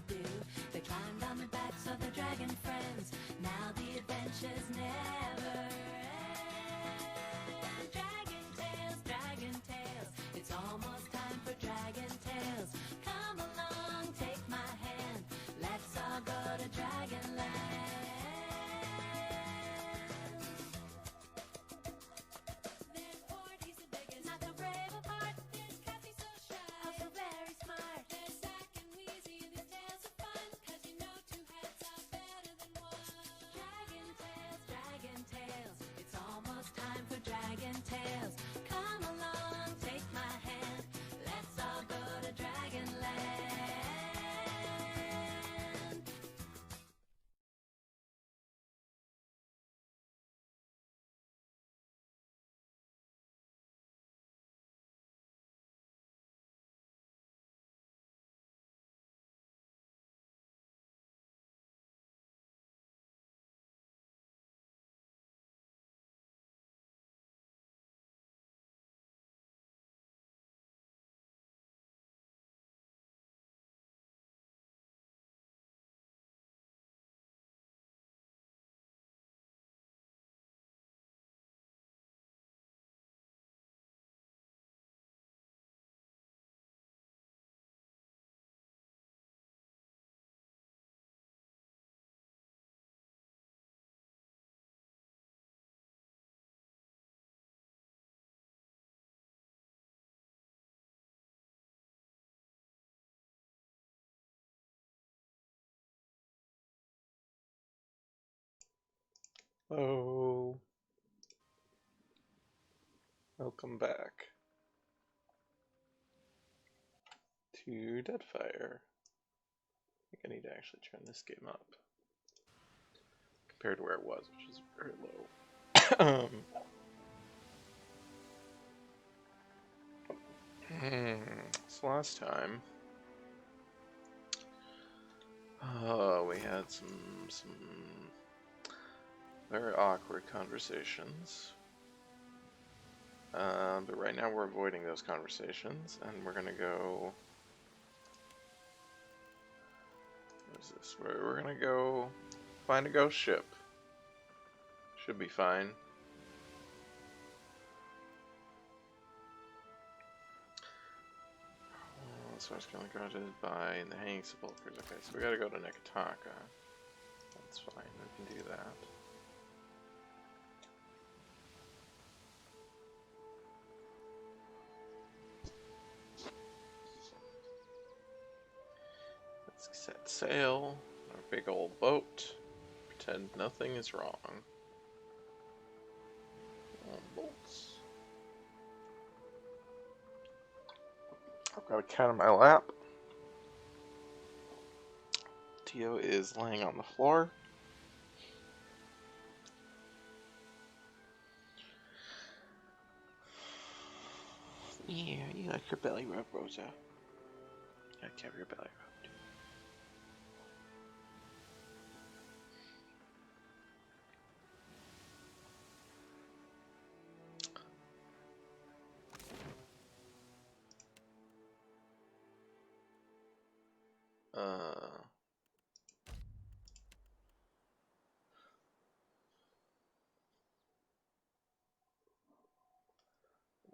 do. They climbed on the backs of their dragon friends. Now the adventures never end. Dragon tales, it's almost time for dragon tales. Come along, take my hand, let's all go to Dragonland. There's Port, he's the biggest, not so brave of heart. There's Kathy, so shy, also very smart. There's Zack and Wheezy, their tales of fun, 'cause you know two heads are better than one. Dragon tales, it's almost time for dragon tales. Come along, take my hand, let's all go to Dragonland. Hello. Welcome back to Deadfire. I think I need to actually turn this game up compared to where it was, which is very low. So last time, we had some very awkward conversations. But right now we're avoiding those conversations, and we're gonna go. What is this? We're gonna go find a ghost ship. Should be fine. So I was gonna go to buy the hanging sepulchres. Okay, so we gotta go to Nekataka. That's fine, we can do that. Let's set sail on our big old boat. Pretend nothing is wrong. Bolts. I've got a cat on my lap. Tio is laying on the floor. Yeah, you like your belly rub, Rosa. I can't have your belly rubbed.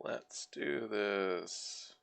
Let's do this.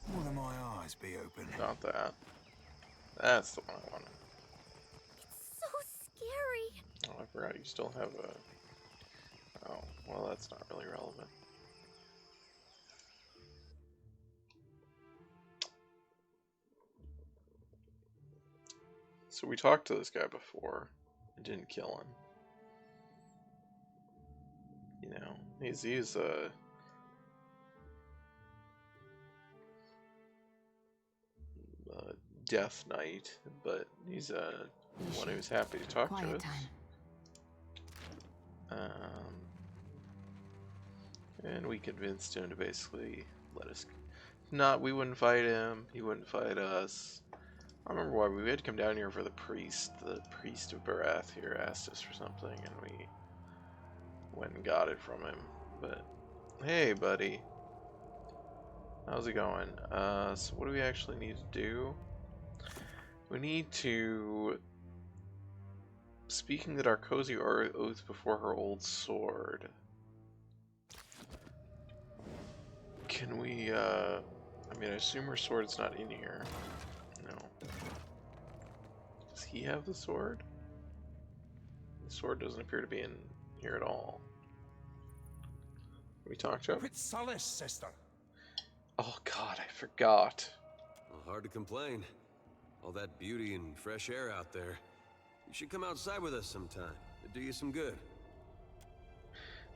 Will my eyes be open? Not that. That's the one I wanted. It's so forgot you still have a... Oh, well, that's not really relevant. So we talked to this guy before and didn't kill him. You know, he's a death knight, but he's one who's happy to talk to us. And we convinced him to basically let us. Not, we wouldn't fight him. He wouldn't fight us. I remember why we had come down here for the priest. The priest of Barath here asked us for something, and we went and got it from him. But hey, buddy, how's it going? So what do we actually need to do? We need to, speaking that our cozy oath before her old sword. Can we, I mean, I assume her sword's not in here. No. Does he have the sword? The sword doesn't appear to be in here at all. We talked to him? Quit solace, sister. Oh god, I forgot. Well, hard to complain. All that beauty and fresh air out there. You should come outside with us sometime. It'd do you some good.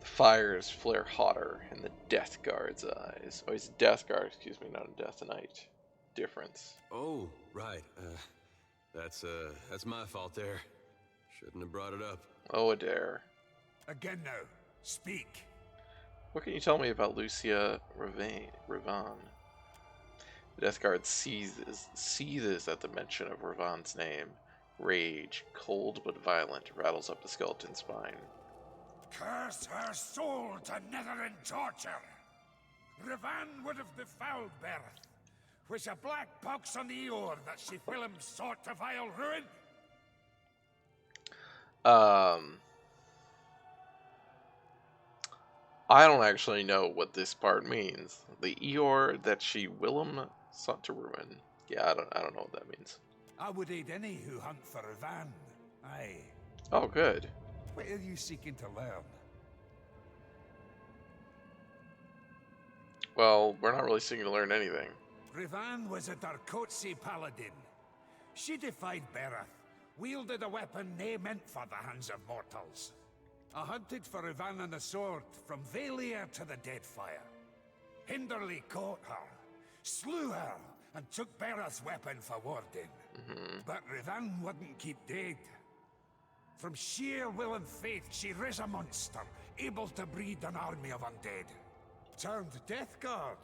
The fires flare hotter in the Death Guard's eyes. Oh, he's a Death Guard, excuse me, not a Death Knight. Difference. Oh, right. That's my fault there. Shouldn't have brought it up. Oh, Adair. Again now. Speak. What can you tell me about Lucia Ravan? The Death Guard seethes at the mention of Ravan's name. Rage, cold but violent, rattles up the skeleton spine. Curse her soul to netherin torture. Ravan would have befouled Berth, which a black pox on the Eor that she whilom sought to vile ruin. I don't actually know what this part means. The Eor that she whilom sought to ruin. Yeah, I don't know what that means. I would aid any who hunt for Ravan. Aye. Oh, good. What are you seeking to learn? Well, we're not really seeking to learn anything. Ravan was a Darkotsi paladin. She defied Berath, wielded a weapon nae meant for the hands of mortals. I hunted for Ravan and the sword from Valia to the Deadfire. Hinderly caught her, slew her, and took Berath's weapon for warding. But Ravan wouldn't keep dead. From sheer will and faith, she riz a monster, able to breed an army of undead. Turned Death Guard,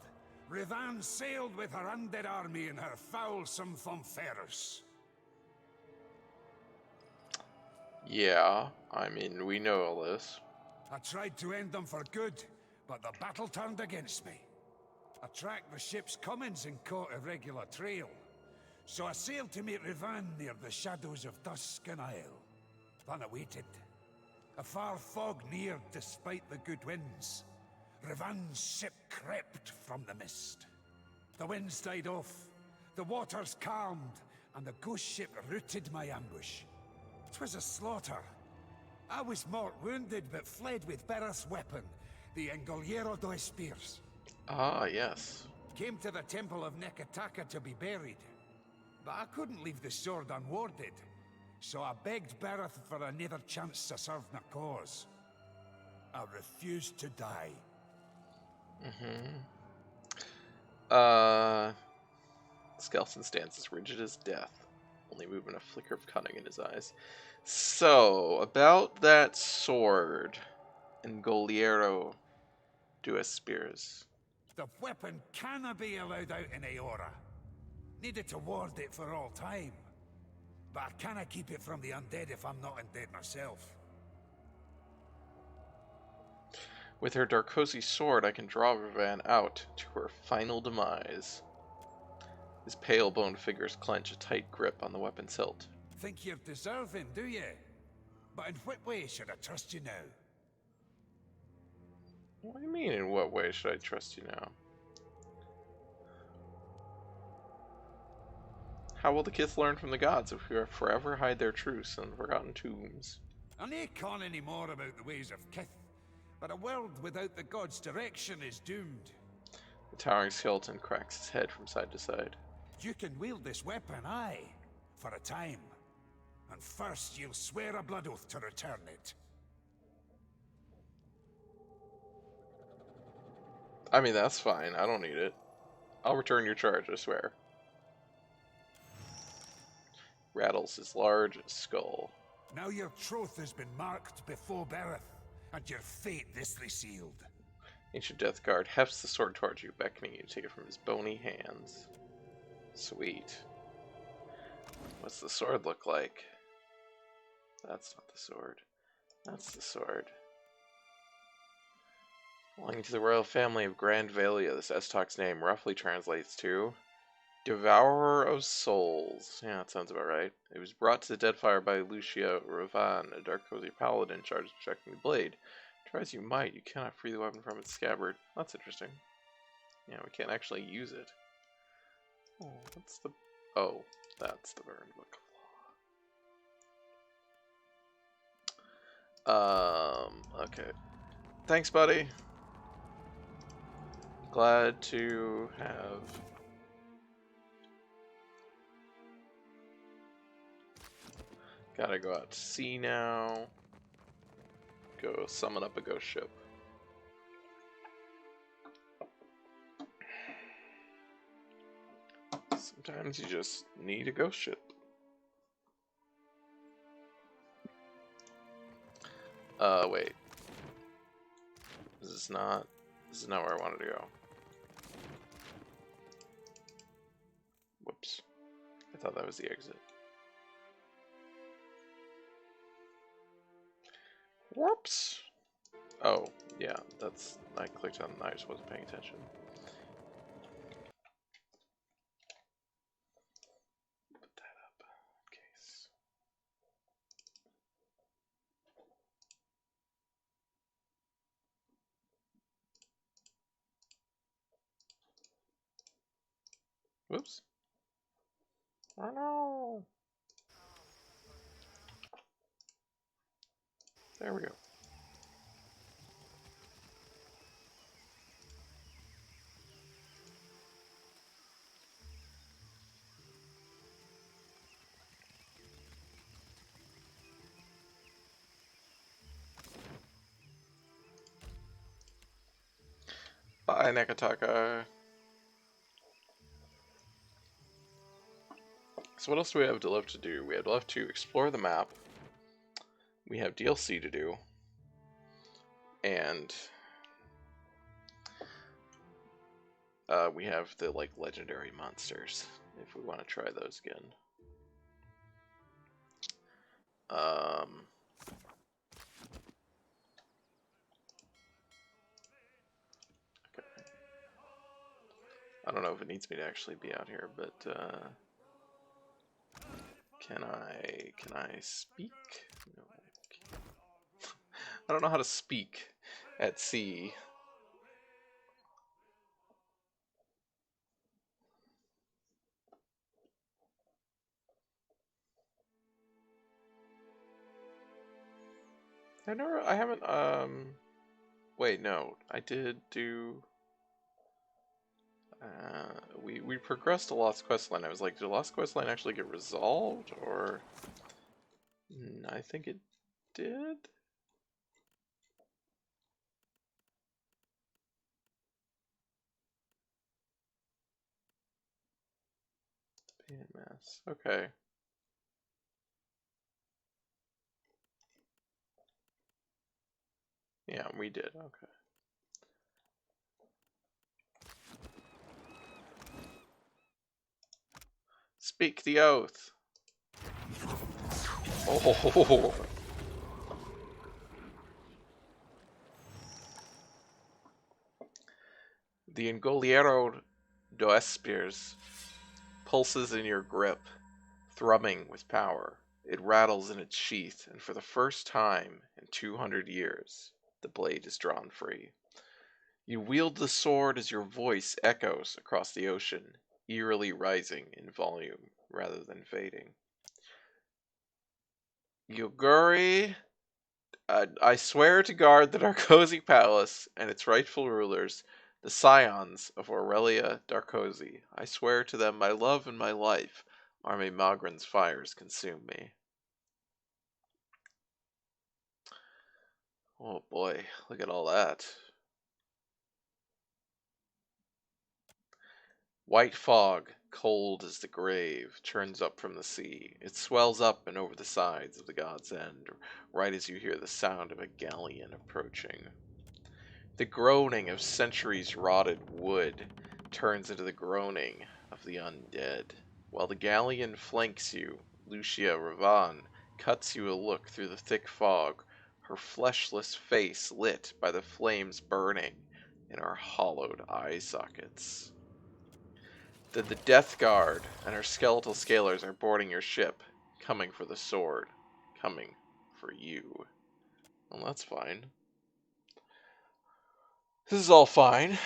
Ravan sailed with her undead army in her foulsome Fonferus. Yeah, I mean, we know all this. I tried to end them for good, but the battle turned against me. I tracked the ship's comings and caught a regular trail. So I sailed to meet Ravan near the shadows of Tuscan Isle. Then I waited. A far fog neared despite the good winds. Ravan's ship crept from the mist. The winds died off, the waters calmed, and the ghost ship routed my ambush. 'Twas a slaughter. I was mortal wounded, but fled with Berath's weapon, the Engoliero dos Spears. Ah, yes. Came to the temple of Nekataka to be buried. But I couldn't leave the sword unwarded, so I begged Berath for another chance to serve my cause. I refused to die. Skeleton stands as rigid as death, only moving a flicker of cunning in his eyes. So, about that sword and Goliero dos Spears. The weapon cannot be allowed out in Aora. Needed to ward it for all time. But I cannot keep it from the undead if I'm not undead myself. With her Darkosi sword, I can draw Ravan out to her final demise. His pale-boned fingers clench a tight grip on the weapon's hilt. Think you're deserving, do you? But in what way should I trust you now? What do you mean, in what way should I trust you now? How will the Kith learn from the gods if we are forever hide their truths in forgotten tombs? I nae con any more about the ways of Kith, but a world without the gods' direction is doomed. The towering skeleton cracks his head from side to side. You can wield this weapon, aye, for a time. And first you'll swear a blood oath to return it. I mean, that's fine. I don't need it. I'll return your charge, I swear. Rattles his large skull. Now your troth has been marked before Bereth, and your fate thisly sealed. Ancient Death Guard hefts the sword towards you, beckoning you to take it from his bony hands. Sweet. What's the sword look like? That's not the sword. That's the sword. Belonging to the royal family of Grand Valia, this Estok's name roughly translates to Devourer of Souls. Yeah, that sounds about right. It was brought to the Deadfire by Lucia Ravan, a dark cozy paladin charged with protecting the blade. Try as you might, you cannot free the weapon from its scabbard. That's interesting. Yeah, we can't actually use it. Oh, what's the... Oh, that's the Burned Book of Law. Okay. Thanks, buddy. Glad to have... Gotta go out to sea now. Go summon up a ghost ship. Sometimes you just need a ghost ship. Wait. This is not where I wanted to go. Whoops. I thought that was the exit. Whoops. Oh, yeah, that's... I clicked on... I just wasn't paying attention. Put that up in case. Whoops. Oh no! There we go. Bye, Nekataka. So what else do we have left to do? We have left to explore the map. We have DLC to do. And we have the like legendary monsters if we want to try those again. Okay. I don't know if it needs me to actually be out here, but can I speak? No, I can't. I don't know how to speak at sea. I haven't, wait, no, I did do, we progressed a Lost Questline. I was like, did Lost Questline actually get resolved, or, I think it did? PMS, okay. Yeah, we did, okay. Speak the oath. Oh. The Ingoliero d'Espers pulses in your grip, thrumming with power. It rattles in its sheath, and for the first time in 200 years, the blade is drawn free. You wield the sword as your voice echoes across the ocean, eerily rising in volume rather than fading. Yuguri I swear to guard the Darkozy Palace and its rightful rulers, the scions of Aurelia Darkozy. I swear to them my love and my life, or may Magran's fires consume me. Oh boy, look at all that. White fog, cold as the grave, turns up from the sea. It swells up and over the sides of the God's End, right as you hear the sound of a galleon approaching. The groaning of centuries rotted wood turns into the groaning of the undead. While the galleon flanks you, Lucia Ravan cuts you a look through the thick fog, her fleshless face lit by the flames burning in her hollowed eye sockets. Then the Death Guard and her skeletal scalers are boarding your ship, coming for the sword, coming for you. Well, that's fine. This is all fine.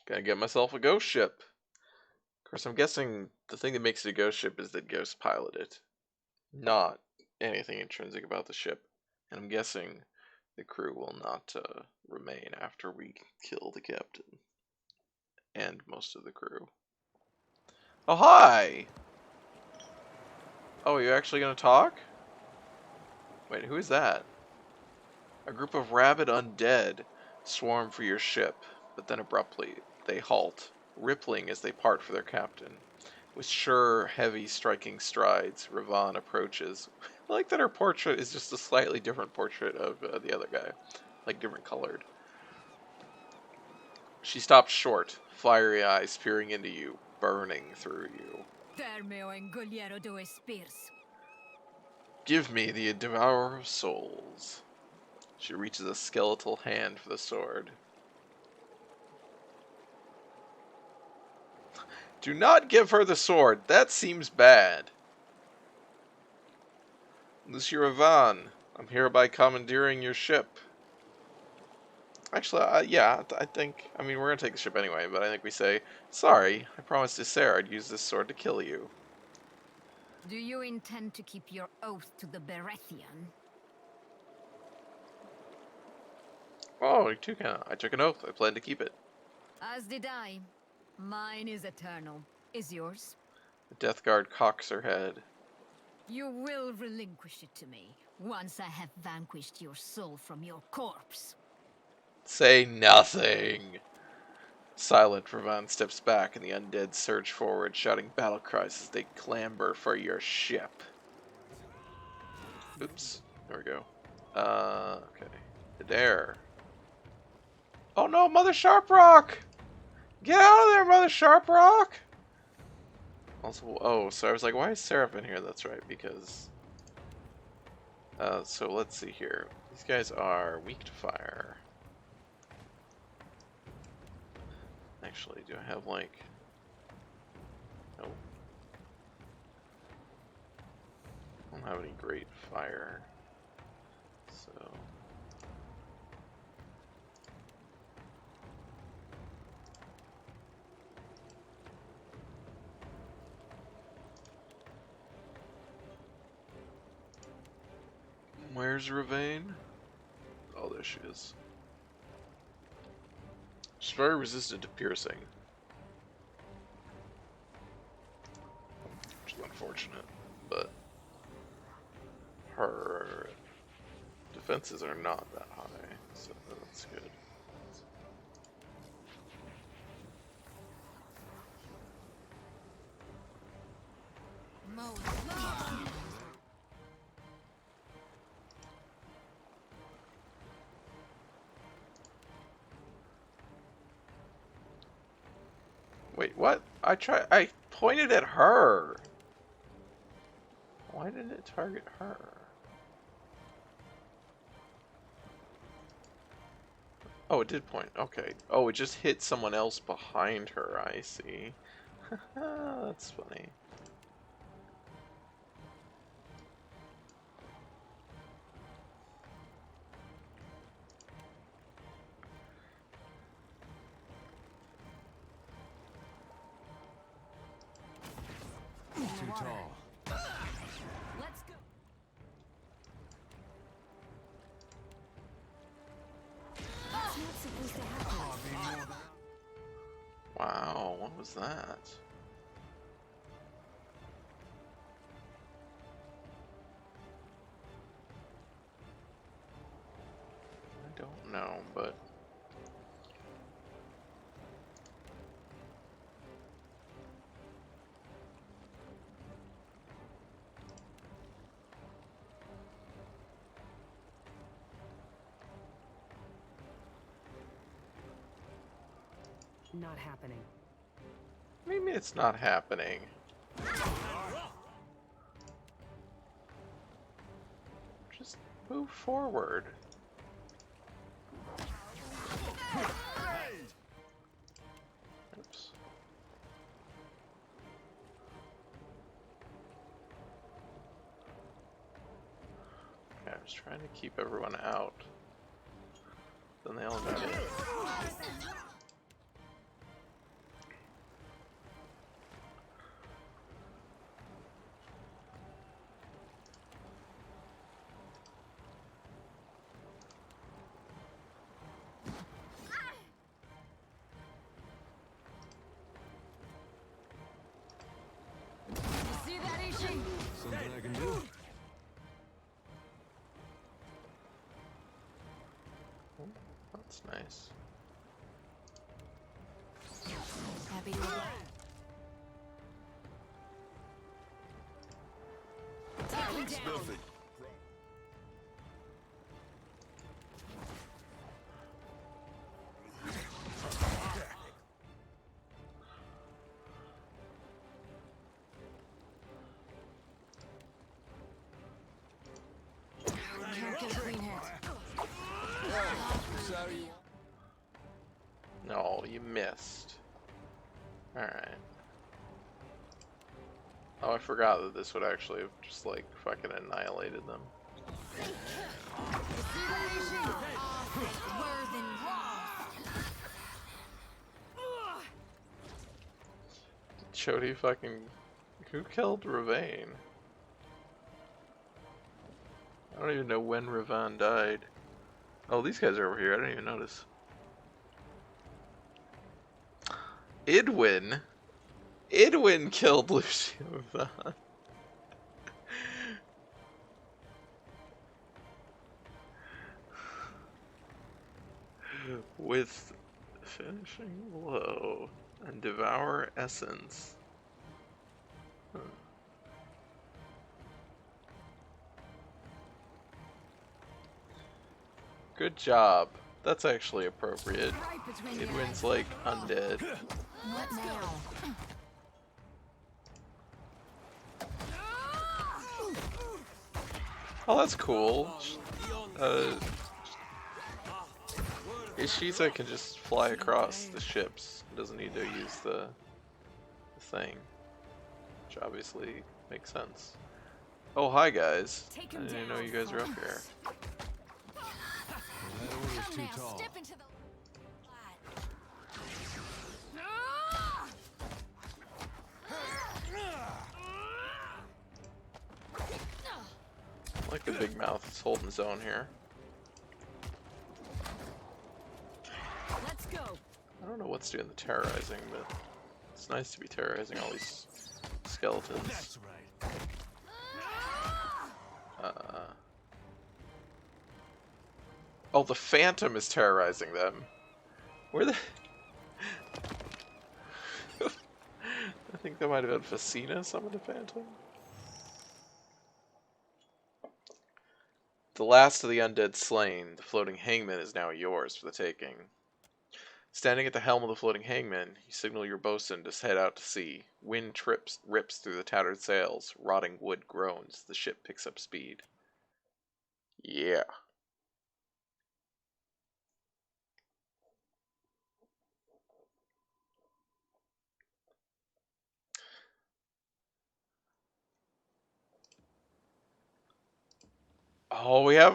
Gotta get myself a ghost ship. Of course, I'm guessing the thing that makes it a ghost ship is that ghosts pilot it, not anything intrinsic about the ship. And I'm guessing the crew will not remain after we kill the captain and most of the crew. Oh, hi! Oh, you're actually gonna talk? Wait, who is that? A group of rabid undead swarm for your ship, but then abruptly they halt, rippling as they part for their captain. With sure, heavy, striking strides, Ravan approaches. I like that her portrait is just a slightly different portrait of the other guy, like different colored. She stops short, fiery eyes peering into you, burning through you. Give me the Devourer of Souls. She reaches a skeletal hand for the sword. Do not give her the sword. That seems bad. Lucia Ravan, I'm hereby commandeering your ship. Actually, yeah, I think, I mean, we're gonna take the ship anyway, but I think we say, sorry, I promised to Sarah I'd use this sword to kill you. Do you intend to keep your oath to the Berethian? Oh, you took I took an oath. I plan to keep it. As did I. Mine is eternal. Is yours? The Death Guard cocks her head. You will relinquish it to me, once I have vanquished your soul from your corpse. Say nothing. Silent, Ravan steps back and the undead surge forward, shouting battle cries as they clamber for your ship. Oops. There we go. Okay. There. Oh no, Mother Sharprock! Get out of there, Mother Sharprock! Also, oh, so I was like, why is Seraph in here? That's right, because... so let's see here. These guys are weak to fire. Actually, do I have, like... Nope. I don't have any great fire. So... Where's Ravane? Oh, there she is. She's very resistant to piercing. Which is unfortunate, but her defenses are not that high, so that's good. Wait, what? I pointed at her! Why didn't it target her? Oh, it did point. Okay. Oh, it just hit someone else behind her. I see. That's funny. Too tall. Let's go. was that? I don't know, but Not happening. maybe it's not happening. Just move forward. Oops. Okay, I was trying to keep everyone out. Then they all got in. See that, Ishi? Something I can do? That's nice. Happy to oblige. Take him down. Can't get a clean hit. No, you missed. Alright. Oh, I forgot that this would actually have just, like, fucking annihilated them. Chody fucking... Who killed Ravane? I don't even know when Ravane died. Oh, these guys are over here. I didn't even notice. Idwin? Idwin killed Lucio Vaughn. With finishing blow and devour essence. Huh. Good job. That's actually appropriate. Idwin's like undead. What now? Oh, that's cool. Ishisa can just fly across the ships. Doesn't need to use the thing. Which obviously makes sense. Oh, hi guys. I didn't even know you guys were up here. That order's too tall. Step into the I like the big mouth is holding his own here. Let's go. I don't know what's doing the terrorizing, but it's nice to be terrorizing all these skeletons. That's right. Oh, the Phantom is terrorizing them. Where the... I think that might have been Facina summoned the Phantom. The last of the undead slain, the floating hangman is now yours for the taking. Standing at the helm of the floating hangman, you signal your bosun to head out to sea. Wind rips through the tattered sails. Rotting wood groans. The ship picks up speed. Yeah. Oh, we have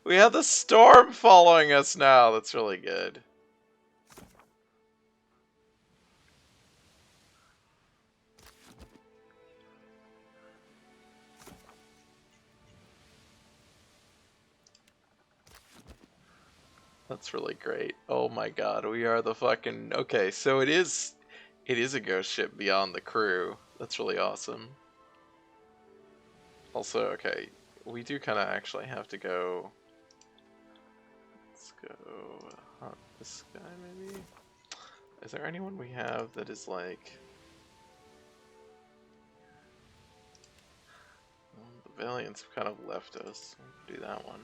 we have the storm following us now. That's really good. That's really great. Oh my god, we are the fucking... Okay, so it is a ghost ship beyond the crew. That's really awesome. Also, okay, we do kind of actually have to go... Let's go hunt this guy, maybe? Is there anyone we have that is like... The Valiants have kind of left us. We'll do that one.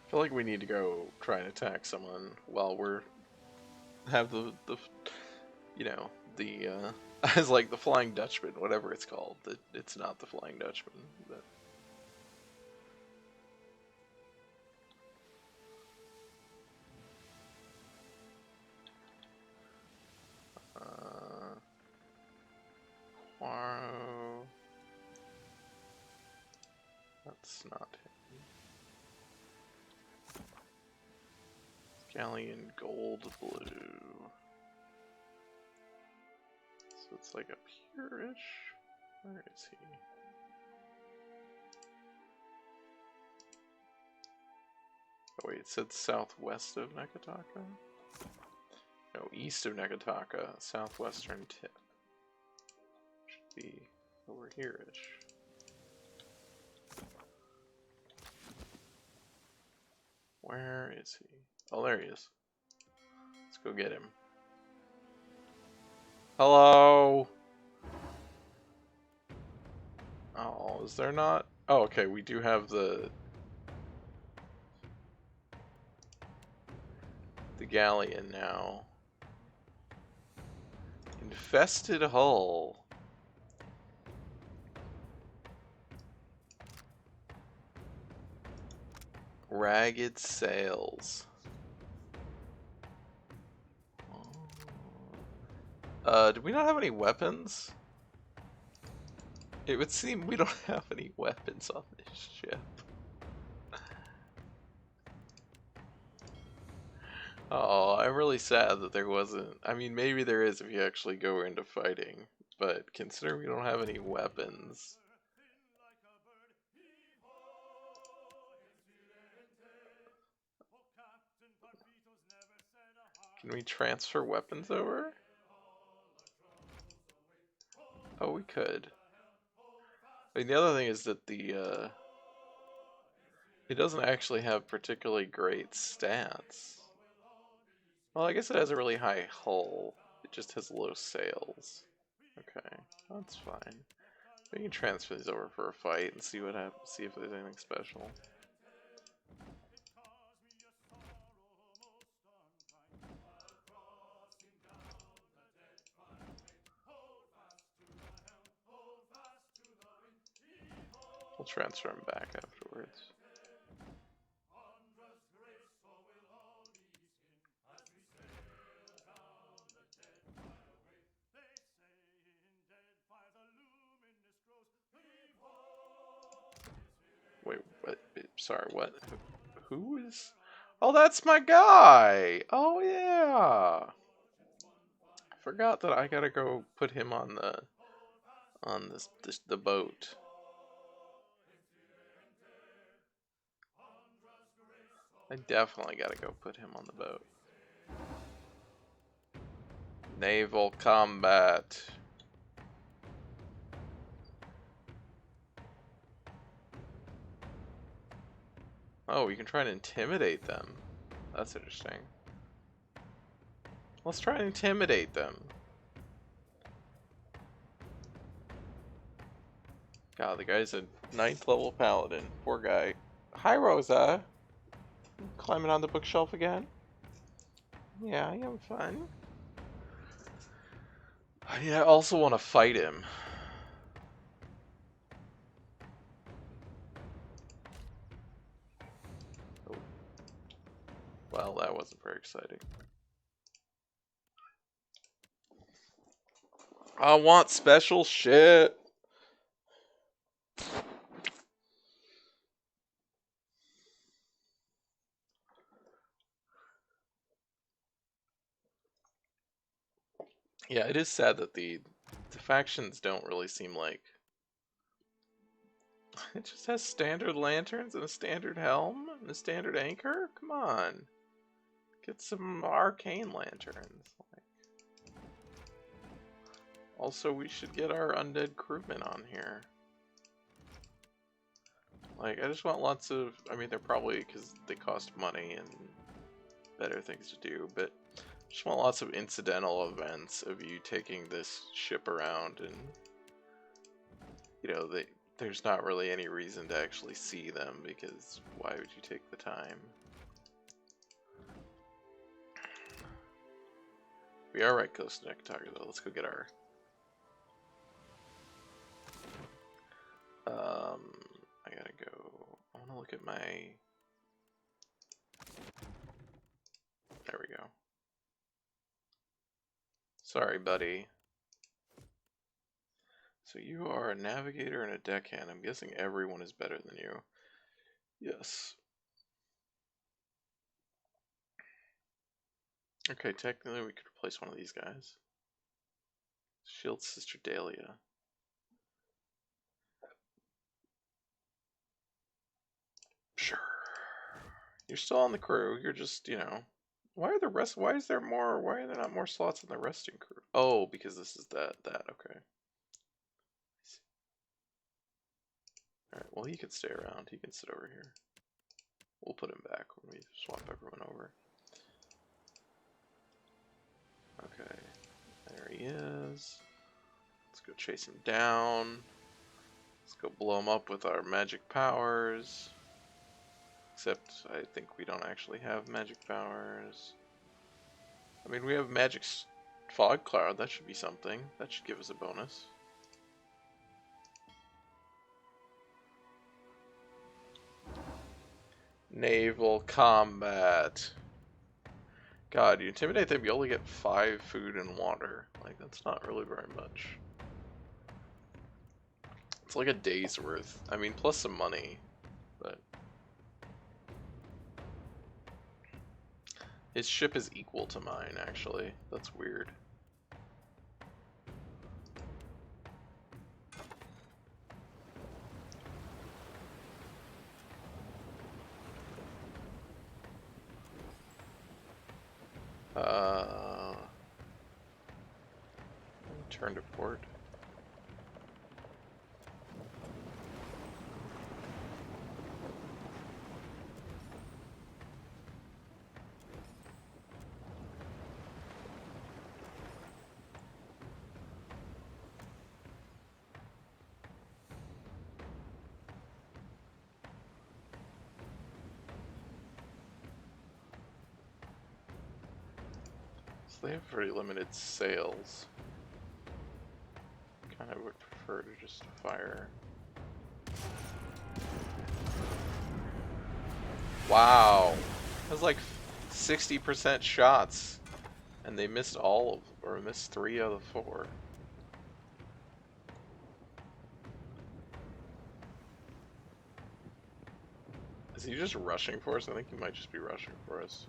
I feel like we need to go try and attack someone while we're have the you know, the as like the Flying Dutchman, whatever it's called. It's not the Flying Dutchman, but Quaro. That's not him. Galleon Gold Blue. So it's like up here-ish? Where is he? Oh wait, it said southwest of Nekataka? No, east of Nekataka, southwestern tip. Should be over here-ish. Where is he? Oh, there he is. Let's go get him. Hello? Oh, is there not? Oh, okay, we do have the galleon now. Infested hull. Ragged sails. Do we not have any weapons? It would seem we don't have any weapons on this ship. Oh, I'm really sad that there wasn't. I mean, maybe there is if you actually go into fighting, but considering we don't have any weapons. Can we transfer weapons over? Oh, we could. I mean, the other thing is that the, it doesn't actually have particularly great stats. Well, I guess it has a really high hull. It just has low sails. Okay, that's fine. We can transfer these over for a fight and see what happens. See if there's anything special. We'll transfer him back afterwards. Wait, what? Sorry, what? Who is? Oh, that's my guy! Oh, yeah! I forgot that I gotta go put him on the boat. I definitely gotta go put him on the boat. Naval combat. Oh, we can try and intimidate them. That's interesting. Let's try and intimidate them. God, the guy's a 9th level paladin. Poor guy. Hi, Rosa. Climbing on the bookshelf again? Yeah, I am fun. Yeah, I also want to fight him. Oh. Well, that wasn't very exciting. I want special shit. Yeah, it is sad that the factions don't really seem like... It just has standard lanterns and a standard helm and a standard anchor? Come on. Get some arcane lanterns. Also, we should get our undead crewmen on here. Like, I just want lots of... I mean, they're probably... because they cost money and better things to do, but... I just want lots of incidental events of you taking this ship around and... You know, there's not really any reason to actually see them, because why would you take the time? We are right close to Nectaria, though. Let's go get our... I gotta go... I wanna look at my... There we go. Sorry, buddy. So you are a navigator and a deckhand. I'm guessing everyone is better than you. Yes. Okay, technically we could replace one of these guys. Shield Sister Dahlia. Sure. You're still on the crew. You're just, you know... Why are there not more slots in the resting crew? Oh, because this is that, okay. Alright, well he could stay around. He can sit over here. We'll put him back when we swap everyone over. Okay, there he is. Let's go chase him down. Let's go blow him up with our magic powers. Except, I think we don't actually have magic powers. I mean, we have magic fog cloud. That should be something. That should give us a bonus. Naval combat. God, you intimidate them, you only get 5 food and water. Like, that's not really very much. It's like a day's worth. I mean, plus some money, but... His ship is equal to mine, actually. That's weird. Turn to port. So they have very limited sails. Kind of would prefer to just fire. Wow, that's like 60% shots, and they missed missed 3 out of 4. Is he just rushing for us? I think he might just be rushing for us.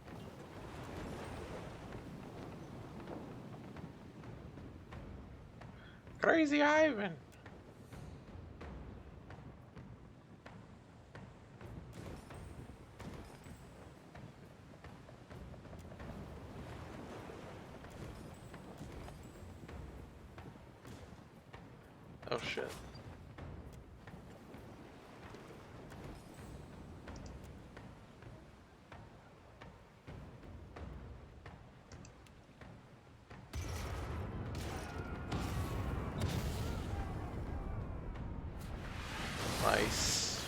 Crazy Ivan! Oh shit. Nice.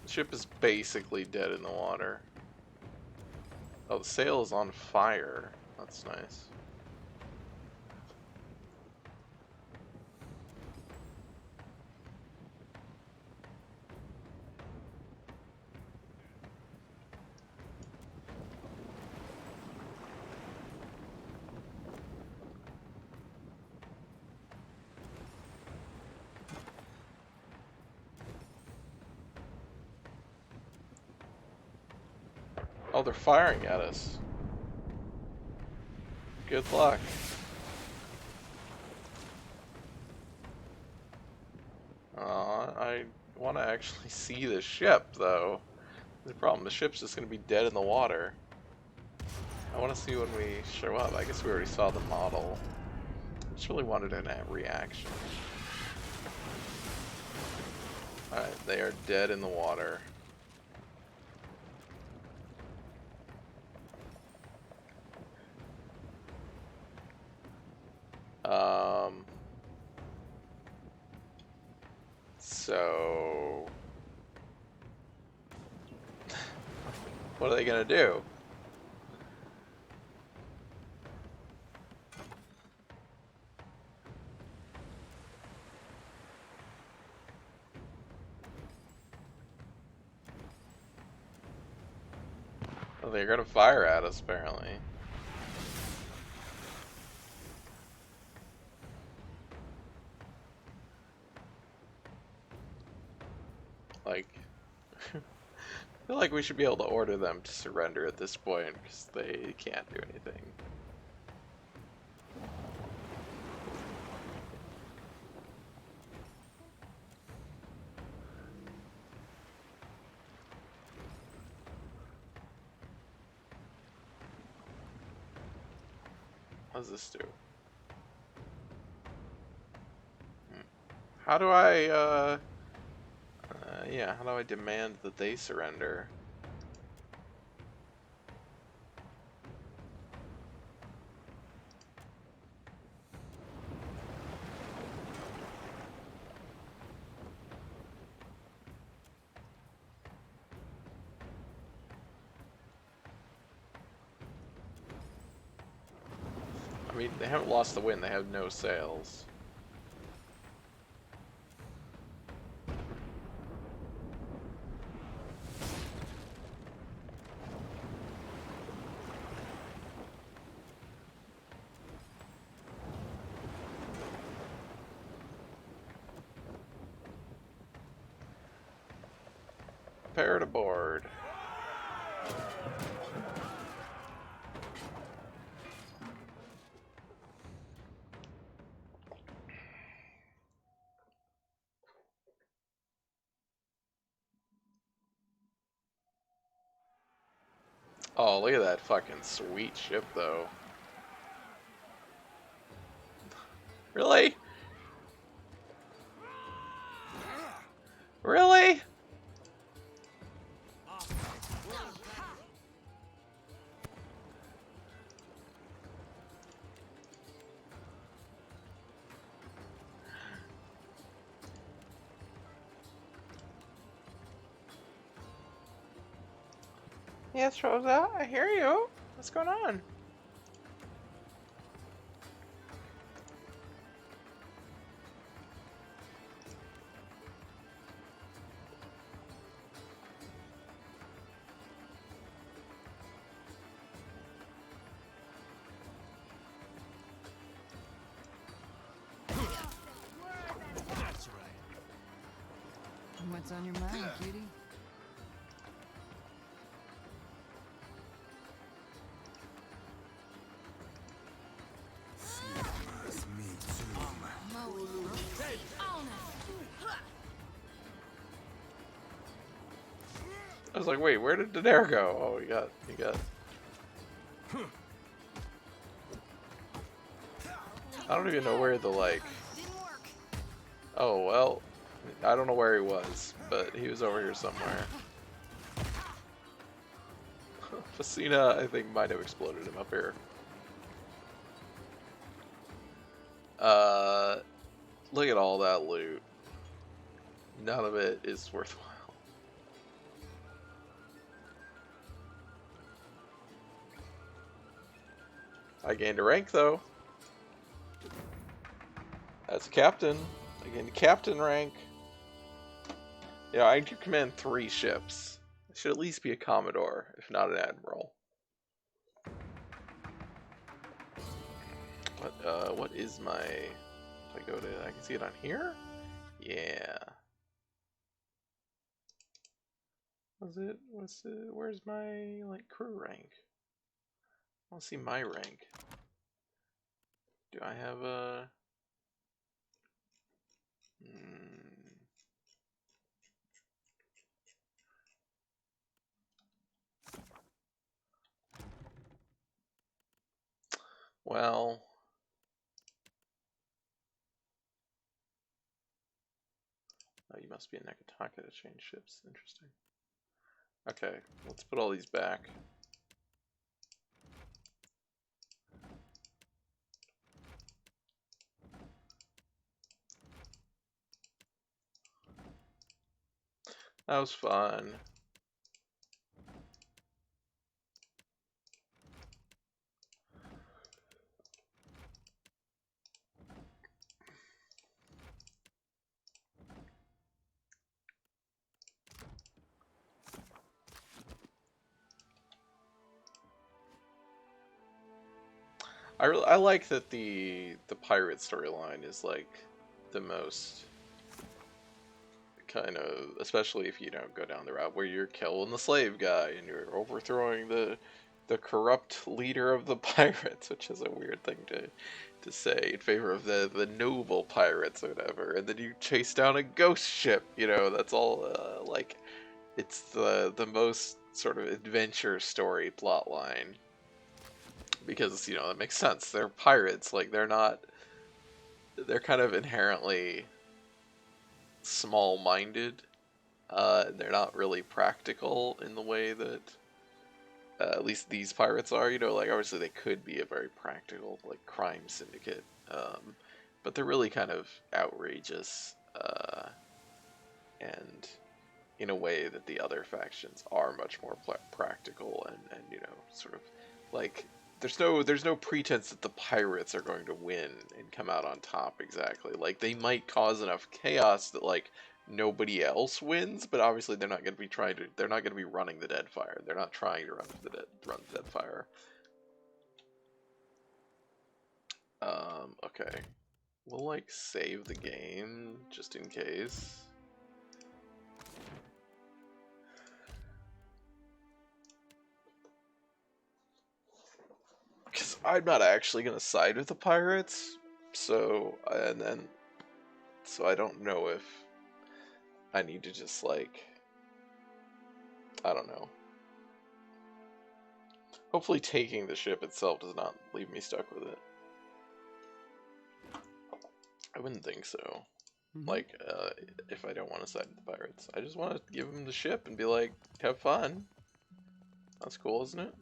The ship is basically dead in the water. Oh, the sail is on fire. That's nice. Oh, they're firing at us. Good luck. I want to actually see the ship, though. The problem, the ship's just going to be dead in the water. I want to see when we show up. I guess we already saw the model. I just really wanted a reaction. Alright, they are dead in the water. So what are they gonna do? Well, they're gonna fire at us, apparently. Like, I feel like we should be able to order them to surrender at this point, because they can't do anything. What does this do? How do I, yeah, how do I demand that they surrender? I mean, they haven't lost the wind, they have no sails. Prepare to board. Oh, look at that fucking sweet ship, though. Really? Really? Yes, Rosa, I hear you. What's going on? That's right. What's on your mind, cutie? I was like, wait, where did Daenerys go? Oh, he got. I don't even know where the, like... Oh, well, I don't know where he was, but he was over here somewhere. Facina, I think, might have exploded him up here. Look at all that loot. None of it is worthwhile. I gained a rank, though. As a captain. I gained a captain rank. Yeah, I do command 3 ships. I should at least be a commodore, if not an admiral. What is my... If I go to... I can see it on here? Yeah. Was it? What's it? Where's my like crew rank? I want to see my rank. Do I have a? Well, oh, you must be a Nekataka to change ships. Interesting. Okay, let's put all these back. That was fun. I like that the pirate storyline is like the most kind of, especially if you don't go down the route where you're killing the slave guy and you're overthrowing the corrupt leader of the pirates, which is a weird thing to say in favor of the noble pirates or whatever, and then you chase down a ghost ship. You know, that's all like it's the most sort of adventure story plot line. Because, you know, that makes sense. They're pirates. Like, they're kind of inherently small-minded. They're not really practical in the way that, at least these pirates are. You know, like, obviously they could be a very practical, like, crime syndicate. But they're really kind of outrageous, and in a way that the other factions are much more practical and, you know, sort of, like, there's no pretense that the pirates are going to win and come out on top exactly. Like, they might cause enough chaos that like nobody else wins, but obviously they're not going to be they're not going to be running the Deadfire. They're not trying to run the Deadfire. Okay. We'll like save the game just in case. Because I'm not actually going to side with the pirates, so I don't know if I need to just like, I don't know. Hopefully taking the ship itself does not leave me stuck with it. I wouldn't think so. Like, if I don't want to side with the pirates. I just want to give them the ship and be like, have fun. That's cool, isn't it?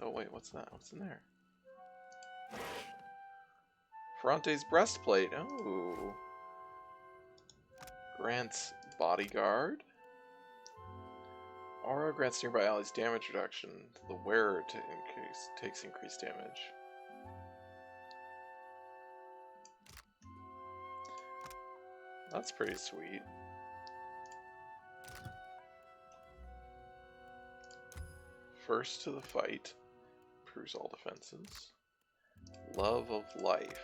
Oh wait, what's that? What's in there? Ferrante's breastplate. Oh. Grants bodyguard. Aura grants nearby allies damage reduction. The wearer takes increased damage. That's pretty sweet. First to the fight. Improves all defenses. Love of life.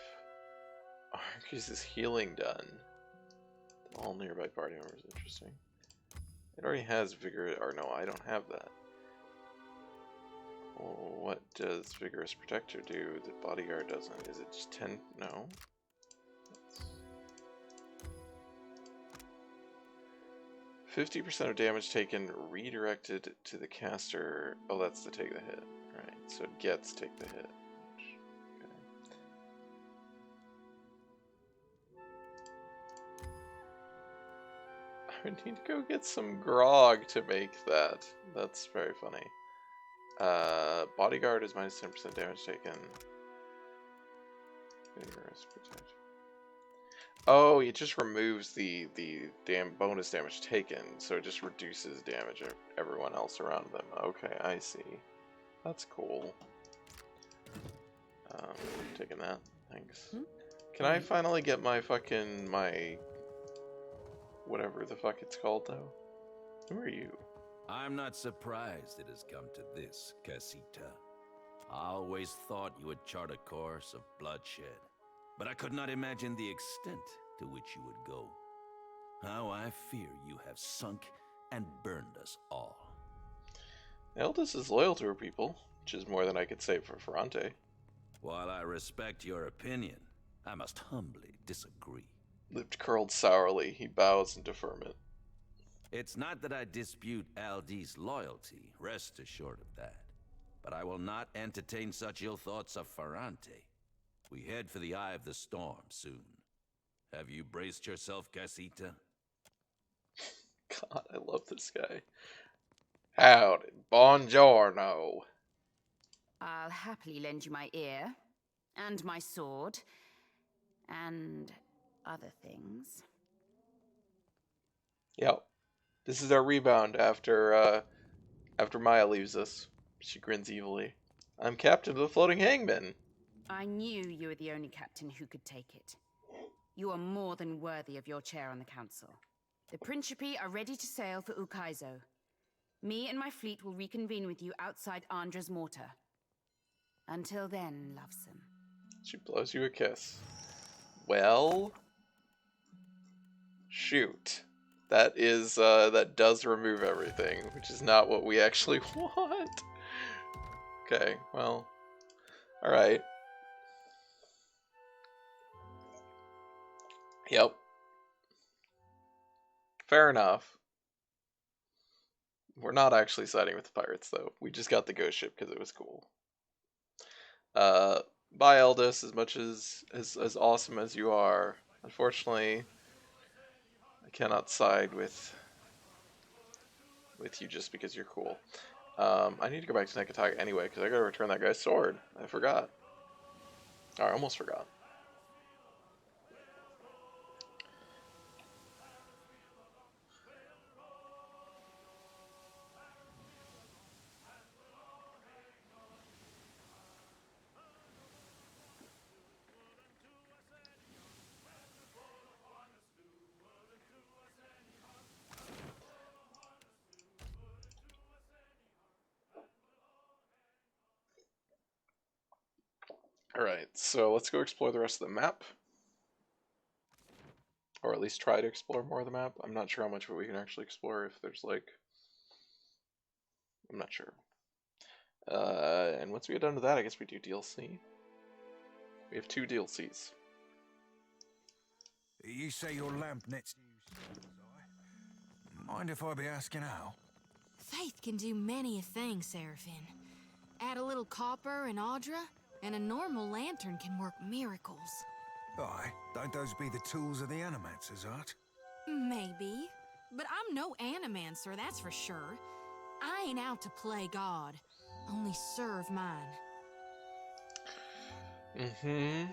Increases healing done. All nearby party members. Interesting. It already has vigor. Or no, I don't have that. Well, what does Vigorous Protector do that Bodyguard doesn't? Is it just 10? No. 50% of damage taken redirected to the caster. Oh, that's to take the hit. Right. So it gets take the hit. I need to go get some grog to make that. That's very funny. Bodyguard is minus 10% damage taken. Vigorous Protector. Oh, it just removes the bonus damage taken, so it just reduces damage of everyone else around them. Okay, I see. That's cool. Taking that. Thanks. Can I finally get my fucking, whatever the fuck it's called, though? Who are you? I'm not surprised it has come to this, Casita. I always thought you would chart a course of bloodshed, but I could not imagine the extent to which you would go. How I fear you have sunk and burned us all. Eldest is loyal to her people, which is more than I could say for Ferrante. While I respect your opinion, I must humbly disagree. Lip curled sourly, he bows in deferment. It's not that I dispute Aldi's loyalty, rest assured of that. But I will not entertain such ill thoughts of Ferrante. We head for the eye of the storm soon. Have you braced yourself, Casita? God, I love this guy. Howdy, buongiorno. I'll happily lend you my ear, and my sword, and other things. Yep. This is our rebound after Maya leaves us. She grins evilly. I'm captain of the floating hangman. I knew you were the only captain who could take it. You are more than worthy of your chair on the council. The Principe are ready to sail for Ukaizo. Me and my fleet will reconvene with you outside Andra's mortar. Until then, lovesome. She blows you a kiss. Well, shoot. That is, that does remove everything, which is not what we actually want. Okay, well, alright. Yep. Fair enough. We're not actually siding with the pirates, though. We just got the ghost ship because it was cool. Bye, Eldest, as much as awesome as you are. Unfortunately, I cannot side with you just because you're cool. I need to go back to Nekataga anyway, because I gotta return that guy's sword. I forgot. Or I almost forgot. Alright, so let's go explore the rest of the map. Or at least try to explore more of the map. I'm not sure how much of it we can actually explore if there's like... I'm not sure. And once we get done with that, I guess we do DLC. We have 2 DLCs. You say your lamp nets new. Mind if I be asking how? Faith can do many a thing, Seraphine. Add a little copper and Audra, and a normal lantern can work miracles. Aye, don't those be the tools of the Animancer's art? Maybe. But I'm no animancer, that's for sure. I ain't out to play God, only serve mine.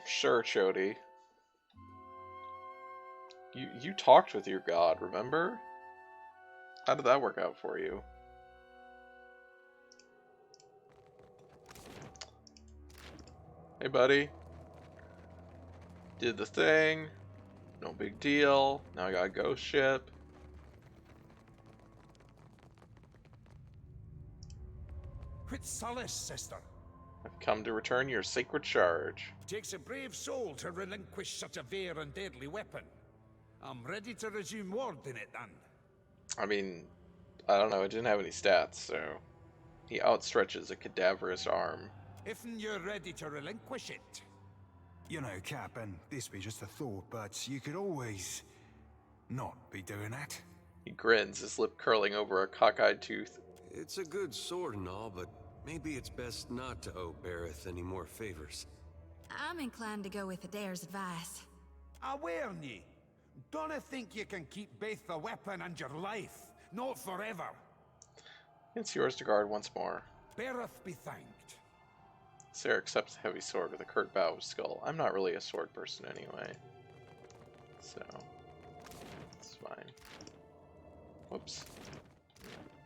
Sure, Chody. You talked with your god, remember? How did that work out for you? Hey, buddy. Did the thing. No big deal. Now I got a ghost ship. Quit solace, sister. I've come to return your sacred charge. Takes a brave soul to relinquish such a rare and deadly weapon. I'm ready to resume warding it then. I mean, I don't know, it didn't have any stats, so... He outstretches a cadaverous arm. If you're ready to relinquish it. You know, Cap, and this be just a thought, but you could always not be doing that. He grins, his lip curling over a cockeyed tooth. It's a good sword and all, but maybe it's best not to owe Bareth any more favors. I'm inclined to go with Adair's advice. I warn ye, don't think you can keep both the weapon and your life. Not forever. It's yours to guard once more. Bareth be thanked. Sarah accepts the heavy sword with a curt bow of skull. I'm not really a sword person anyway. So, it's fine. Whoops.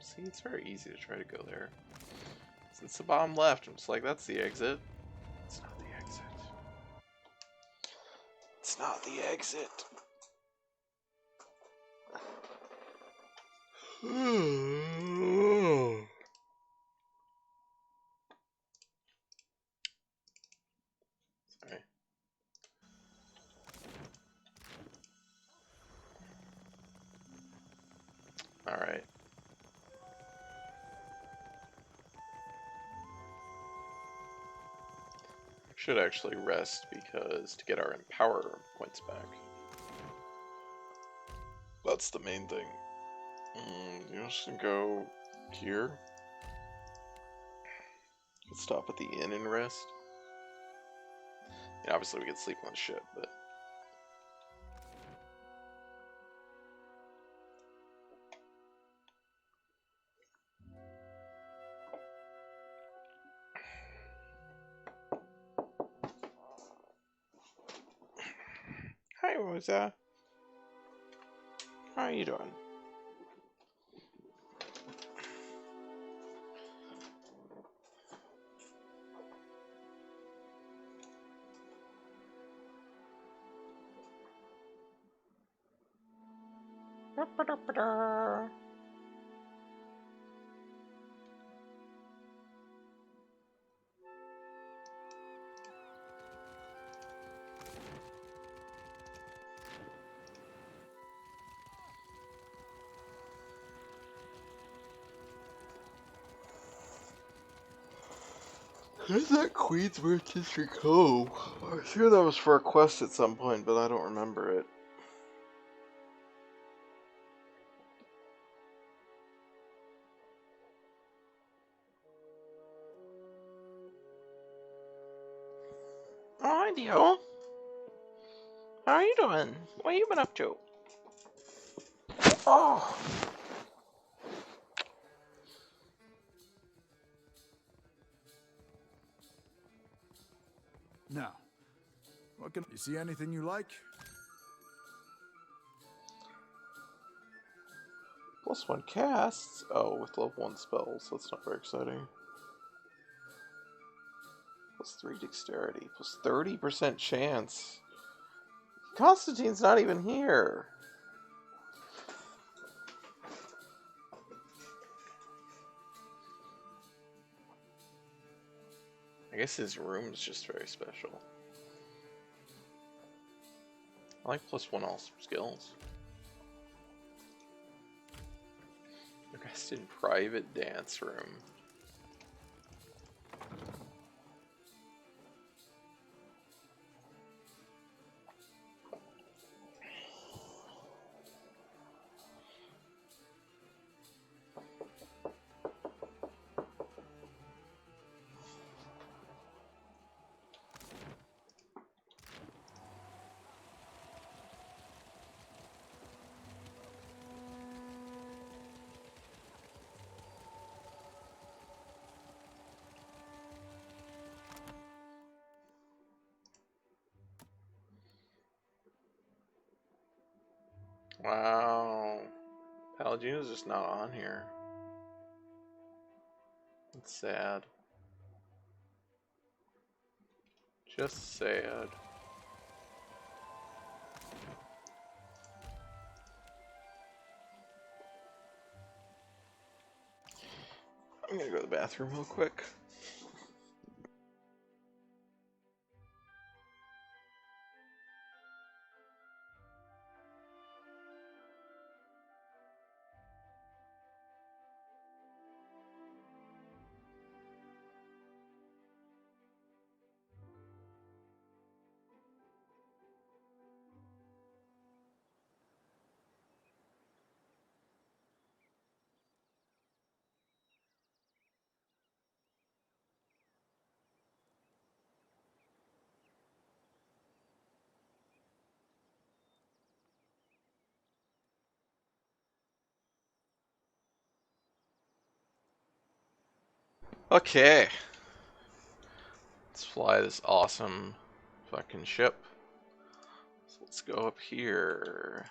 See, it's very easy to try to go there. It's the bottom left. I'm just like, that's the exit. It's not the exit. It's not the exit. Sorry. All right. Should actually rest because to get our empower points back. That's the main thing. You just go here. Let's stop at the inn and rest. Yeah, obviously we could sleep on the ship, but hi, Rosa. How are you doing? Where's that Queen's Rochester Cove? I'm sure that was for a quest at some point, but I don't remember it. Oh, hi, Dio. How are you doing? What have you been up to? Oh! Now, what can you see anything you like? +1 casts? Oh, with level 1 spells. That's not very exciting. +3 dexterity. +30% chance. Constantine's not even here. I guess his room is just very special. I like +1 all skills. Rest in private dance room. Wow. Palladino's just not on here. It's sad. Just sad. I'm gonna go to the bathroom real quick. Okay. Let's fly this awesome fucking ship. So let's go up here.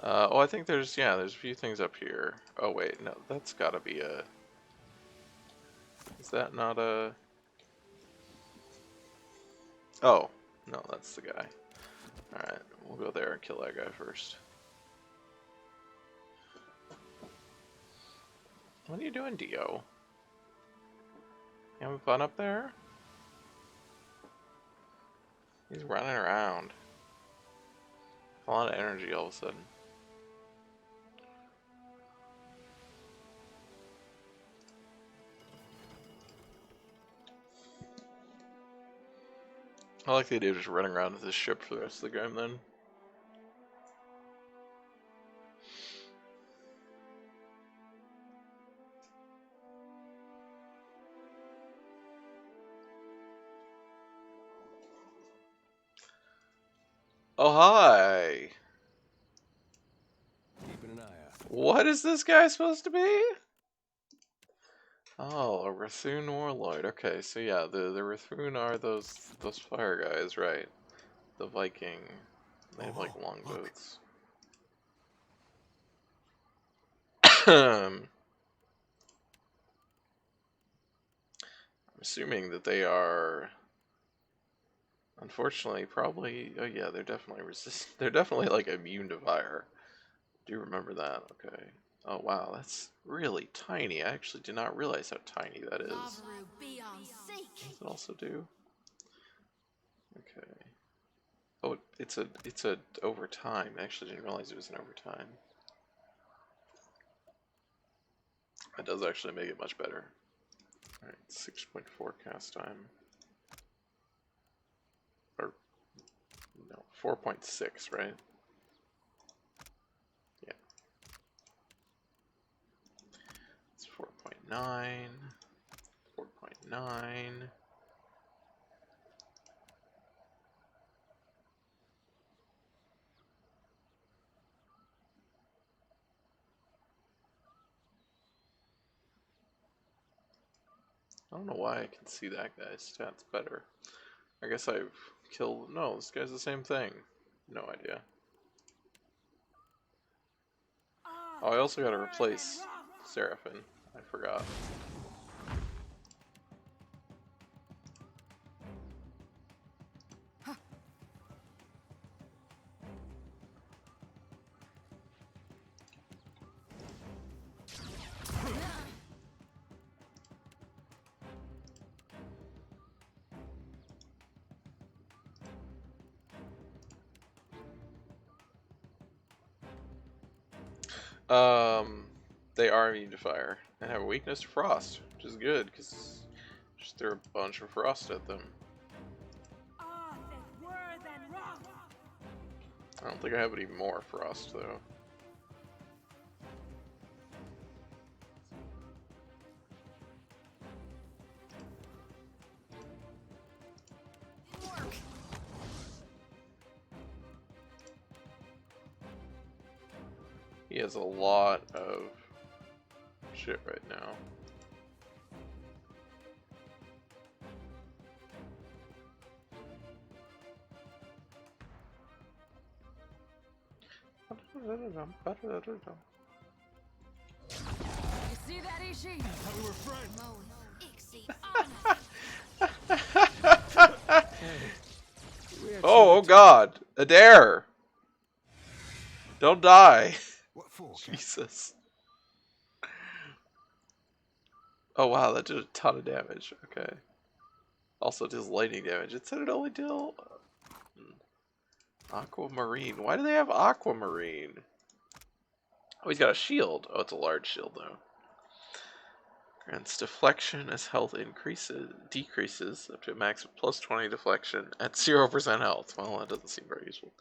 Oh, I think there's a few things up here. Oh wait, no, that's gotta be a... Is that not a... Oh, no, that's the guy. Alright, we'll go there and kill that guy first. What are you doing, Dio? You having fun up there? He's running around. A lot of energy all of a sudden. I like the idea of just running around with this ship for the rest of the game then. Oh, hi! Keeping an eye out. What is this guy supposed to be? Oh, a Rathun warlord. Okay, so yeah, the Rathun are those fire guys, right? The Viking. They have like Oh, longboats. I'm assuming that they are, unfortunately, probably. Oh yeah, they're definitely They're definitely like immune to fire. Do you remember that? Okay. Oh wow, that's really tiny. I actually did not realize how tiny that is. Lavru, be on seek. What does it also do? Okay. Oh, it's a overtime. I actually didn't realize it was an overtime. That does actually make it much better. Alright, 6.4 cast time. Or, no, 4.6, right? Yeah. It's 4.9. 4.9. I don't know why I can see that guy's stats better. I guess I've killed... No, this guy's the same thing. No idea. Oh, I also gotta replace Seraphim. I forgot. They are immune to fire and have a weakness to frost, which is good because just threw a bunch of frost at them. I don't think I have any more frost though. He has a lot of shit right now. You see that, Ishi? we were friends. Oh god! Adair! Don't die! What for? Jesus. Oh wow, that did a ton of damage. Okay. Also does lightning damage. It said it only did... Aquamarine. Why do they have aquamarine? Oh, he's got a shield. Oh, it's a large shield though. Grants deflection as health decreases up to a max of plus 20 deflection at 0% health. Well, that doesn't seem very useful.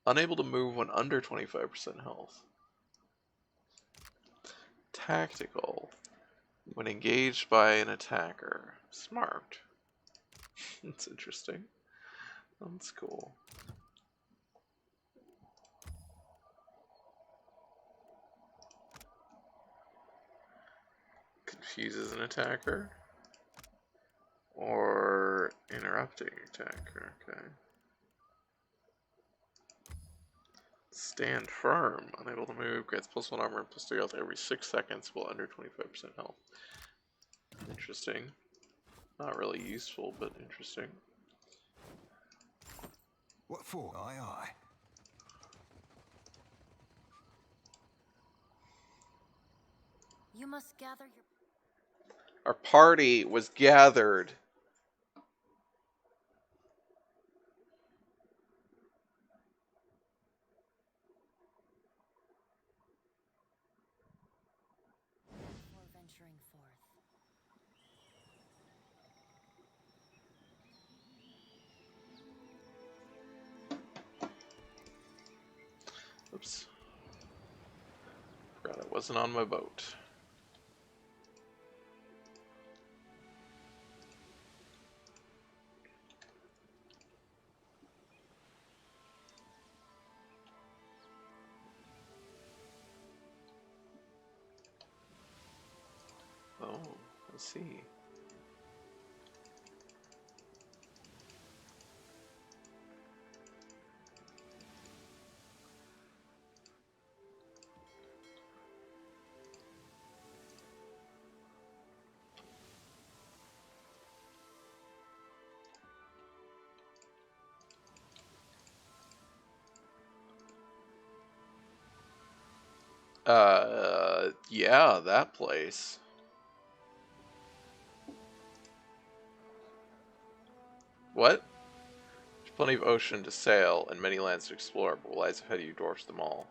Unable to move when under 25% health. Tactical. When engaged by an attacker. Smart. That's interesting. That's cool. Confuses an attacker. Or interrupting attacker. Okay. Stand firm. Unable to move. Grants +1 armor and +3 health every 6 seconds while under 25% health. Interesting. Not really useful, but interesting. What for? Aye, aye. You must gather your... Our party was gathered. before venturing forth. wasn't on my boat. Oh, let's see. Yeah, that place. What? There's plenty of ocean to sail and many lands to explore, but what lies ahead of you dwarfs them all.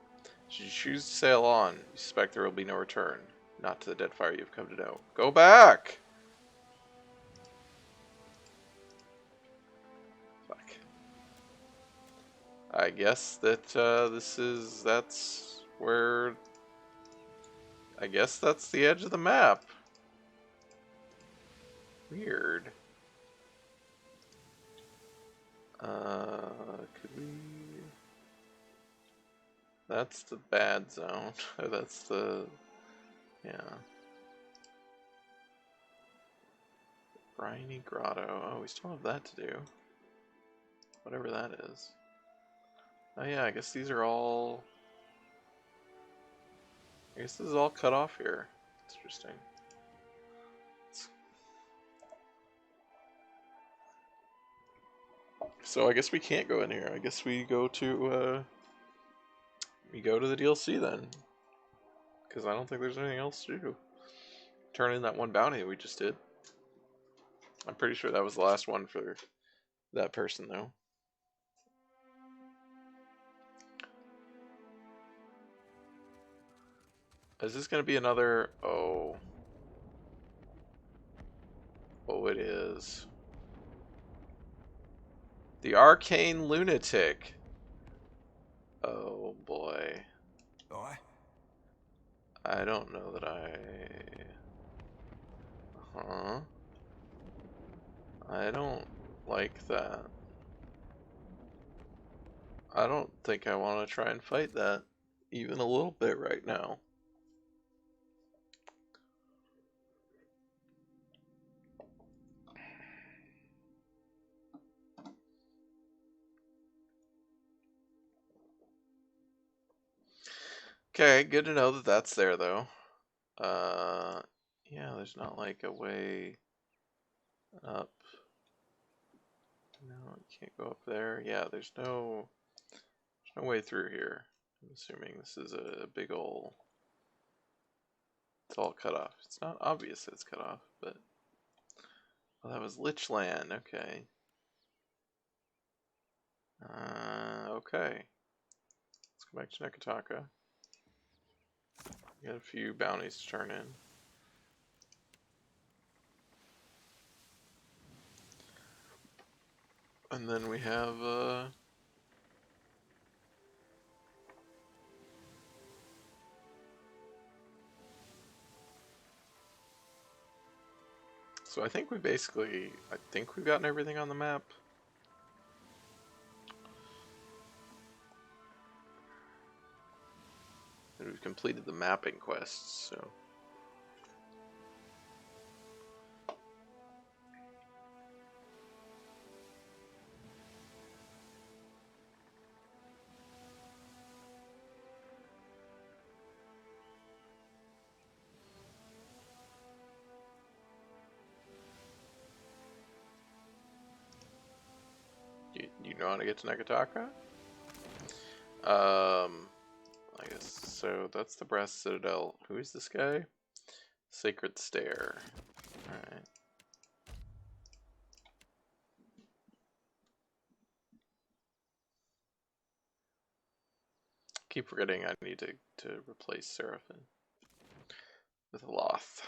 Should you choose to sail on, you suspect there will be no return. Not to the Deadfire you've come to know. Go back! Fuck. I guess that, that's where... I guess that's the edge of the map. Weird. Could we... That's the bad zone. That's the... Yeah. Briny Grotto. Oh, we still have that to do. Whatever that is. Oh yeah, I guess these are all... I guess this is all cut off here. It's interesting. So I guess we can't go in here. I guess we go to the DLC then. Because I don't think there's anything else to do. Turn in that one bounty we just did. I'm pretty sure that was the last one for that person though. Is this going to be another... Oh. Oh, it is. The Arcane Lunatic. Oh, boy. Aye. I don't know that I... Huh? I don't like that. I don't think I want to try and fight that even a little bit right now. Okay, good to know that that's there though. Yeah, there's not like a way up. No, you can't go up there. Yeah, there's no way through here. I'm assuming this is a big ol'... It's all cut off. It's not obvious that it's cut off, but... Well, that was Lichland, okay. Okay. Let's go back to Nekataka. Got a few bounties to turn in. And then we have, So I think we've gotten everything on the map. And we've completed the mapping quests, so... You know how to get to Nekataka? I guess, so that's the Brass Citadel. Who is this guy? Sacred Stair. Alright. Keep forgetting I need to replace Seraphim with Loth.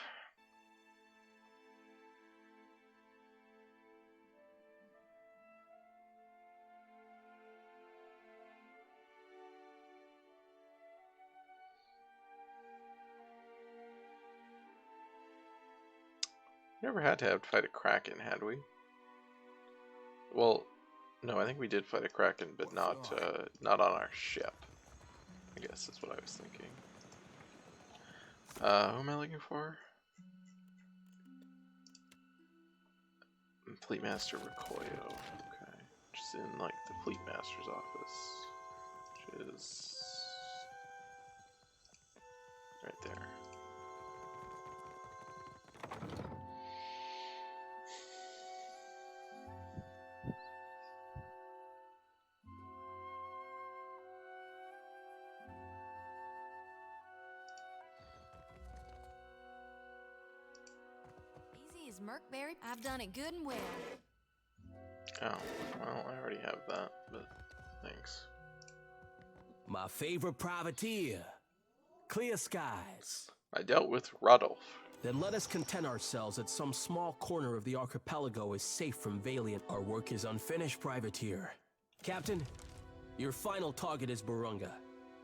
Never had to fight a Kraken, had we? Well, no, I think we did fight a Kraken, but not on our ship. I guess that's what I was thinking. Who am I looking for? Fleet Master Ricoyo. Okay. Which is in, like, the Fleet Master's office. Which is right there. Easy as Merkberry. I've done it good and well. Oh, well, I already have that, but thanks. My favorite privateer. Clear skies. I dealt with Rodolph. Then let us content ourselves that some small corner of the archipelago is safe from Valiant. Our work is unfinished, privateer. Captain, your final target is Burunga,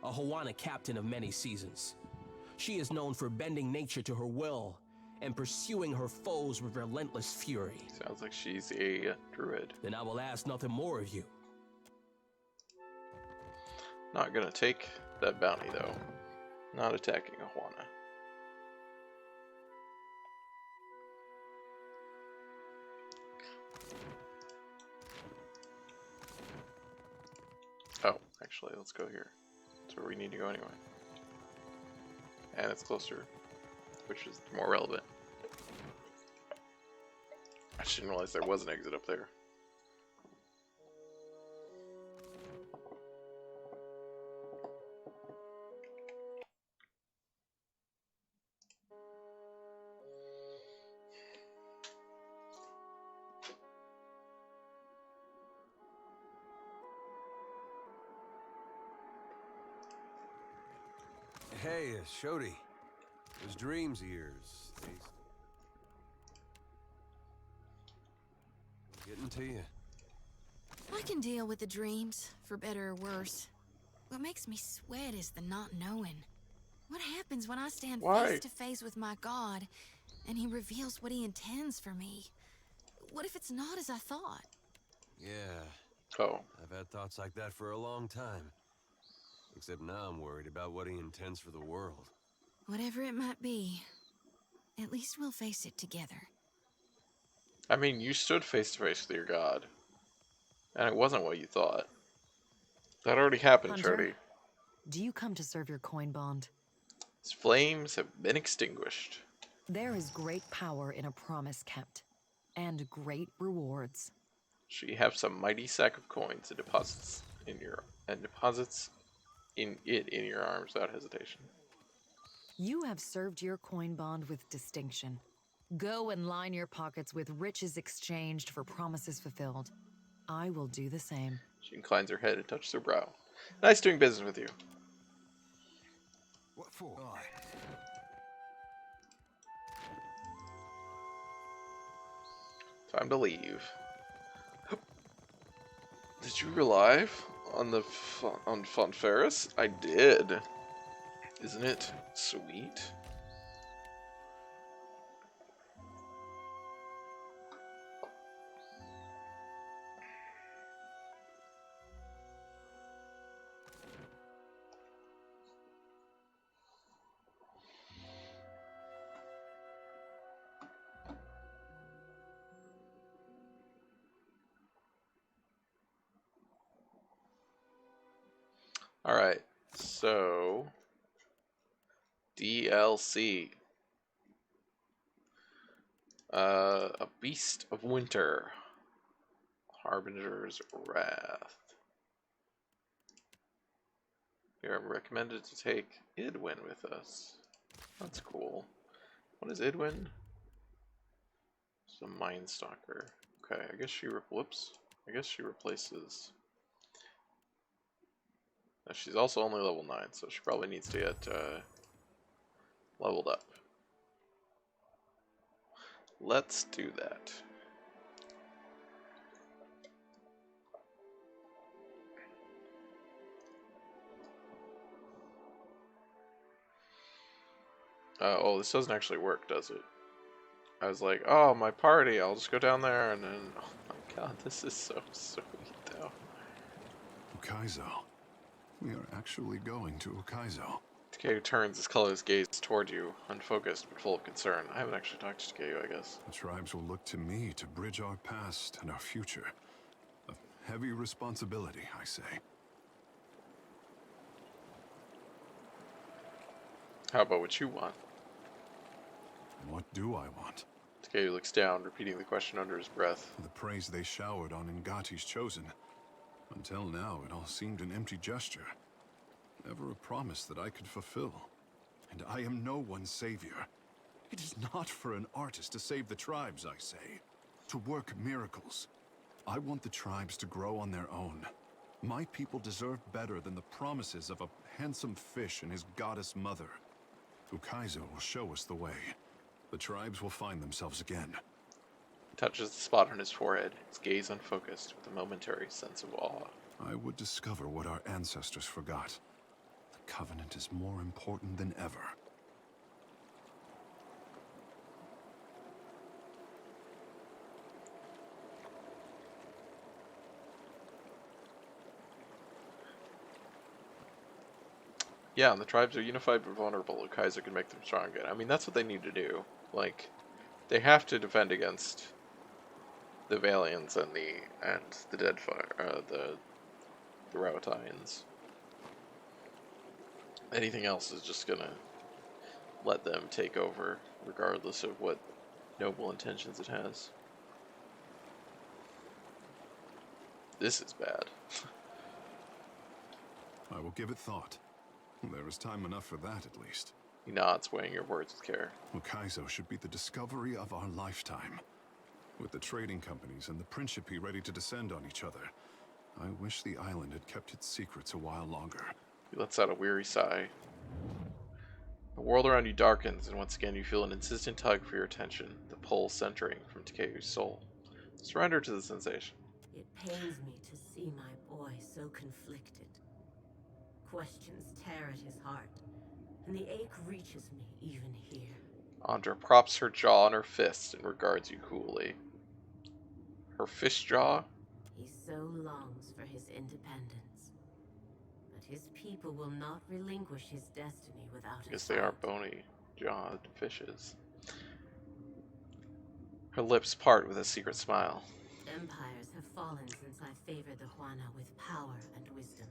a Hawana captain of many seasons. She is known for bending nature to her will and pursuing her foes with relentless fury. Sounds like she's a druid. Then I will ask nothing more of you. Not gonna take that bounty, though. Not attacking Ahuana. Oh, actually, let's go here. That's where we need to go anyway. And it's closer, which is more relevant. I just didn't realize there was an exit up there. Hey, Shodi. Those dreams of yours, they getting to you? I can deal with the dreams, for better or worse. What makes me sweat is the not knowing. What happens when I stand face to face with my God, and he reveals what he intends for me? What if it's not as I thought? Yeah. Oh. I've had thoughts like that for a long time. Except now I'm worried about what he intends for the world. Whatever it might be, at least we'll face it together. I mean, you stood face to face with your god. And it wasn't what you thought. That already happened, Hunter, Shorty. do you come to serve your coin bond? Its flames have been extinguished. There is great power in a promise kept, and great rewards. She have some mighty sack of coins and deposits in your arms without hesitation. You have served your coin bond with distinction. Go and line your pockets with riches exchanged for promises fulfilled. I will do the same. She inclines her head and touches her brow. Nice doing business with you. What for? Time to leave. Did you relive on the on Fonferris? I did. Isn't it sweet? Alright, so DLC. A Beast of Winter. Harbinger's Wrath. We are recommended to take Idwin with us. That's cool. What is Idwin? It's a Mind Stalker. Okay, I guess she I guess she replaces. Now, she's also only level 9, so she probably needs to get leveled up. Let's do that. Oh, this doesn't actually work, does it? I was like, oh, my party, I'll just go down there, and then, oh my god, this is so sweet, though. Ukaizo. We are actually going to Ukaizo. Takeo turns his colorless gaze toward you, unfocused but full of concern. I haven't actually talked to Takeo, I guess. The tribes will look to me to bridge our past and our future. A heavy responsibility, I say. How about what you want? What do I want? Takeo looks down, repeating the question under his breath. The praise they showered on Ngati's chosen. Until now, it all seemed an empty gesture. Never a promise that I could fulfill. And I am no one's savior. It is not for an artist to save the tribes, I say. To work miracles. I want the tribes to grow on their own. My people deserve better than the promises of a handsome fish and his goddess mother. Ukaizo will show us the way. The tribes will find themselves again. He touches the spot on his forehead, his gaze unfocused, with a momentary sense of awe. I would discover what our ancestors forgot. The Covenant is more important than ever. Yeah, and the tribes are unified but vulnerable. Ukaizo can make them strong again. I mean, that's what they need to do. Like, they have to defend against the Valians and the Deadfire, the Rowatines. Anything else is just gonna let them take over, regardless of what noble intentions it has. This is bad. I will give it thought. There is time enough for that, at least. He nods, weighing your words with care. Ukaizo should be the discovery of our lifetime. With the trading companies and the Principe ready to descend on each other, I wish the island had kept its secrets a while longer. He lets out a weary sigh. The world around you darkens, and once again you feel an insistent tug for your attention, the pull centering from Takeo's soul. Surrender to the sensation. It pains me to see my boy so conflicted. Questions tear at his heart, and the ache reaches me even here. Andra props her jaw on her fist and regards you coolly. Her fist jaw? He so longs for his independence, but his people will not relinquish his destiny without his Because they are bony-jawed fishes. Her lips part with a secret smile. Empires have fallen since I favored the Huana with power and wisdom.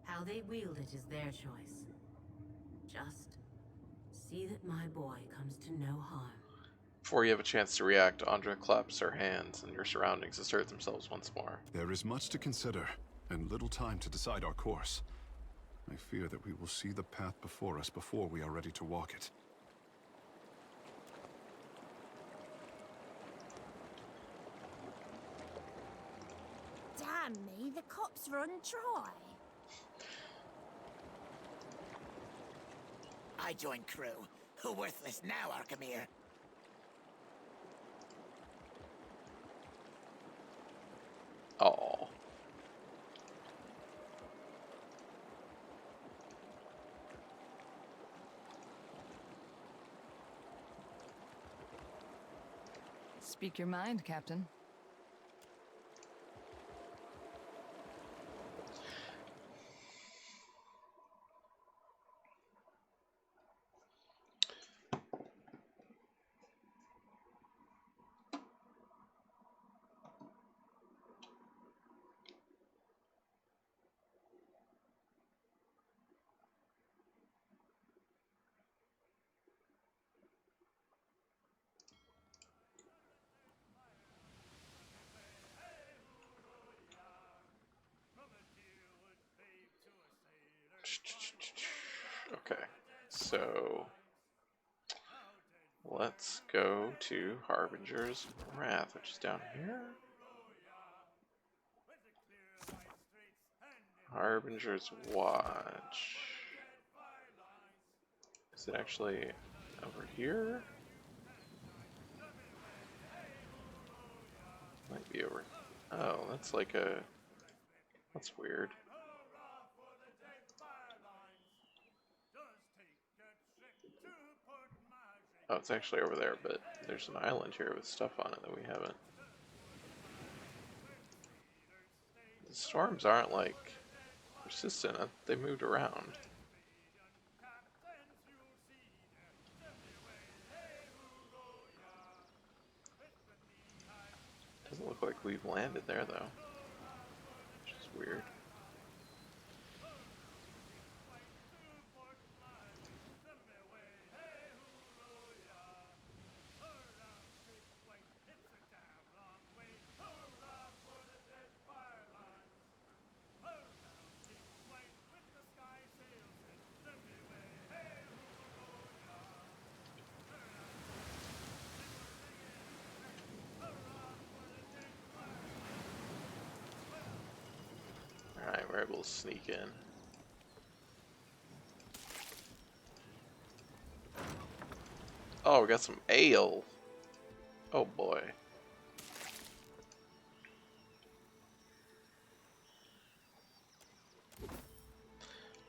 How they wield it is their choice. Just see that my boy comes to no harm. Before you have a chance to react, Andra claps her hands and your surroundings assert themselves once more. There is much to consider, and little time to decide our course. I fear that we will see the path before us before we are ready to walk it. Damn me, the cops run dry. I join crew. Who worthless now, Arkamir? Oh. Speak your mind, Captain. Okay, so let's go to Harbinger's Wrath, which is down here. Harbinger's Watch. Is it actually over here? Might be over. Oh, that's like a. That's weird. Oh, it's actually over there, but there's an island here with stuff on it that we haven't. The storms aren't, like, persistent. They moved around. Doesn't look like we've landed there, though. Which is weird. Alright, we're able to sneak in. Oh, we got some ale. Oh boy.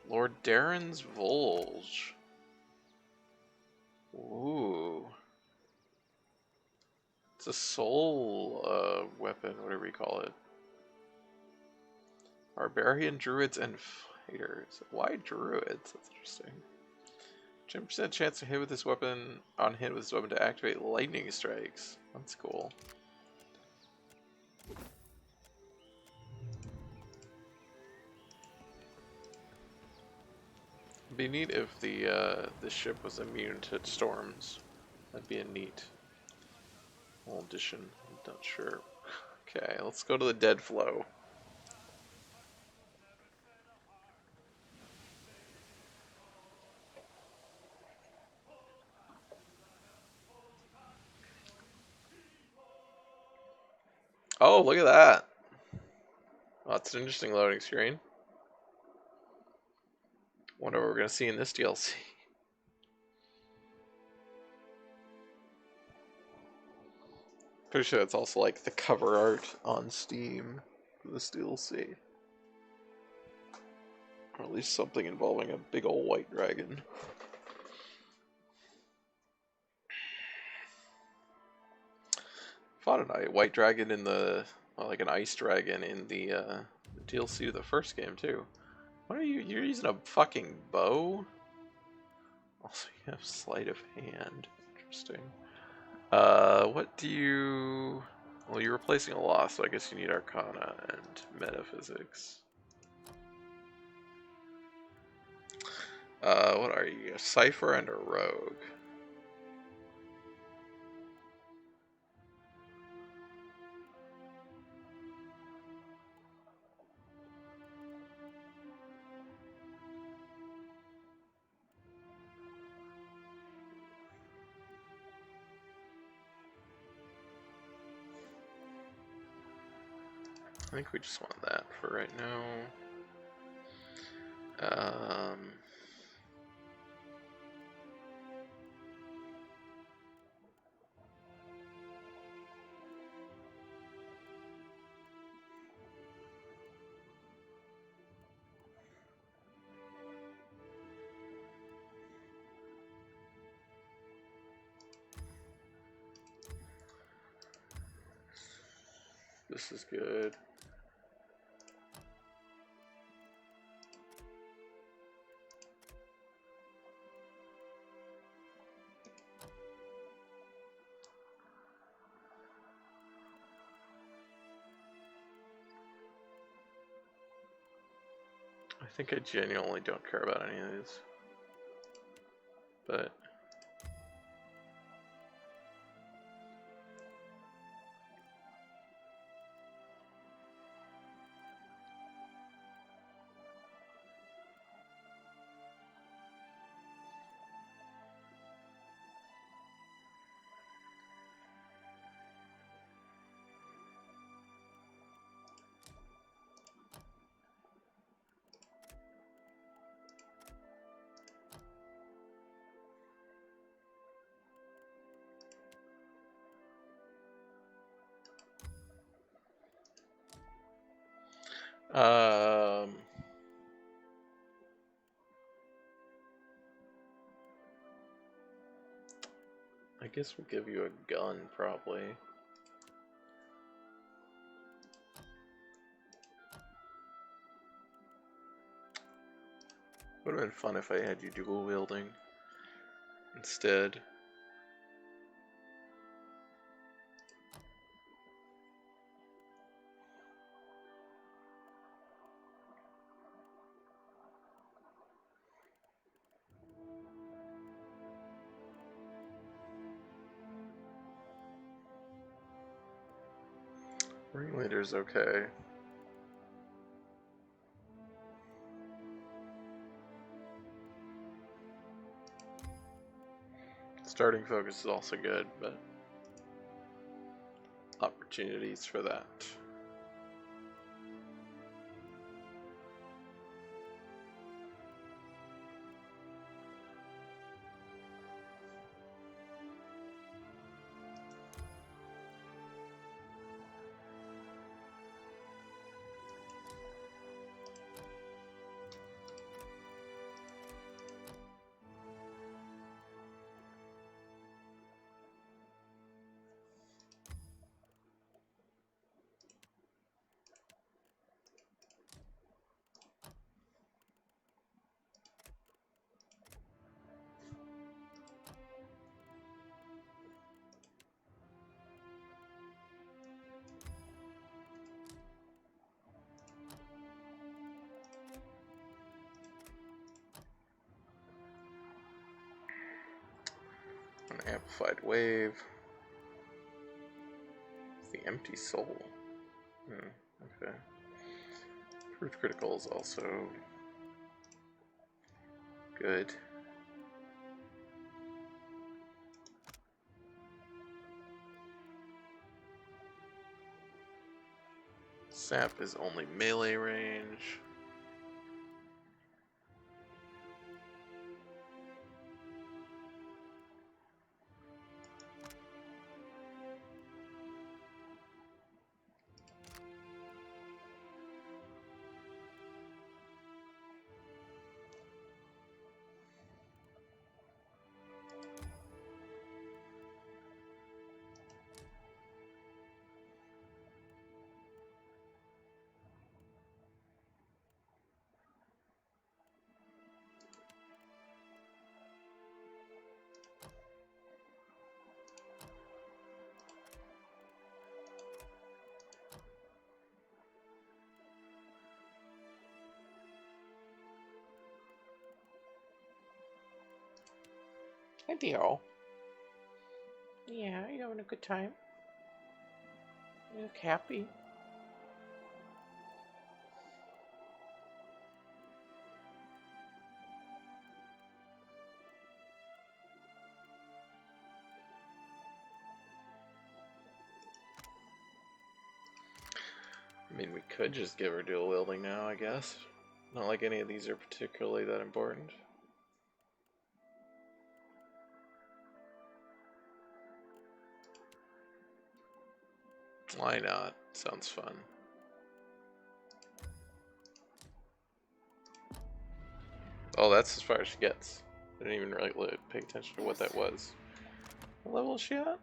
Lord Darren's Volge. Ooh. It's a soul weapon, whatever you call it. Barbarian, druids, and fighters. Why druids? That's interesting. 10% chance to hit with this weapon on hit with this weapon to activate lightning strikes. That's cool. It'd be neat if the ship was immune to storms. That'd be a neat little addition. I'm not sure. Okay, let's go to the dead flow. Oh, look at that. Oh, that's an interesting loading screen. Wonder what we're going to see in this DLC. Pretty sure it's also like the cover art on Steam for this DLC. Or at least something involving a big old white dragon. Fought a white dragon in the, well, like an ice dragon in the DLC of the first game too. What are you're using a fucking bow? Also, you have sleight of hand. Interesting. What do you... Well, you're replacing a loss, so I guess you need Arcana and Metaphysics. What are you? A Cipher and a Rogue. I think we just want that for right now. This is good. I think I genuinely don't care about any of these. But guess we'll give you a gun, probably. Would have been fun if I had you dual wielding instead. Ringleader's okay. Starting focus is also good, but opportunities for that. An amplified wave. The empty soul. Okay. Proof critical is also good. Sap is only melee range. Hi, Dio. Yeah, you having a good time? You look happy. I mean, we could just give her dual wielding now, I guess. Not like any of these are particularly that important. Why not? Sounds fun. Oh, that's as far as she gets. I didn't even really pay attention to what that was. What level is she at?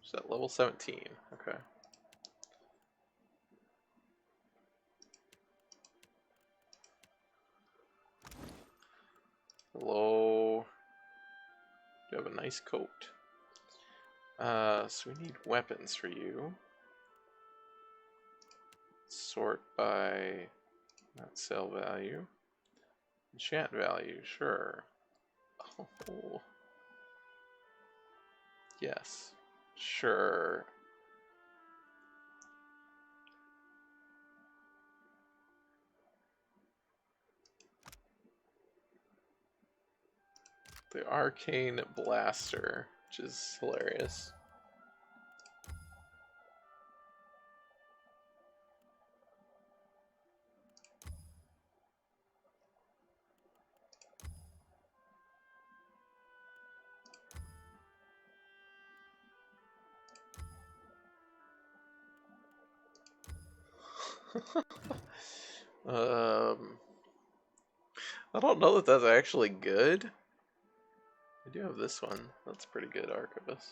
She's at level 17. Okay. Hello. You have a nice coat. So we need weapons for you. Sort by not sell value. Enchant value, sure. Oh. Yes. Sure. The Arcane Blaster, which is hilarious. I don't know that that's actually good. I do have this one. That's pretty good, Arquebus.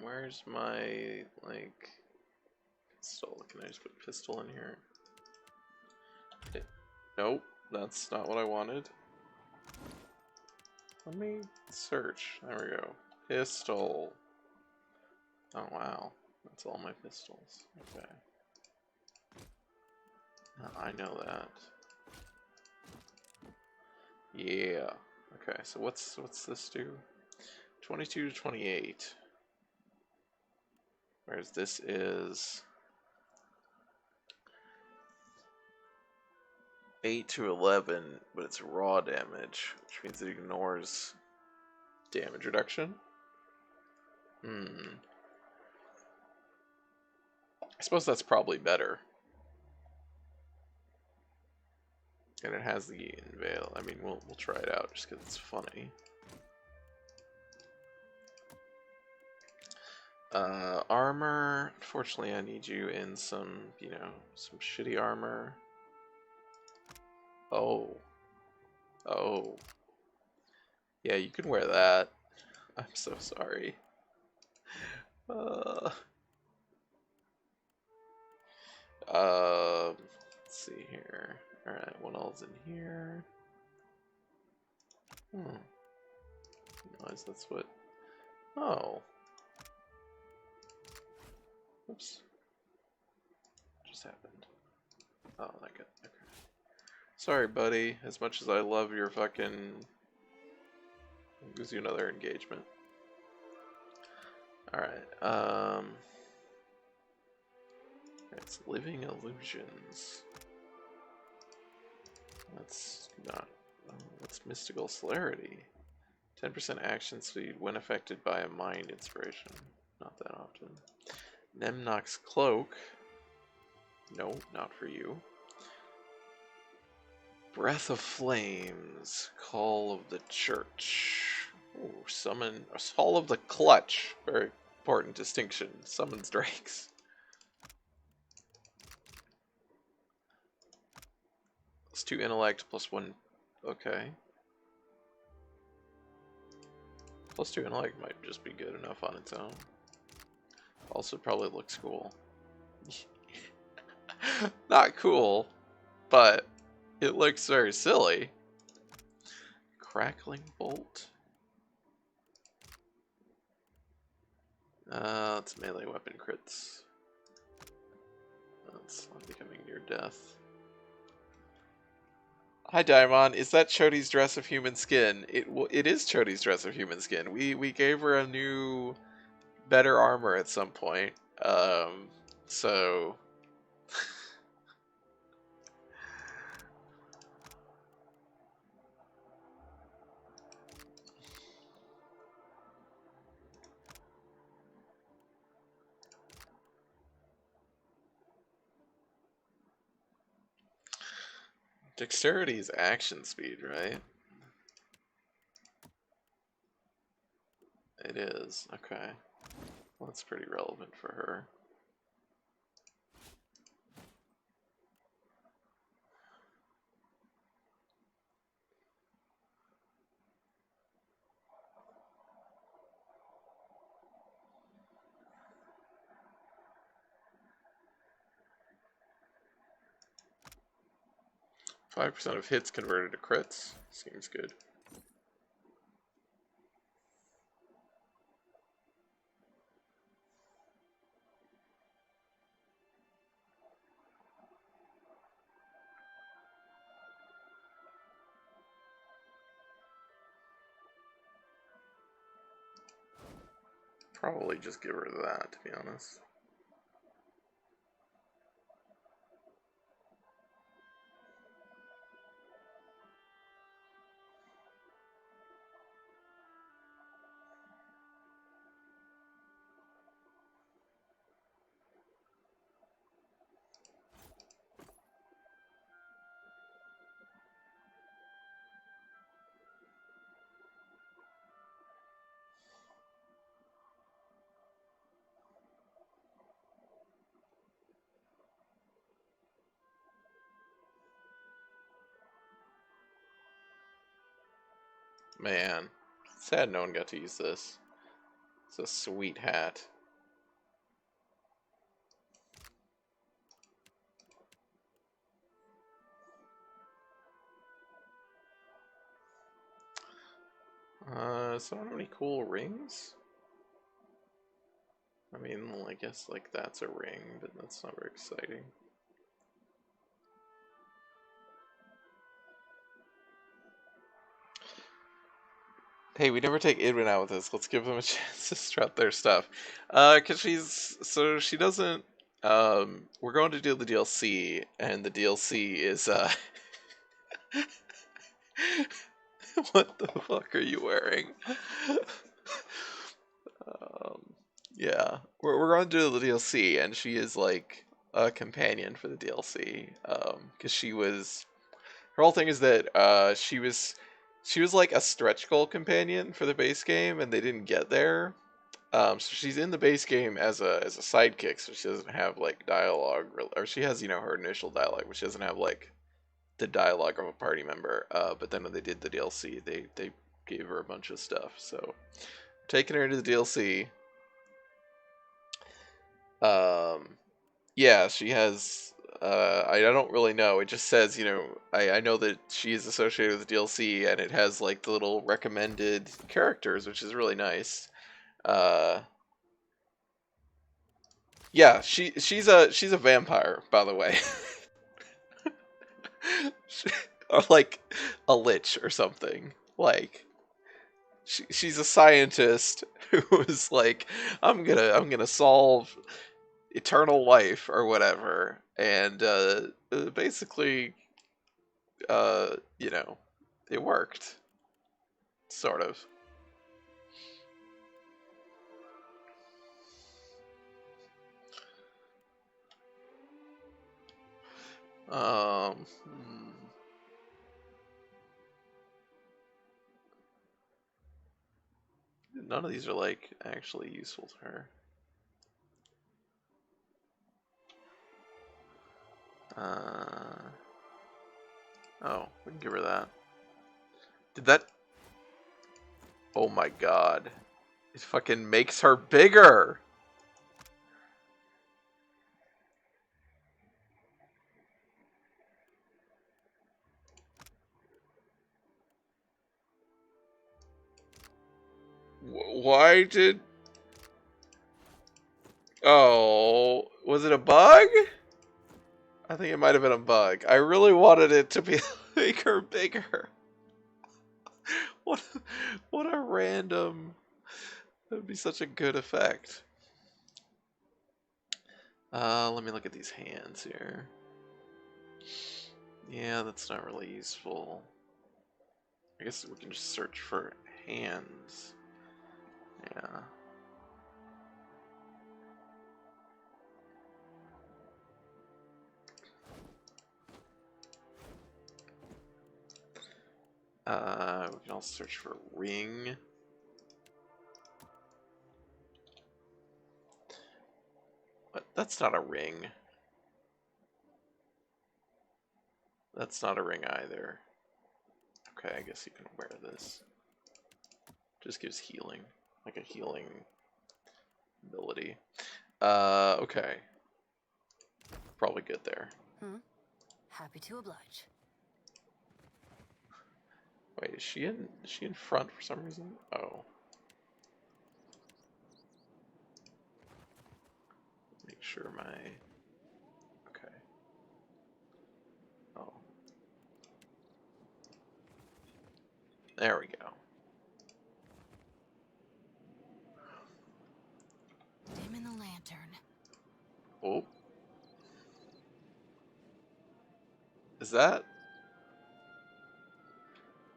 Where's my, like, pistol? Can I just put pistol in here? Nope, that's not what I wanted. Let me search. There we go. Pistol. Oh wow, that's all my pistols. Okay. I know that. Yeah. Okay, so what's this do? 22 to 28. Whereas this is 8 to 11, but it's raw damage, which means it ignores damage reduction. I suppose that's probably better. And it has the Veil. I mean, we'll try it out just because it's funny. Armor. Unfortunately, I need you in some, you know, some shitty armor. Oh. Oh. Yeah, you can wear that. I'm so sorry. Let's see here. Alright, what else in here? Realize that's what. Oh. Oops. Just happened. Oh, that good. Okay. Sorry, buddy. As much as I love your fucking. Gives you another engagement. Alright, it's Living Illusions. That's not. What's Mystical Celerity? 10% action speed when affected by a mind inspiration. Not that often. Nemnock's Cloak. No, not for you. Breath of Flames. Call of the Church. Ooh, summon. Hall of the Clutch. Very important distinction. Summons drakes. +2 intellect, +1. Okay. +2 intellect might just be good enough on its own. Also, probably looks cool. Not cool, but it looks very silly. Crackling Bolt. It's melee weapon crits. That's becoming near death. Hi Daimon, is that Chodi's dress of human skin? It is Chodi's dress of human skin. We gave her a new, better armor at some point. So dexterity is action speed, right? It is. Okay. Well, that's pretty relevant for her. %5 of hits converted to crits. Seems good. Probably just give her that, to be honest. Man, sad no one got to use this. It's a sweet hat. So I don't have any cool rings? I mean, well, I guess, like, that's a ring, but that's not very exciting. Hey, we never take Idwin out with us. Let's give them a chance to strut their stuff. Cause she doesn't, we're going to do the DLC, and the DLC is, what the fuck are you wearing? Yeah, we're going to do the DLC, and she is like a companion for the DLC. Because her whole thing is that she was like a stretch goal companion for the base game, and they didn't get there. So she's in the base game as a sidekick, so she doesn't have like dialogue, or she has her initial dialogue, but she doesn't have like the dialogue of a party member. But then when they did the DLC, they gave her a bunch of stuff. So taking her into the DLC. Yeah, she has. I don't really know. It just says, I know that she is associated with the DLC, and it has like the little recommended characters, which is really nice. Yeah, she's a vampire, by the way. Or like a lich or something. Like she's a scientist who was like, I'm gonna solve eternal life or whatever, and basically, it worked, sort of. Um, hmm. None of these are like actually useful to her. Oh, we can give her that. Did that? Oh my god. It fucking makes her bigger! Why did... Oh, was it a bug? I think it might have been a bug. I really wanted it to be make her bigger. What, what a random... That would be such a good effect. Let me look at these hands here. Yeah, that's not really useful. I guess we can just search for hands. Yeah. We can also search for ring. What? That's not a ring. That's not a ring either. Okay, I guess you can wear this. Just gives healing. Like a healing ability. Okay. Probably good there. Happy to oblige. Wait, is she in front for some reason? Oh. Make sure my... Okay. Oh. There we go. Dim in the lantern. Oh. Is that...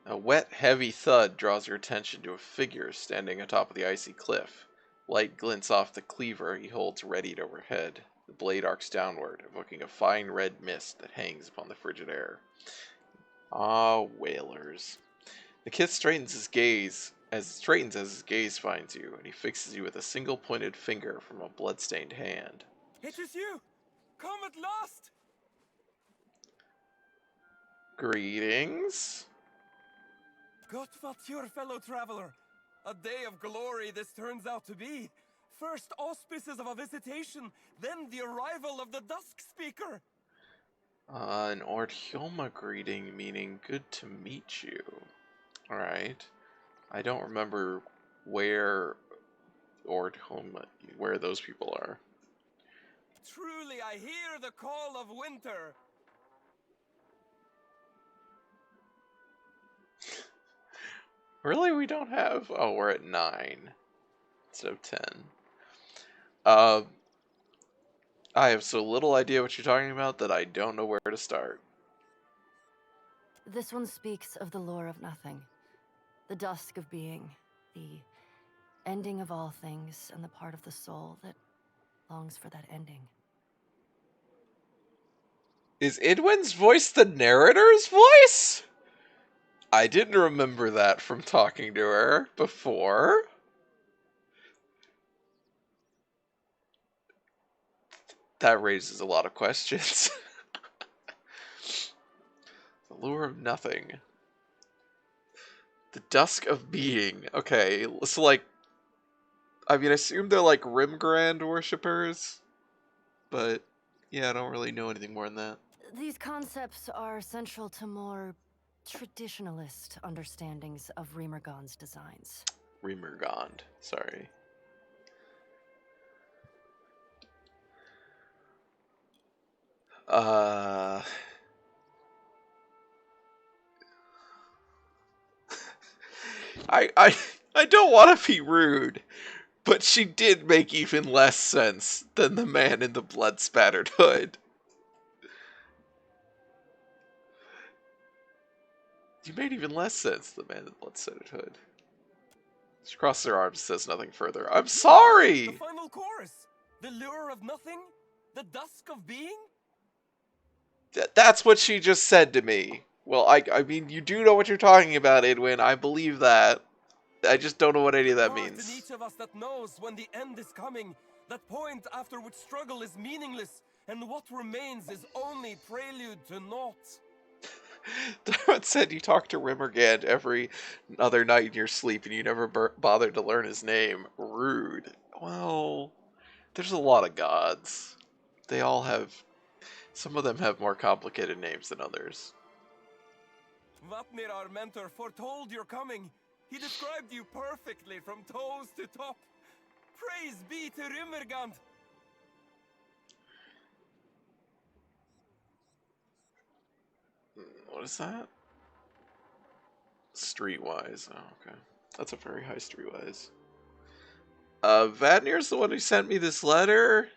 A wet, heavy thud draws your attention to a figure standing atop of the icy cliff. Light glints off the cleaver he holds readied overhead. The blade arcs downward, evoking a fine red mist that hangs upon the frigid air. Ah, whalers. The kid straightens his gaze as his gaze finds you, and he fixes you with a single pointed finger from a bloodstained hand. It is you! Come at last! Greetings. Gott wat your fellow traveler. A day of glory this turns out to be. First auspices of a visitation, then the arrival of the Dusk Speaker. An Ordhjoma greeting meaning good to meet you. Alright. I don't remember where where those people are. Truly I hear the call of winter. Really, we don't have... Oh, we're at 9 instead of 10. I have so little idea what you're talking about that I don't know where to start. This one speaks of the lore of nothing, the dusk of being, the ending of all things, and the part of the soul that longs for that ending. Is Idwin's voice the narrator's voice? I didn't remember that from talking to her before. That raises a lot of questions. The lure of nothing. The dusk of being. Okay, so like, I mean, I assume they're like Rimgrand worshippers, but yeah, I don't really know anything more than that. These concepts are central to more traditionalist understandings of Remergon's designs. Remergond, sorry. I don't want to be rude, but she did make even less sense than the man in the blood-spattered hood. You made even less sense than the man in the blood-spattered hood. She crosses her arms and says nothing further. I'm sorry! The final chorus. The lure of nothing? The dusk of being? That's what she just said to me. Well, I mean, you do know what you're talking about, Idwin. I believe that. I just don't know what any of that Part in means. each of us that knows when the end is coming, that point after which struggle is meaningless, and what remains is only prelude to naught. Darwin said you talk to Rimmergand every other night in your sleep and you never bothered to learn his name. Rude. Well, there's a lot of gods. They all have... Some of them have more complicated names than others. Vatnir, our mentor, foretold your coming. He described you perfectly from toes to top. Praise be to Rimmergand. What is that? Streetwise. Oh, okay. That's a very high streetwise. Vatnir's the one who sent me this letter?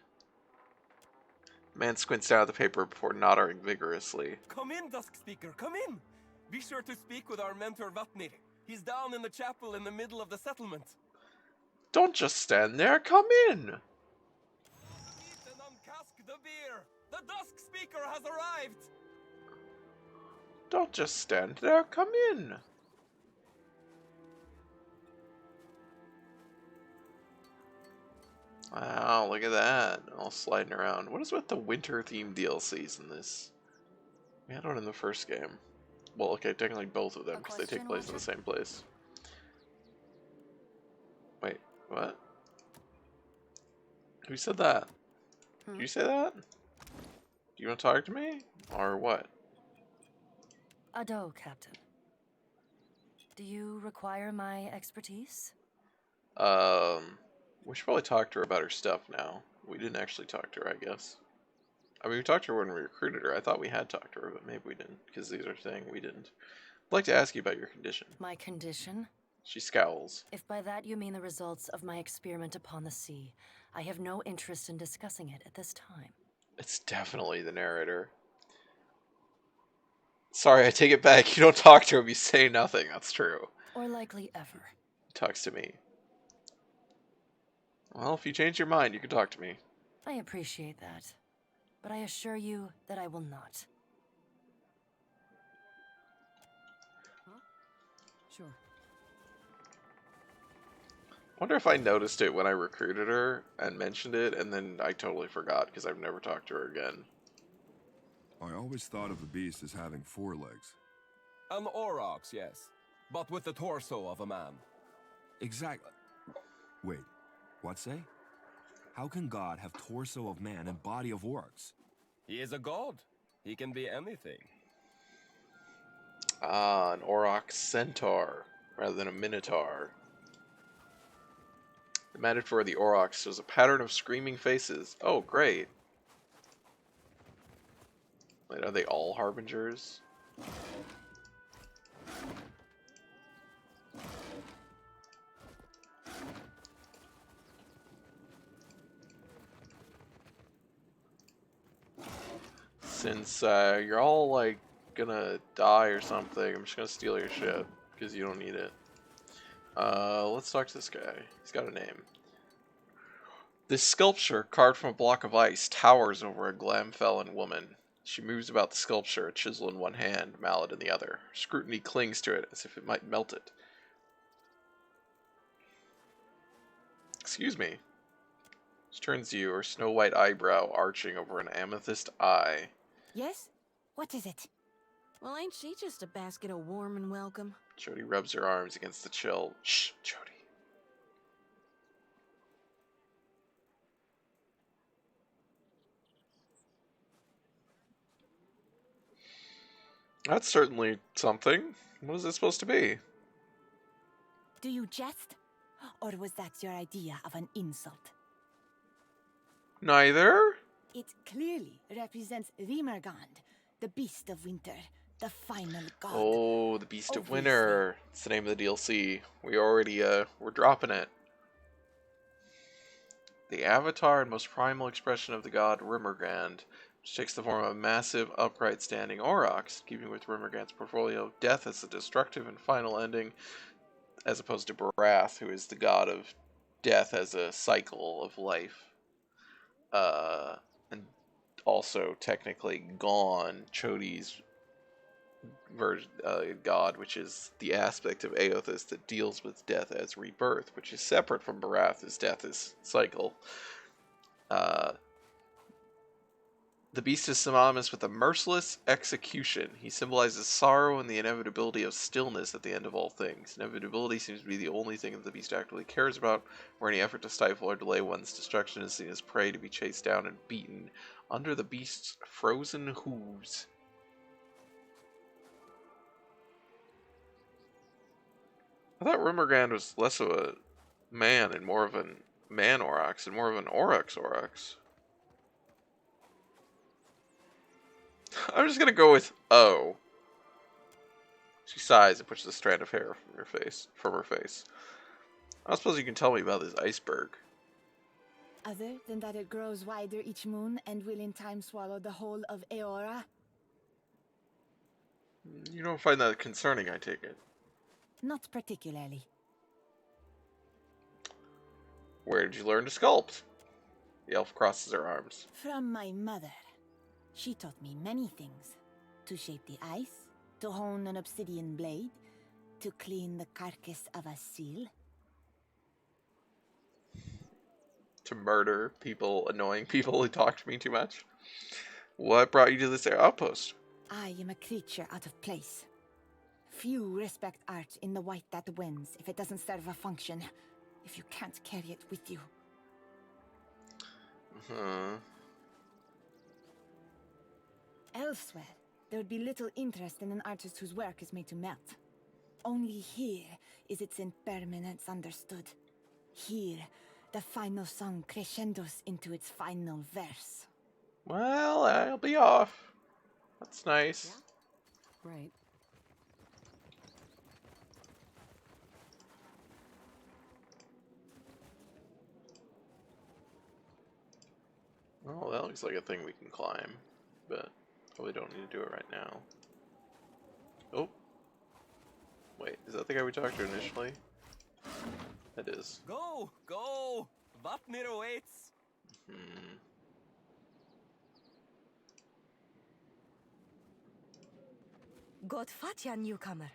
Man squints down at the paper before nodding vigorously. Come in, Dusk Speaker, come in. Be sure to speak with our mentor Vatnir. He's down in the chapel in the middle of the settlement. Don't just stand there, come in! Eat and uncask the beer. The Dusk Speaker has arrived. Don't just stand there, come in! Wow, look at that. All sliding around. What is with the winter-themed DLCs in this? We had one in the first game. Well, okay, technically both of them, because they take place in the same place. Wait, what? Who said that? Did you say that? Do you want to talk to me? Or what? Ado, Captain. Do you require my expertise? We should probably talk to her about her stuff now. We didn't actually talk to her, I guess. I mean, we talked to her when we recruited her. I thought we had talked to her, but maybe we didn't, because these are saying we didn't. I'd like to ask you about your condition. My condition? She scowls. If by that you mean the results of my experiment upon the sea, I have no interest in discussing it at this time. It's definitely the narrator. Sorry, I take it back. You don't talk to him, you say nothing. That's true. Or likely ever. He talks to me. Well, if you change your mind, you can talk to me. I appreciate that. But I assure you that I will not. Huh? Sure. Wonder if I noticed it when I recruited her and mentioned it, and then I totally forgot because I've never talked to her again. I always thought of a beast as having 4 legs. An aurochs, yes. but with the torso of a man. Exactly. Wait, what say? How can God have torso of man and body of orcs? He is a god. He can be anything. Ah, an Auroch centaur rather than a minotaur. The metaphor of the Aurochs was a pattern of screaming faces. Oh, great. Wait, are they all harbingers? Since you're all like gonna die or something, I'm just gonna steal your shit because you don't need it. Let's talk to this guy. He's got a name. This sculpture, carved from a block of ice, towers over a Glamfellan woman. She moves about the sculpture, a chisel in one hand, mallet in the other. Scrutiny clings to it as if it might melt it. Excuse me. She turns to you, her snow-white eyebrow arching over an amethyst eye. Yes? What is it? Well, ain't she just a basket of warm and welcome? Jody rubs her arms against the chill. Shh, Jody. That's certainly something. What is it supposed to be? Do you jest? Or was that your idea of an insult? Neither. It clearly represents Rimergand, the beast of winter, the final god. Oh, the Beast of Winter. It's the name of the DLC. We already, we're dropping it. The avatar and most primal expression of the god Rimergand, which takes the form of a massive, upright standing aurochs, keeping with Rimergand's portfolio of death as the destructive and final ending, as opposed to Barath, who is the god of death as a cycle of life. And also technically Gone, Chodi's version, god, which is the aspect of Aothis that deals with death as rebirth, which is separate from Barath, as death is cycle. The beast is synonymous with a merciless execution. He symbolizes sorrow and the inevitability of stillness at the end of all things. Inevitability seems to be the only thing that the beast actively cares about, where any effort to stifle or delay one's destruction is seen as prey to be chased down and beaten under the beast's frozen hooves. I thought Rimergand was less of a man and more of a man Aurochs and more of an Aurochs Aurochs. I'm just gonna go with O. She sighs and pushes a strand of hair from her face. I don't suppose you can tell me about this iceberg. Other than that it grows wider each moon and will in time swallow the whole of Eora? You don't find that concerning, I take it. Not particularly. Where did you learn to sculpt? The elf crosses her arms. From my mother. She taught me many things. To shape the ice, to hone an obsidian blade, to clean the carcass of a seal. To murder people, annoying people who talk to me too much. What brought you to this outpost? I am a creature out of place. Few respect art in the white that wins if it doesn't serve a function, if you can't carry it with you. Elsewhere, there would be little interest in an artist whose work is made to melt. Only here is its impermanence understood. Here, the final song crescendos into its final verse. Well, I'll be off. That's nice. Yeah. Right. Oh, that looks like a thing we can climb, but probably don't need to do it right now. Oh. Wait, is that the guy we talked to initially? It is. Go! Go! Vapnir awaits! God Fatya, newcomer.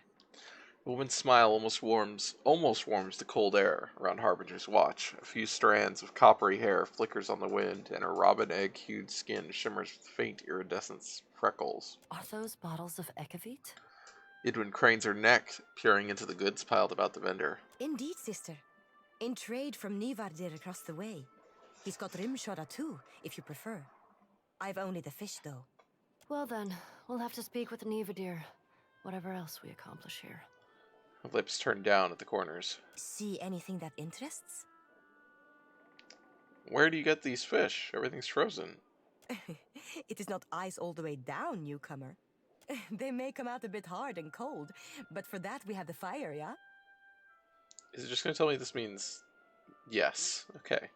The woman's smile almost warms the cold air around Harbinger's watch. A few strands of coppery hair flickers on the wind, and her robin egg-hued skin shimmers with faint iridescent freckles. Are those bottles of Ekavit? Idwin cranes her neck, peering into the goods piled about the vendor. Indeed, sister. In trade from Nivardir across the way. He's got rimshora too, if you prefer. I've only the fish, though. Well then, we'll have to speak with Nivadir. Whatever else we accomplish here. Her lips turned down at the corners. See anything that interests? Where do you get these fish? Everything's frozen. It is not ice all the way down, newcomer. They may come out a bit hard and cold, but for that we have the fire, yeah? Is it just going to tell me this means yes? Okay.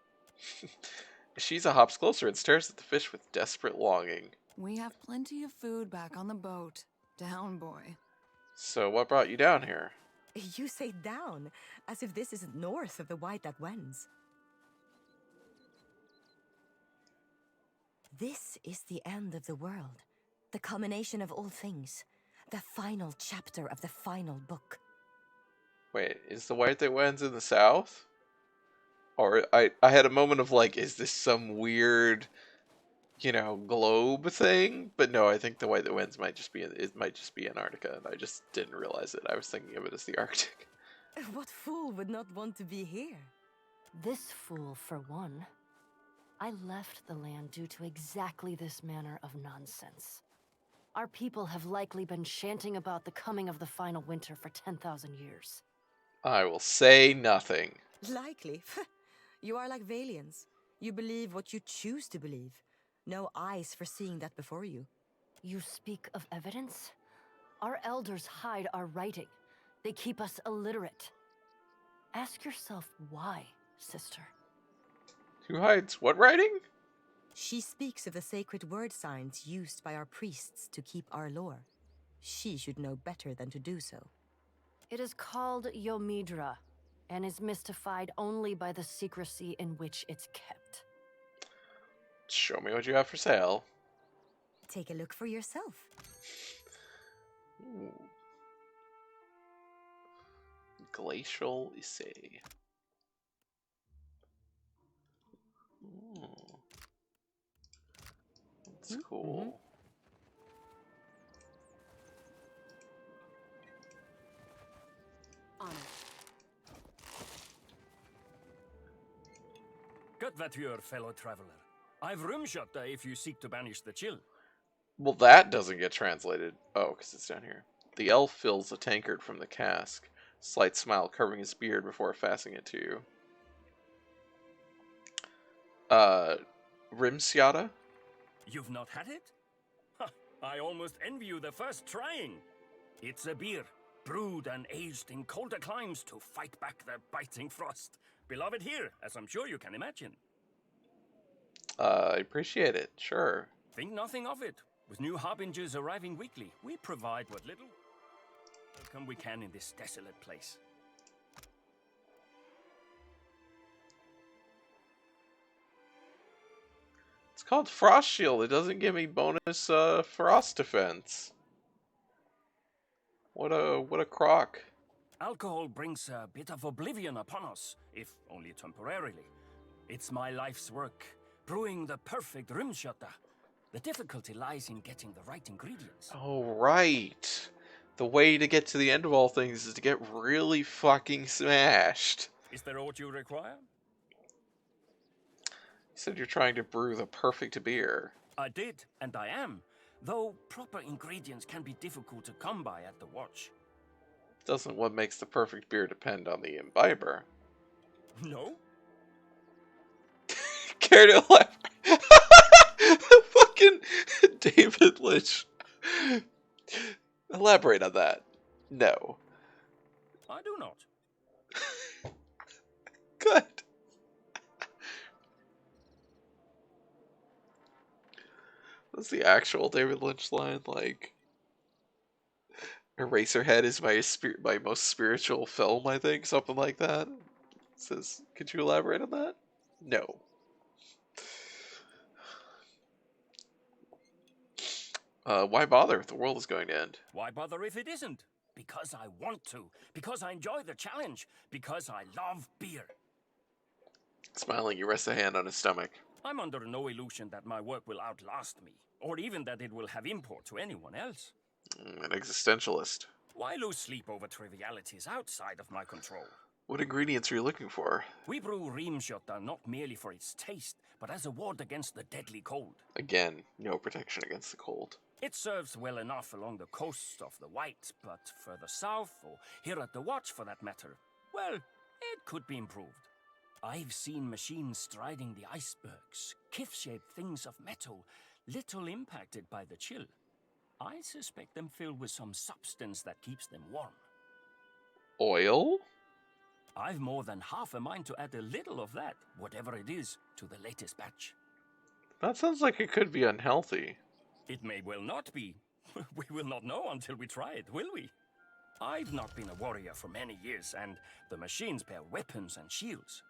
She's a hops closer and stares at the fish with desperate longing. We have plenty of food back on the boat. Down, boy. So what brought you down here? You say down, as if this isn't north of the White that wends. This is the end of the world. The culmination of all things. The final chapter of the final book. Wait, is the White that wins in the south? Or I had a moment of like, is this some weird, globe thing? But no, I think the White that wins might just be Antarctica, and I just didn't realize it. I was thinking of it as the Arctic. What fool would not want to be here? This fool, for one. I left the land due to exactly this manner of nonsense. Our people have likely been chanting about the coming of the final winter for 10,000 years. I will say nothing. Likely. You are like Valians. You believe what you choose to believe. No eyes for seeing that before you. You speak of evidence? Our elders hide our writing. They keep us illiterate. Ask yourself why, sister. Who hides what writing? She speaks of the sacred word signs used by our priests to keep our lore. She should know better than to do so. It is called Yomidra, and is mystified only by the secrecy in which it's kept. Show me what you have for sale. Take a look for yourself. Ooh. Glacial Issei. Ooh. That's cool. Good Vature, fellow traveler. I've room shut if you seek to banish the chill. Well, that doesn't get translated. Oh, because it's down here. The elf fills a tankard from the cask. Slight smile covering his beard before fastening it to you. Rimsiata? You've not had it? Ha, I almost envy you the first trying. It's a beer, brewed and aged in colder climes to fight back the biting frost. Beloved here, as I'm sure you can imagine. I appreciate it, sure. Think nothing of it. With new harbingers arriving weekly, we provide what little welcome we can in this desolate place. It's called Frost Shield. It doesn't give me bonus frost defense. What a crock. Alcohol brings a bit of oblivion upon us, if only temporarily. It's my life's work, brewing the perfect rimshota. The difficulty lies in getting the right ingredients. Oh, right. The way to get to the end of all things is to get really fucking smashed. Is there aught you require? You said you're trying to brew the perfect beer. I did, and I am. Though proper ingredients can be difficult to come by at the watch. Doesn't what makes the perfect beer depend on the imbiber? No? Care to elaborate? Fucking David Lynch. Elaborate on that. No. I do not. Good. What's the actual David Lynch line? Like, Eraserhead is my most spiritual film, I think, something like that. It says, could you elaborate on that? No. Why bother if the world is going to end? Why bother if it isn't? Because I want to. Because I enjoy the challenge. Because I love beer. Smiling, you rest a hand on his stomach. I'm under no illusion that my work will outlast me, or even that it will have import to anyone else. An existentialist. Why lose sleep over trivialities outside of my control? What ingredients are you looking for? We brew Rimshota not merely for its taste, but as a ward against the deadly cold. Again, no protection against the cold. It serves well enough along the coast of the White, but further south, or here at the Watch for that matter, well, it could be improved. I've seen machines striding the icebergs, kith-shaped things of metal, little impacted by the chill. I suspect them filled with some substance that keeps them warm. Oil? I've more than half a mind to add a little of that, whatever it is, to the latest batch. That sounds like it could be unhealthy. It may well not be. We will not know until we try it, will we? I've not been a warrior for many years, and the machines bear weapons and shields.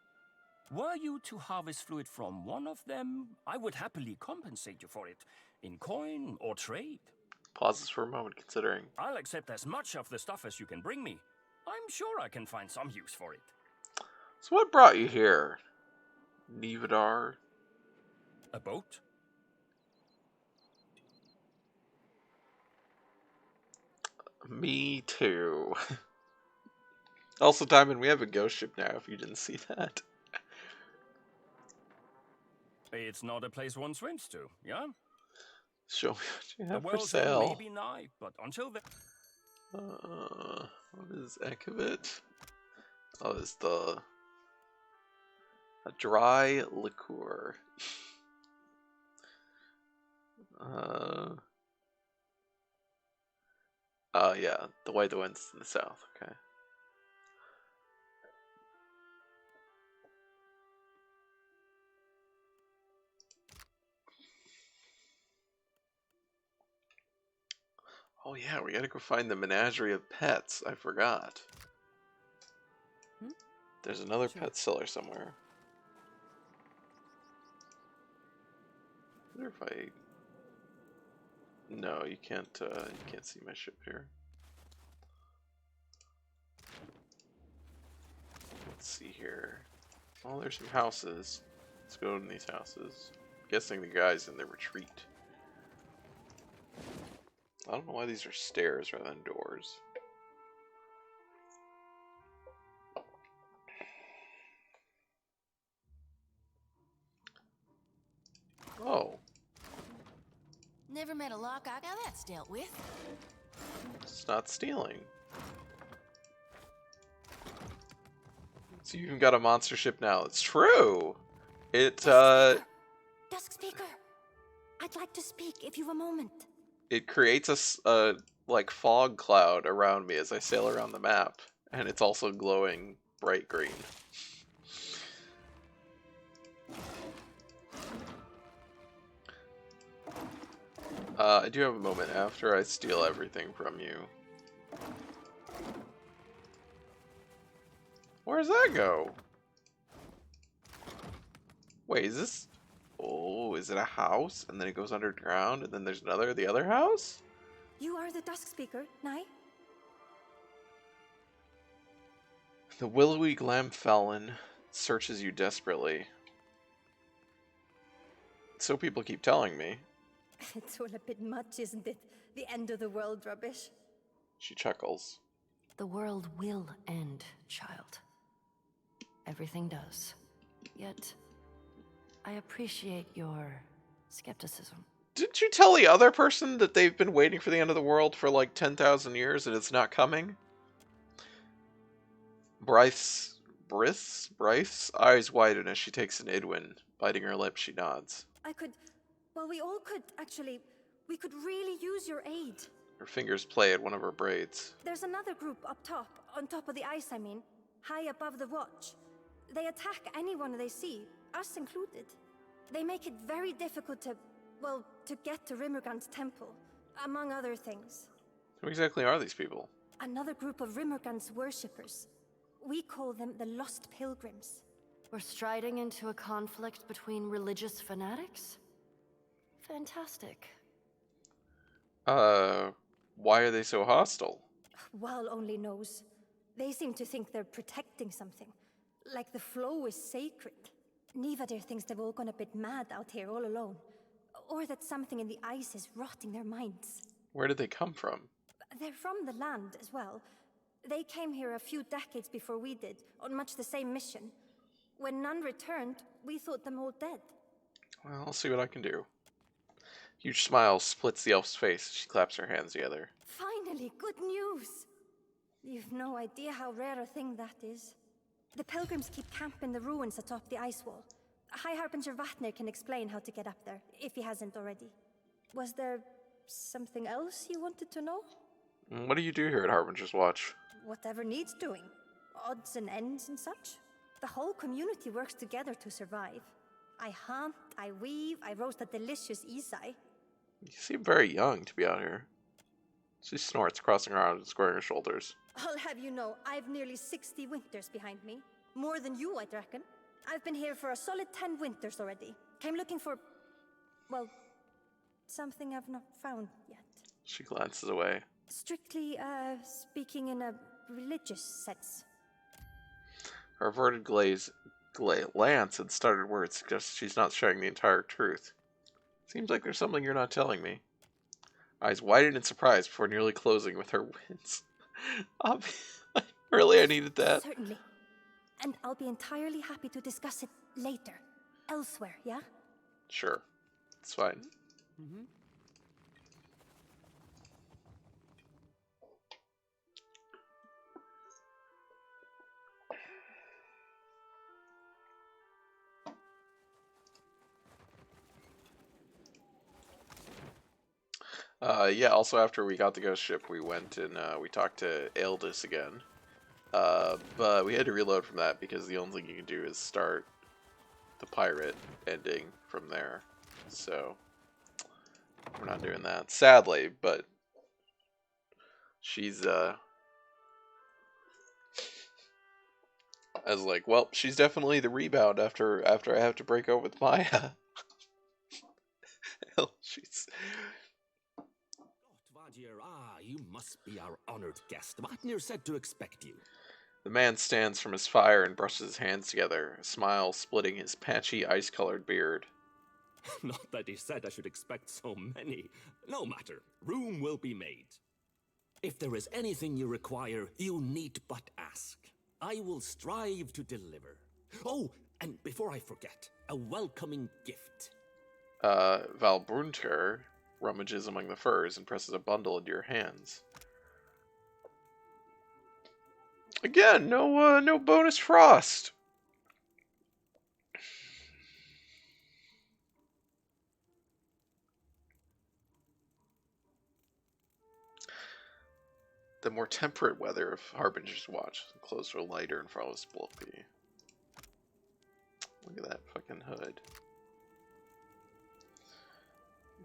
Were you to harvest fluid from one of them, I would happily compensate you for it, in coin or trade. Pauses for a moment, considering. I'll accept as much of the stuff as you can bring me. I'm sure I can find some use for it. So what brought you here? Nevadar? A boat? Me too. Also, Diamond, we have a ghost ship now, if you didn't see that. It's not a place one swims to, yeah? Show me what you have The for world's end sale. may be nigh, but until then... What is Ekavit? Oh, it's a dry liqueur. Yeah, the way the wind's in the south, okay. Oh yeah, we gotta go find the menagerie of pets. I forgot. There's another pet seller somewhere. I wonder if I... No, you can't see my ship here. Let's see here. Oh, there's some houses. Let's go in these houses. I'm guessing the guy's in the retreat. I don't know why these are stairs rather than doors. Oh. Never met a lock. Now that's dealt with. It's not stealing. So you even got a monster ship now. It's true! Dusk Speaker! I'd like to speak if you've a moment. It creates a like fog cloud around me as I sail around the map, and it's also glowing bright green. I do have a moment after I steal everything from you. Where does that go? Wait, is this... Oh, is it a house? And then it goes underground, and then there's the other house? You are the Dusk Speaker, Nye? The willowy Glamfelin searches you desperately. So people keep telling me. It's all a bit much, isn't it? The end of the world rubbish. She chuckles. The world will end, child. Everything does. Yet, I appreciate your skepticism. Didn't you tell the other person that they've been waiting for the end of the world for like 10,000 years and it's not coming? Bryce's eyes widen as she takes an Idwin. Biting her lip, she nods. Well, we all could, actually. We could really use your aid. Her fingers play at one of her braids. There's another group up top, on top of the ice, I mean, high above the Watch. They attack anyone they see, us included. They make it very difficult to get to Rimmergant's temple, among other things. Who exactly are these people? Another group of Rimmergant's worshippers. We call them the Lost Pilgrims. We're striding into a conflict between religious fanatics? Fantastic. Why are they so hostile? Wal only knows. They seem to think they're protecting something. Like the flow is sacred. Nivadir thinks they've all gone a bit mad out here all alone. Or that something in the ice is rotting their minds. Where did they come from? They're from the land as well. They came here a few decades before we did, on much the same mission. When none returned, we thought them all dead. Well, I'll see what I can do. Huge smile splits the elf's face. She claps her hands together. Finally, good news! You've no idea how rare a thing that is. The pilgrims keep camp in the ruins atop the ice wall. High Harbinger Vatnir can explain how to get up there, if he hasn't already. Was there something else you wanted to know? What do you do here at Harbinger's Watch? Whatever needs doing. Odds and ends and such. The whole community works together to survive. I hunt, I weave, I roast a delicious isai. You seem very young to be out here. She snorts, crossing her arms and squaring her shoulders. I'll have you know, I've nearly 60 winters behind me. More than you, I'd reckon. I've been here for a solid 10 winters already. Came looking for, well, something I've not found yet. She glances away. Strictly, speaking in a religious sense. Her averted glance and started words suggest she's not sharing the entire truth. Seems like there's something you're not telling me. Eyes widened in surprise before nearly closing with her wince. Really, I needed that? Certainly. And I'll be entirely happy to discuss it later. Elsewhere, yeah? Sure. It's fine. Mm-hmm. Yeah, also after we got the ghost ship, we went and we talked to Eldis again. But we had to reload from that because the only thing you can do is start the pirate ending from there. So, we're not doing that. Sadly, but she's, I was like, well, she's definitely the rebound after I have to break up with Maya. She's... You must be our honored guest. Vatnir said to expect you. The man stands from his fire and brushes his hands together, a smile splitting his patchy, ice-colored beard. Not that he said I should expect so many. No matter. Room will be made. If there is anything you require, you need but ask. I will strive to deliver. Oh, and before I forget, a welcoming gift. Valbrunter rummages among the furs and presses a bundle into your hands. Again, no bonus frost. The more temperate weather of Harbinger's Watch. Clothes are lighter and far less bulky. Look at that fucking hood.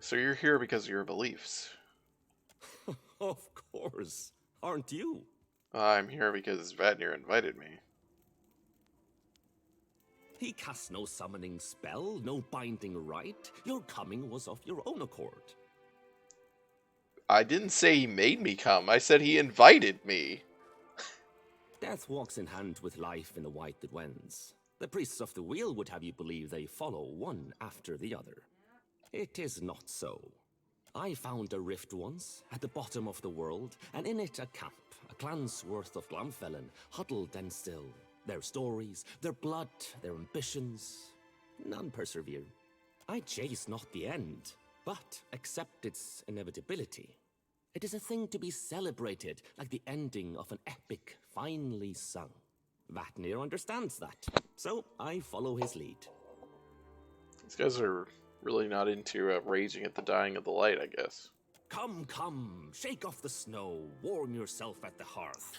So you're here because of your beliefs. Of course. Aren't you? I'm here because Vatnir invited me. He cast no summoning spell, no binding rite. Your coming was of your own accord. I didn't say he made me come. I said he invited me. Death walks in hand with life in the White that wends. The priests of the wheel would have you believe they follow one after the other. It is not so. I found a rift once, at the bottom of the world, and in it a camp, a clan's worth of Glamfellen, huddled and still. Their stories, their blood, their ambitions, none persevere. I chase not the end, but accept its inevitability. It is a thing to be celebrated, like the ending of an epic finely sung. Vatnir understands that, so I follow his lead. These guys are really not into raging at the dying of the light, I guess. Come, come, shake off the snow, warm yourself at the hearth.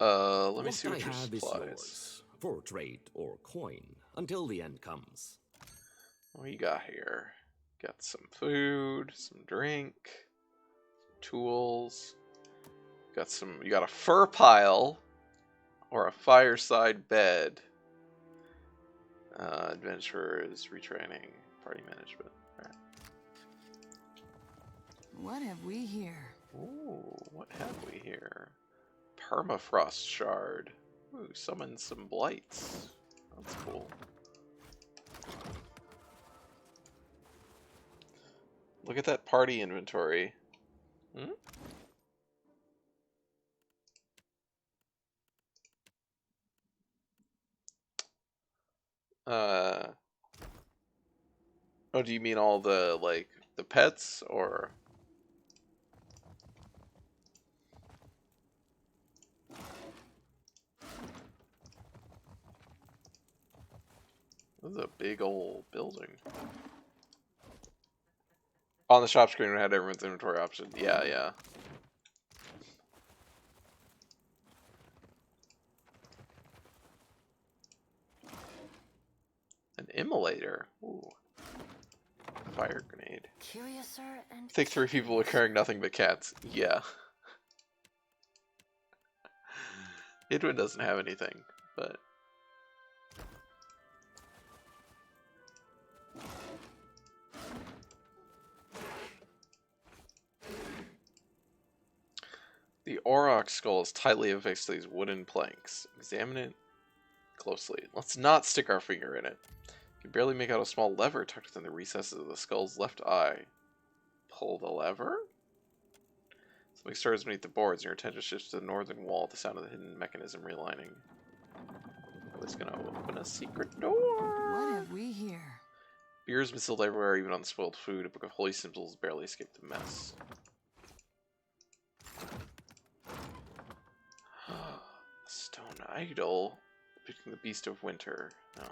Let me see what I your have is supplies. yours, for trade or coin, until the end comes. What you got here? Got some food, some drink, tools. You got a fur pile or a fireside bed. Adventurers, retraining, party management. All right. What have we here? Ooh, what have we here? Permafrost shard. Ooh, summon some blights. That's cool. Look at that party inventory. Hmm? Oh, do you mean all the, like, the pets, or? This is a big old building. On the shop screen, it had everyone's inventory option. Yeah, yeah. An immolator. Ooh. Fire grenade. Curiouser and I think 3 people are carrying nothing but cats. Yeah. Idwin doesn't have anything, but... The auroch skull is tightly affixed to these wooden planks. Examine it closely. Let's not stick our finger in it. You can barely make out a small lever tucked within the recesses of the skull's left eye. Pull the lever? Something stirs beneath the boards, and your attention shifts to the northern wall at the sound of the hidden mechanism realigning. It's gonna open a secret door. What have we here? Beer has been spilled everywhere, even on the spoiled food. A book of holy symbols barely escaped the mess. Stone idol. Depicting the beast of winter. No.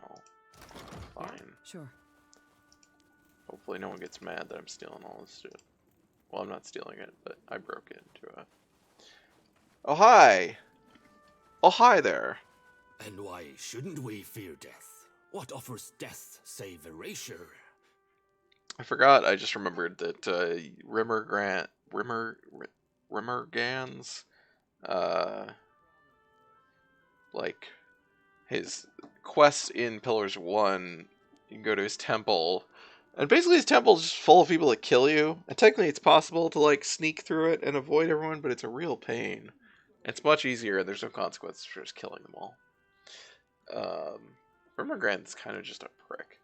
Fine. Sure. Hopefully no one gets mad that I'm stealing all this shit. Well, I'm not stealing it, but I broke into it. Oh, hi! Oh, hi there! And why shouldn't we fear death? What offers death save erasure? I forgot, I just remembered that Rimmergan's, like, his quest in Pillars 1, you can go to his temple, and basically his temple is just full of people that kill you, and technically it's possible to, like, sneak through it and avoid everyone, but it's a real pain. It's much easier, and there's no consequences for just killing them all. Rimmergan's kind of just a prick.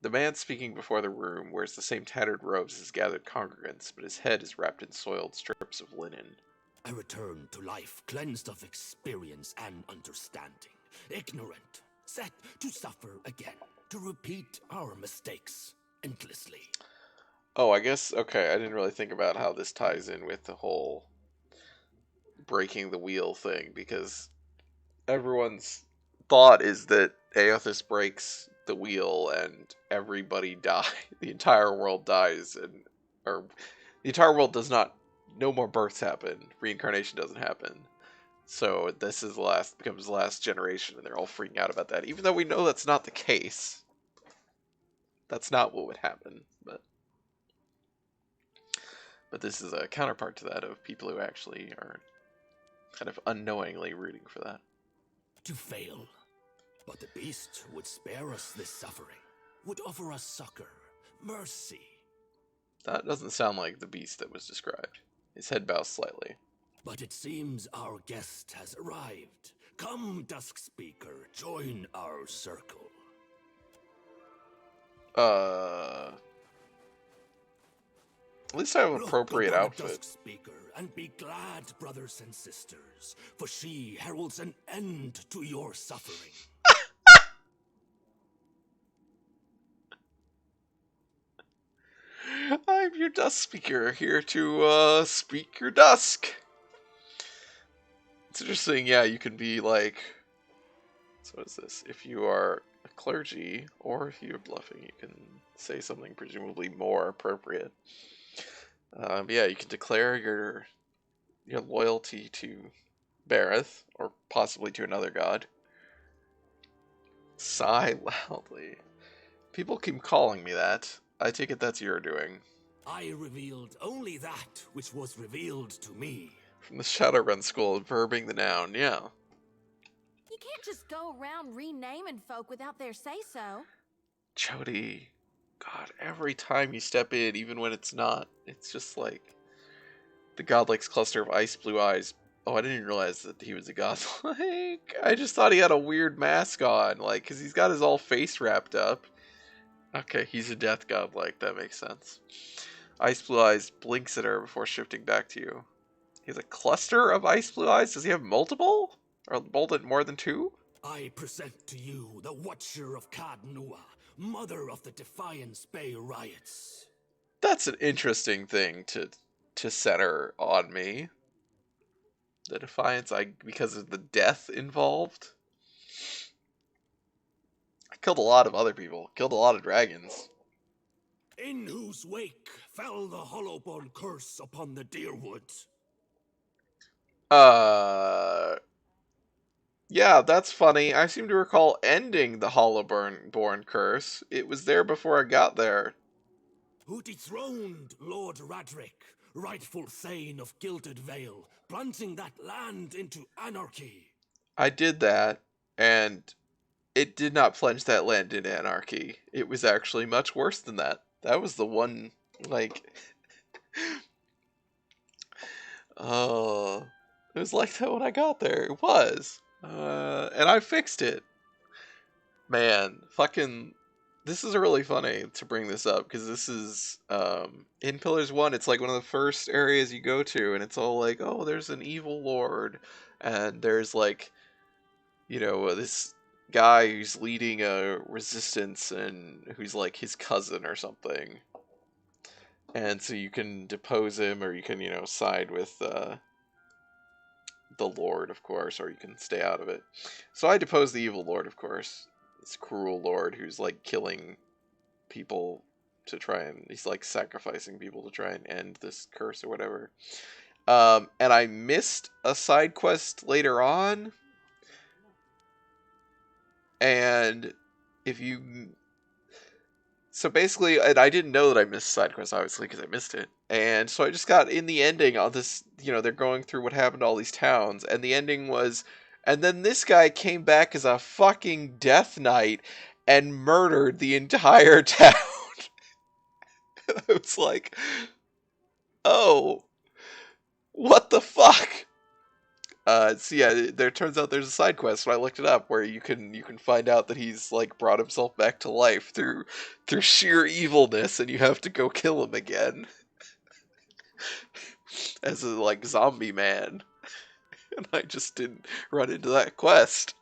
The man speaking before the room wears the same tattered robes as his gathered congregants, but his head is wrapped in soiled strips of linen. I return to life cleansed of experience and understanding, ignorant, set to suffer again, to repeat our mistakes endlessly. Oh, I guess, okay, I didn't really think about how this ties in with the whole breaking the wheel thing, because everyone's thought is that Aothis breaks the wheel and everybody dies, the entire world dies, or the entire world does not, no more births happen, reincarnation doesn't happen. So this is becomes the last generation, and they're all freaking out about that, even though we know that's not the case. That's not what would happen, but this is a counterpart to that of people who actually are kind of unknowingly rooting for that. To fail. But the beast would spare us this suffering, would offer us succor, mercy. That doesn't sound like the beast that was described. His head bows slightly. But it seems our guest has arrived. Come, Dusk Speaker, join our circle. At least I have an appropriate outfit. Dusk Speaker, and be glad, brothers and sisters, for she heralds an end to your suffering. I'm your Dusk Speaker, here to speak your dusk. It's interesting, yeah, you can be like, so what is this? If you are a clergy, or if you're bluffing, you can say something presumably more appropriate. Yeah, you can declare your loyalty to Bareth, or possibly to another god. Sigh loudly. People keep calling me that. I take it that's your doing. I revealed only that which was revealed to me. From the Shadowrun School, verbing the noun, yeah. You can't just go around renaming folk without their say-so. Jody, God, every time you step in, even when it's not, it's just like the godlike's cluster of ice blue eyes. Oh, I didn't even realize that he was a godlike. I just thought he had a weird mask on, like, because he's got his all face wrapped up. Okay, he's a death godlike, that makes sense. Ice blue eyes blinks at her before shifting back to you. He has a cluster of ice blue eyes? Does he have multiple? Or more than 2? I present to you the Watcher of Cadnua, mother of the Defiance Bay riots. That's an interesting thing to center on me. The Defiance, because of the death involved. I killed a lot of other people. Killed a lot of dragons. In whose wake fell the Hollowborn curse upon the Deerwoods. Yeah, that's funny. I seem to recall ending the Hollowborn curse. It was there before I got there. Who dethroned Lord Radric, rightful Thane of Gilded Vale, plunging that land into anarchy. I did that, and it did not plunge that land into anarchy. It was actually much worse than that. That was the one, like... Oh... It was like that when I got there. It was. And I fixed it. Man, fucking... This is really funny to bring this up, because this is, in Pillars 1, it's like one of the first areas you go to, and it's all like, oh, there's an evil lord, and there's like, you know, this guy who's leading a resistance, and who's like his cousin or something. And so you can depose him, or you can, you know, side with, the Lord, of course, or you can stay out of it. So I deposed the evil lord, of course. This cruel lord who's like killing people to try and he's like sacrificing people to try and end this curse or whatever. And I missed a side quest later on. And if you... So basically, and I didn't know that I missed side quest, obviously, because I missed it. And so I just got in the ending on this, you know, they're going through what happened to all these towns. And the ending was, and then this guy came back as a fucking Death Knight and murdered the entire town. I was like, oh, what the fuck? So yeah, there turns out there's a side quest when I looked it up where you can find out that he's like brought himself back to life through sheer evilness, and you have to go kill him again as a like zombie man. And I just didn't run into that quest,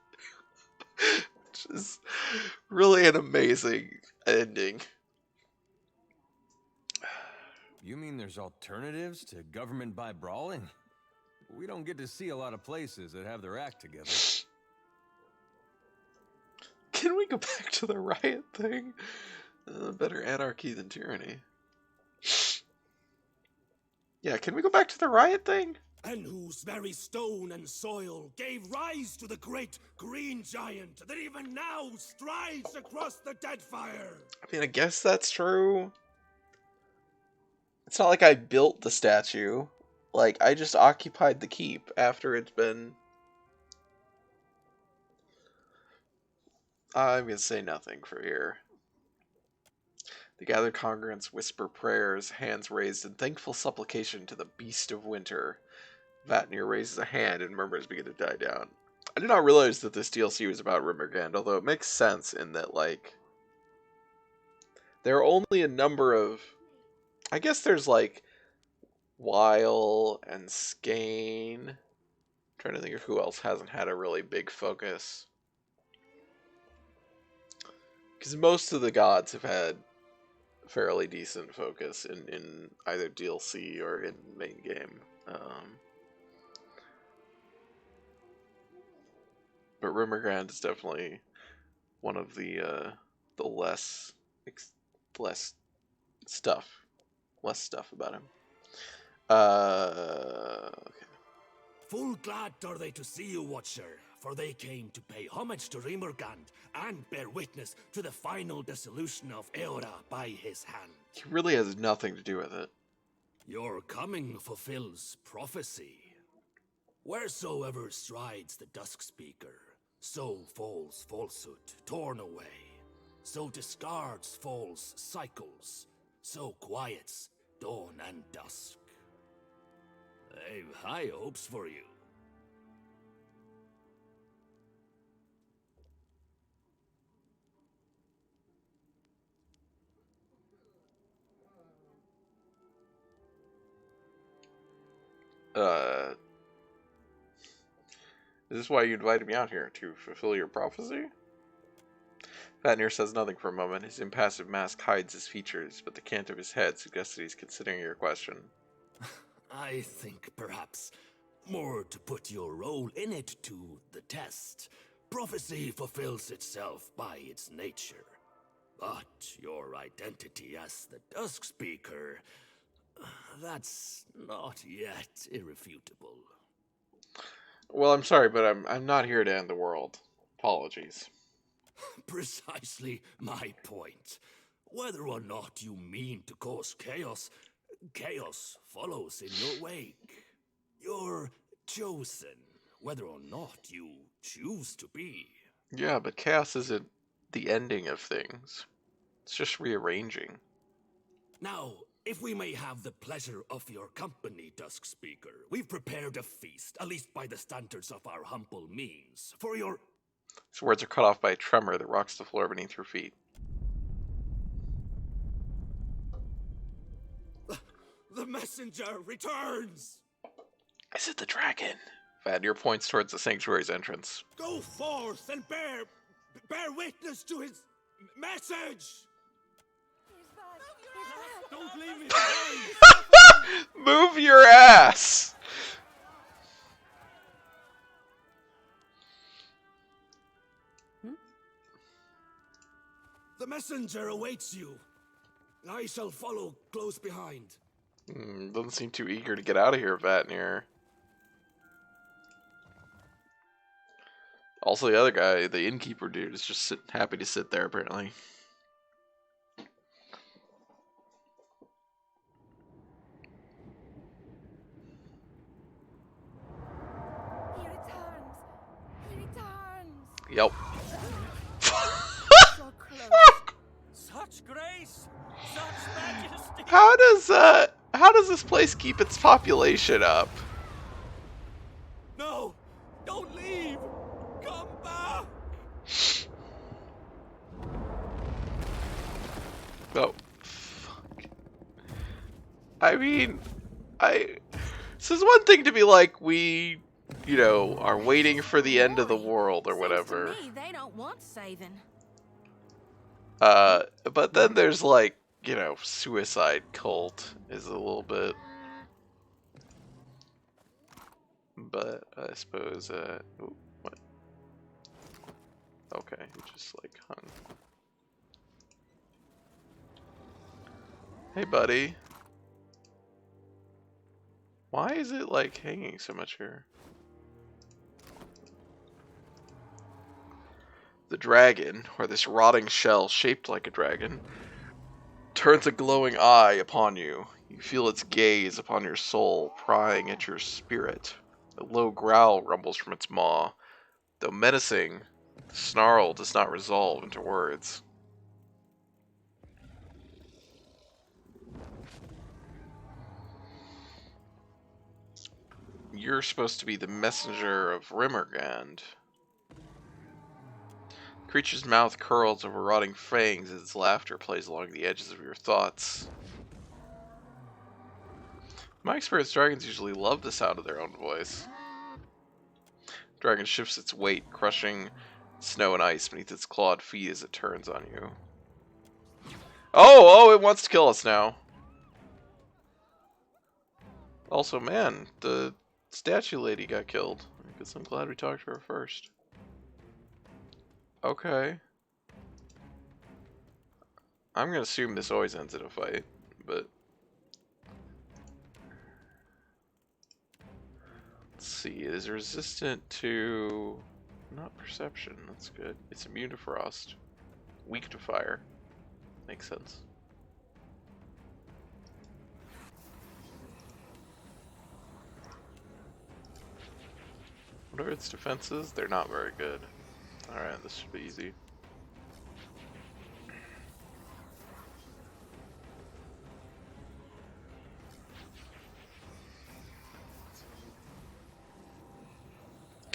which is really an amazing ending. You mean there's alternatives to government by brawling? We don't get to see a lot of places that have their act together. Can we go back to the riot thing? Better anarchy than tyranny. Yeah, can we go back to the riot thing? And whose very stone and soil gave rise to the great green giant that even now strides across the Deadfire. I mean, I guess that's true. It's not like I built the statue. Like, I just occupied the keep after it's been... I'm gonna say nothing for here. The gathered congregants whisper prayers, hands raised in thankful supplication to the beast of winter. Vatnir raises a hand and murmurs begin to die down. I did not realize that this DLC was about Rimmergand, although it makes sense in that, like... There are only a number of... I guess there's, like... Weil and Skane. I'm trying to think of who else hasn't had a really big focus. Because most of the gods have had fairly decent focus in either DLC or in main game. But Rimmergand is definitely one of the less stuff about him. Okay. Full glad are they to see you, Watcher, for they came to pay homage to Rimmergand and bear witness to the final dissolution of Eora by his hand. He really has nothing to do with it. Your coming fulfills prophecy. Wheresoever strides the Dusk Speaker, so falls falsehood torn away. So discards false cycles, so quiets dawn and dusk. I've high hopes for you. Is this why you invited me out here? To fulfill your prophecy? Vatnir says nothing for a moment. His impassive mask hides his features, but the cant of his head suggests that he's considering your question. I think perhaps more to put your role in it to the test. Prophecy fulfills itself by its nature. But your identity as the Dusk Speaker, that's not yet irrefutable. Well, I'm sorry, but I'm not here to end the world. Apologies. Precisely my point. Whether or not you mean to cause chaos, chaos follows in your wake. You're chosen, whether or not you choose to be. Yeah, but chaos isn't the ending of things. It's just rearranging. Now, if we may have the pleasure of your company, Dusk Speaker, we've prepared a feast, at least by the standards of our humble means, for your... His words are cut off by a tremor that rocks the floor beneath your feet. The messenger returns! Is it the dragon? Vatnir points towards the sanctuary's entrance. Go forth and bear witness to his message! Don't leave me behind! Move your ass! The messenger awaits you. I shall follow close behind. Doesn't seem too eager to get out of here, Vatnir. Also, the other guy, the innkeeper dude, is just happy to sit there, apparently. He returns. He returns. Yep. So close. Such grace, such majesty. How does this place keep its population up? No! Don't leave! Come back! Oh, fuck. I mean, this is one thing to be like, we, are waiting for the end of the world or whatever. To me, they don't want saving. But then there's like, suicide cult is a little bit. But I suppose, ooh, what? Okay, he just like hung. Hey, buddy. Why is it like hanging so much here? The dragon, or this rotting shell shaped like a dragon, turns a glowing eye upon you. You feel its gaze upon your soul, prying at your spirit. A low growl rumbles from its maw. Though menacing, the snarl does not resolve into words. You're supposed to be the messenger of Rimmergand. The creature's mouth curls over rotting fangs as its laughter plays along the edges of your thoughts. In my experience, dragons usually love the sound of their own voice. The dragon shifts its weight, crushing snow and ice beneath its clawed feet as it turns on you. Oh, it wants to kill us now. Also, man, the statue lady got killed. I guess I'm glad we talked to her first. Okay. I'm gonna assume this always ends in a fight, but... Let's see, it is resistant to... Not perception, that's good. It's immune to frost. Weak to fire. Makes sense. What are its defenses? They're not very good. Alright, this should be easy.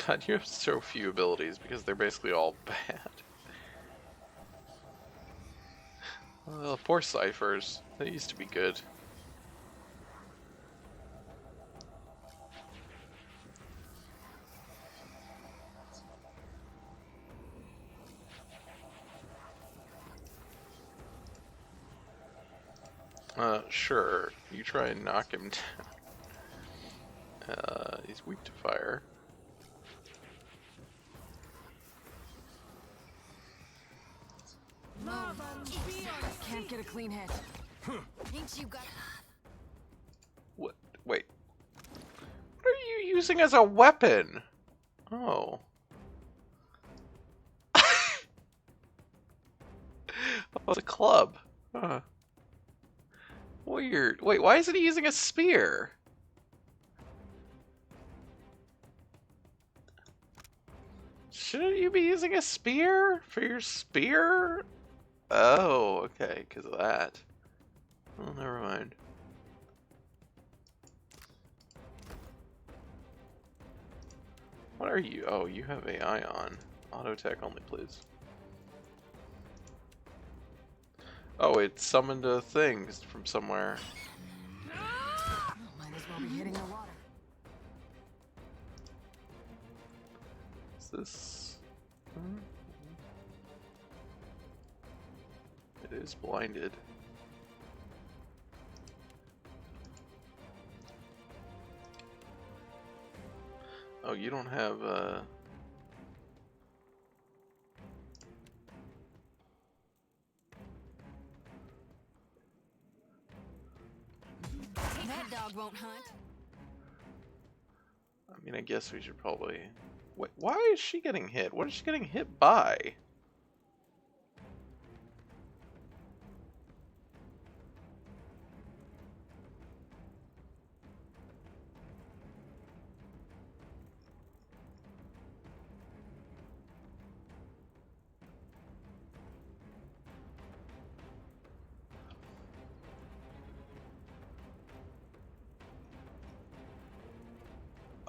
God, you have so few abilities because they're basically all bad. Well, poor ciphers. They used to be good. Sure, you try and knock him down. He's weak to fire. Can't get a clean hit. Ain't you got... What? Wait. What are you using as a weapon? Oh. Oh, it's a club. Huh. Weird. Wait, why isn't he using a spear? Shouldn't you be using a spear for your spear? Oh, okay, because of that. Well, never mind. What are you? Oh, you have AI on. Auto attack only, please. Oh, it summoned a thing from somewhere. Might as well be hitting the water. Is this? It is blinded. Oh, you don't have That dog won't hunt. I mean, I guess we should probably... Wait, why is she getting hit? What is she getting hit by?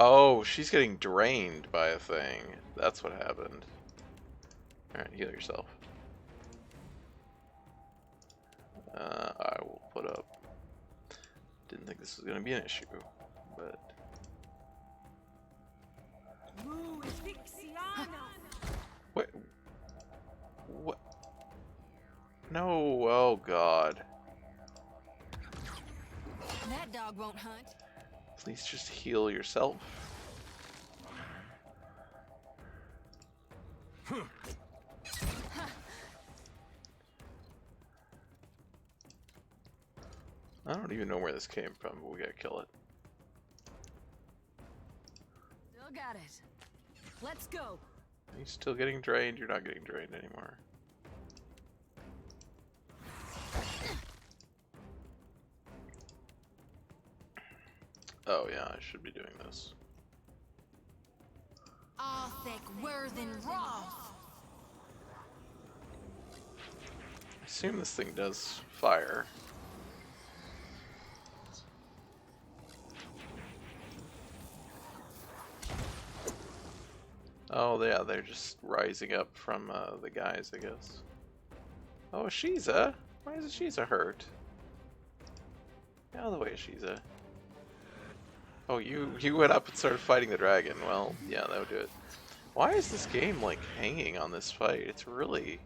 Oh, she's getting drained by a thing. That's what happened. Alright, heal yourself. I will put up... Didn't think this was going to be an issue, but... Wait... What? No, oh god. That dog won't hunt. Please just heal yourself. I don't even know where this came from, but we gotta kill it. Still got it. Let's go. Are you still getting drained? You're not getting drained anymore. Oh yeah, I should be doing this. Arthek Worthen Roth. I assume this thing does fire. Oh yeah, they're just rising up from the guys, I guess. Oh, Shiza? Why is Shiza hurt? Get out of the way, Shiza. Oh, you went up and started fighting the dragon. Well, yeah, that would do it. Why is this game, like, hanging on this fight? It's really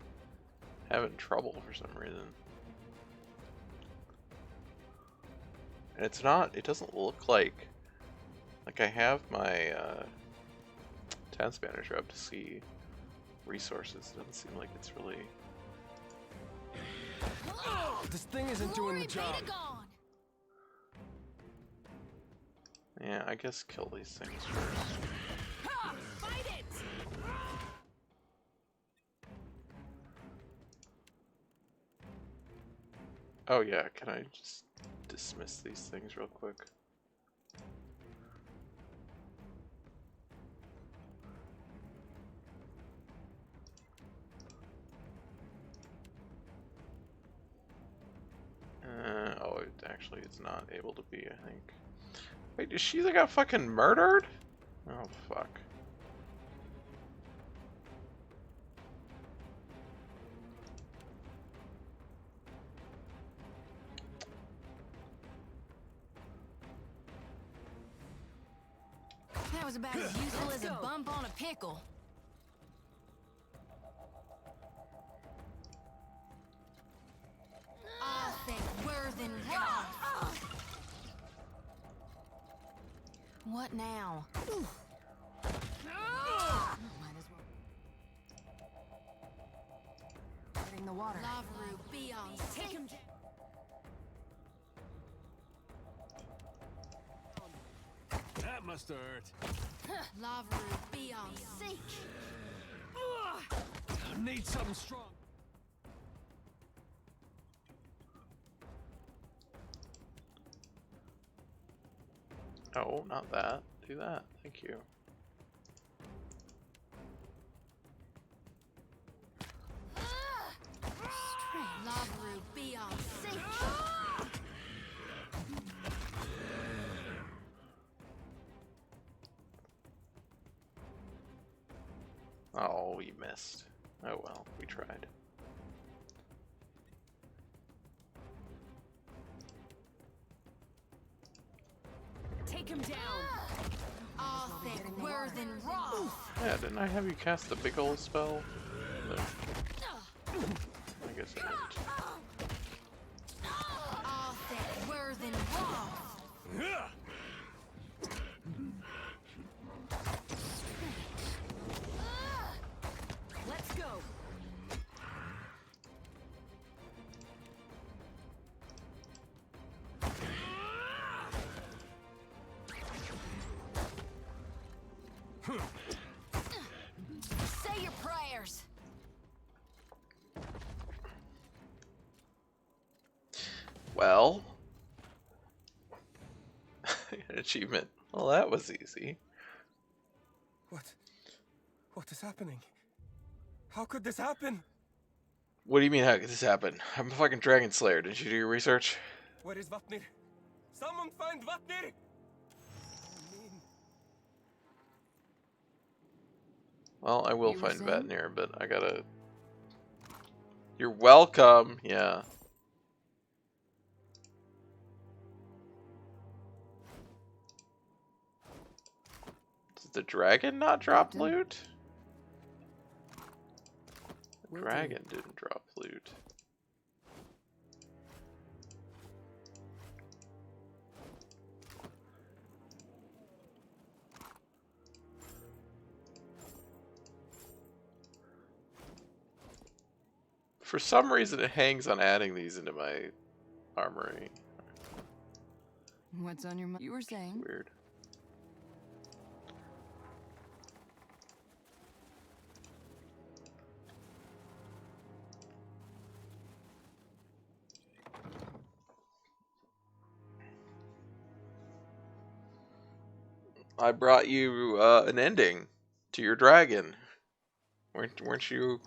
having trouble for some reason. And it's not, it doesn't look like I have my task manager up to see resources. It doesn't seem like it's really... This thing isn't doing the job. Yeah, I guess kill these things first. Fight it! Oh yeah, can I just dismiss these things real quick? Oh, it actually is not able to be, I think. Wait, is she got fucking murdered? Oh, fuck. That was about as useful as a bump on a pickle. Arthek Worthen Roth. What now? Might as well. Getting the water. Lavru, be on. Take him down. That must hurt. Lavru, be on. Seek. Need something strong. Oh, not that. Do that. Thank you. Lavru, be on. Seek. Oh, we missed. Oh well, we tried. Take him down. All thick, Worthen Raw. Yeah, didn't I have you cast the big ol' spell? No. I guess I didn't. All thick, Worthen Raw. Let's go. Say your prayers. Well, an achievement. Well, that was easy. What is happening? How could this happen? What do you mean, how could this happen? I'm a fucking dragon slayer. Didn't you do your research? Where is Vatnir? Someone find Vatnir! Well, I will find Vatnir, but I gotta... You're welcome! Yeah. Did the dragon not drop loot? The dragon didn't drop loot. For some reason, it hangs on adding these into my armory. What's on your mind? You were saying? Weird. I brought you an ending to your dragon. Weren't you?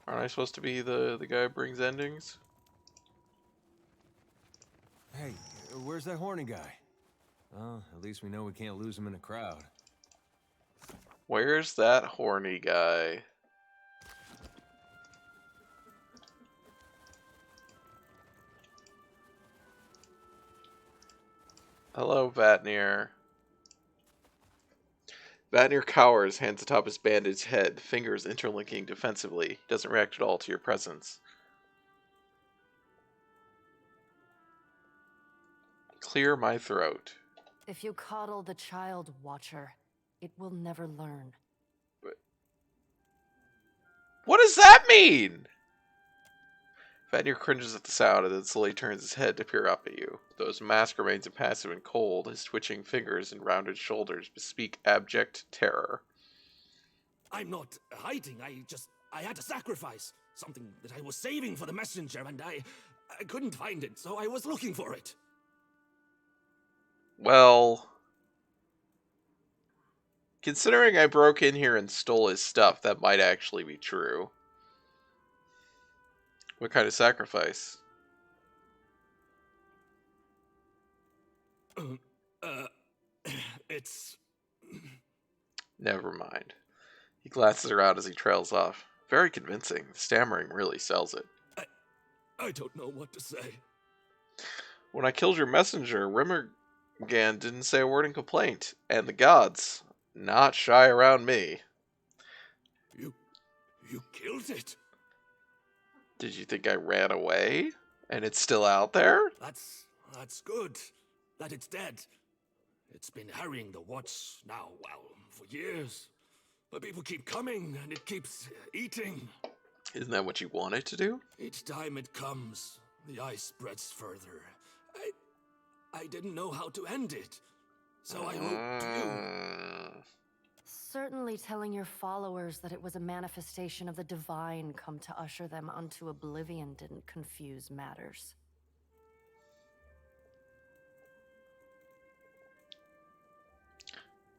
Aren't I supposed to be the guy who brings endings? Hey, where's that horny guy? Well, at least we know we can't lose him in a crowd. Where's that horny guy? Hello, Vatnir. Vatnir cowers, hands atop his bandaged head, fingers interlinking defensively. He doesn't react at all to your presence. Clear my throat. If you coddle the child, Watcher, it will never learn. What does that mean? Vatnir cringes at the sound and then slowly turns his head to peer up at you. Though his mask remains impassive and cold, his twitching fingers and rounded shoulders bespeak abject terror. I'm not hiding. I had to sacrifice. Something that I was saving for the messenger, and I couldn't find it, so I was looking for it. Well, considering I broke in here and stole his stuff, that might actually be true. What kind of sacrifice? It's... Never mind. He glances around as he trails off. Very convincing. The stammering really sells it. I don't know what to say. When I killed your messenger, Rimmergan didn't say a word in complaint. And the gods, not shy around me. You killed it? Did you think I ran away? And it's still out there? That's good. That it's dead. It's been harrying the Watch now, well, for years. But people keep coming, and it keeps eating. Isn't that what you want it to do? Each time it comes, the ice spreads further. I didn't know how to end it, so I wrote to you. Certainly telling your followers that it was a manifestation of the divine come to usher them unto oblivion didn't confuse matters.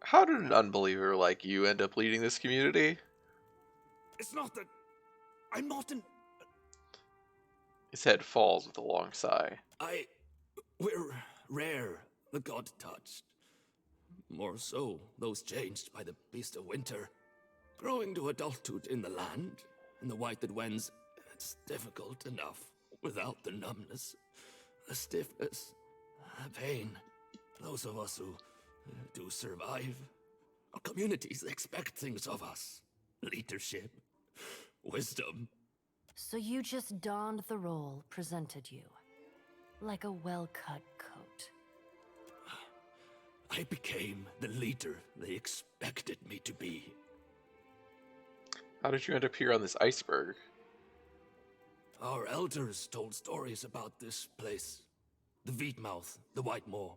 How did an unbeliever like you end up leading this community? It's not that... I'm not an... His head falls with a long sigh. We're rare, the god touched. More so, those changed by the beast of winter. Growing to adulthood in the land, in the white that wends, it's difficult enough without the numbness, the stiffness, the pain. Those of us who do survive, our communities expect things of us. Leadership, wisdom. So you just donned the role presented you, like a well-cut coat. I became the leader they expected me to be. How did you end up here on this iceberg? Our elders told stories about this place. The Veetmouth, the White Moor,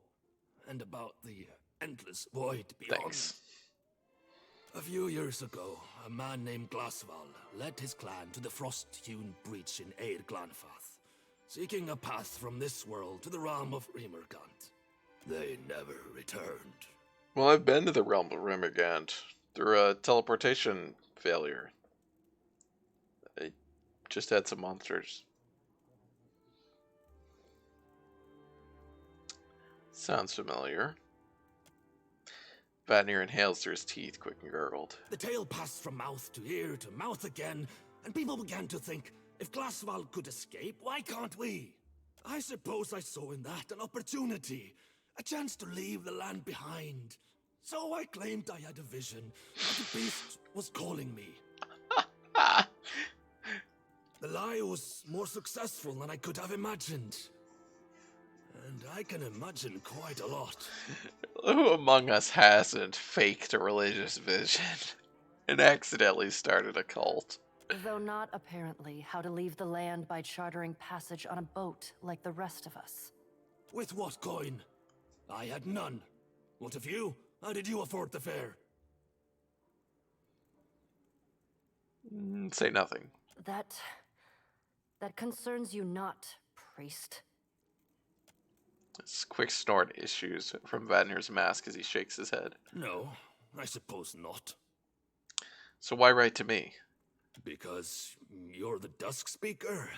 and about the endless void beyond. Thanks. A few years ago, a man named Glasval led his clan to the frost-hewn breach in Eir Glanfath, seeking a path from this world to the realm of Rimergant. They never returned. Well, I've been to the realm of Rimergant through a teleportation failure. I just had some monsters. Sounds familiar. Vatnir inhales through his teeth, quick and gurgled. The tale passed from mouth to ear to mouth again, and people began to think, if Glasval could escape, why can't we? I suppose I saw in that an opportunity, a chance to leave the land behind. So I claimed I had a vision, that the beast was calling me. The lie was more successful than I could have imagined. And I can imagine quite a lot. Who among us hasn't faked a religious vision and accidentally started a cult? Though not, apparently, how to leave the land by chartering passage on a boat like the rest of us. With what coin? I had none. What of you? How did you afford the fare? Say nothing. That concerns you not, priest. This quick snort issues from Vatnir's mask as he shakes his head. No, I suppose not. So why write to me? Because you're the Dusk Speaker?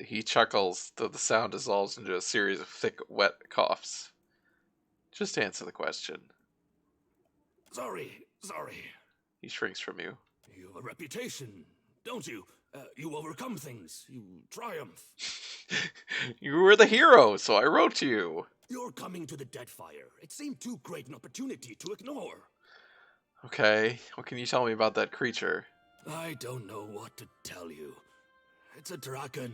He chuckles, though the sound dissolves into a series of thick, wet coughs. Just answer the question. Sorry. He shrinks from you. You have a reputation, don't you? You overcome things. You triumph. You were the hero, so I wrote to you. You're coming to the Deadfire. It seemed too great an opportunity to ignore. Okay, what can you tell me about that creature? I don't know what to tell you. It's a dragon,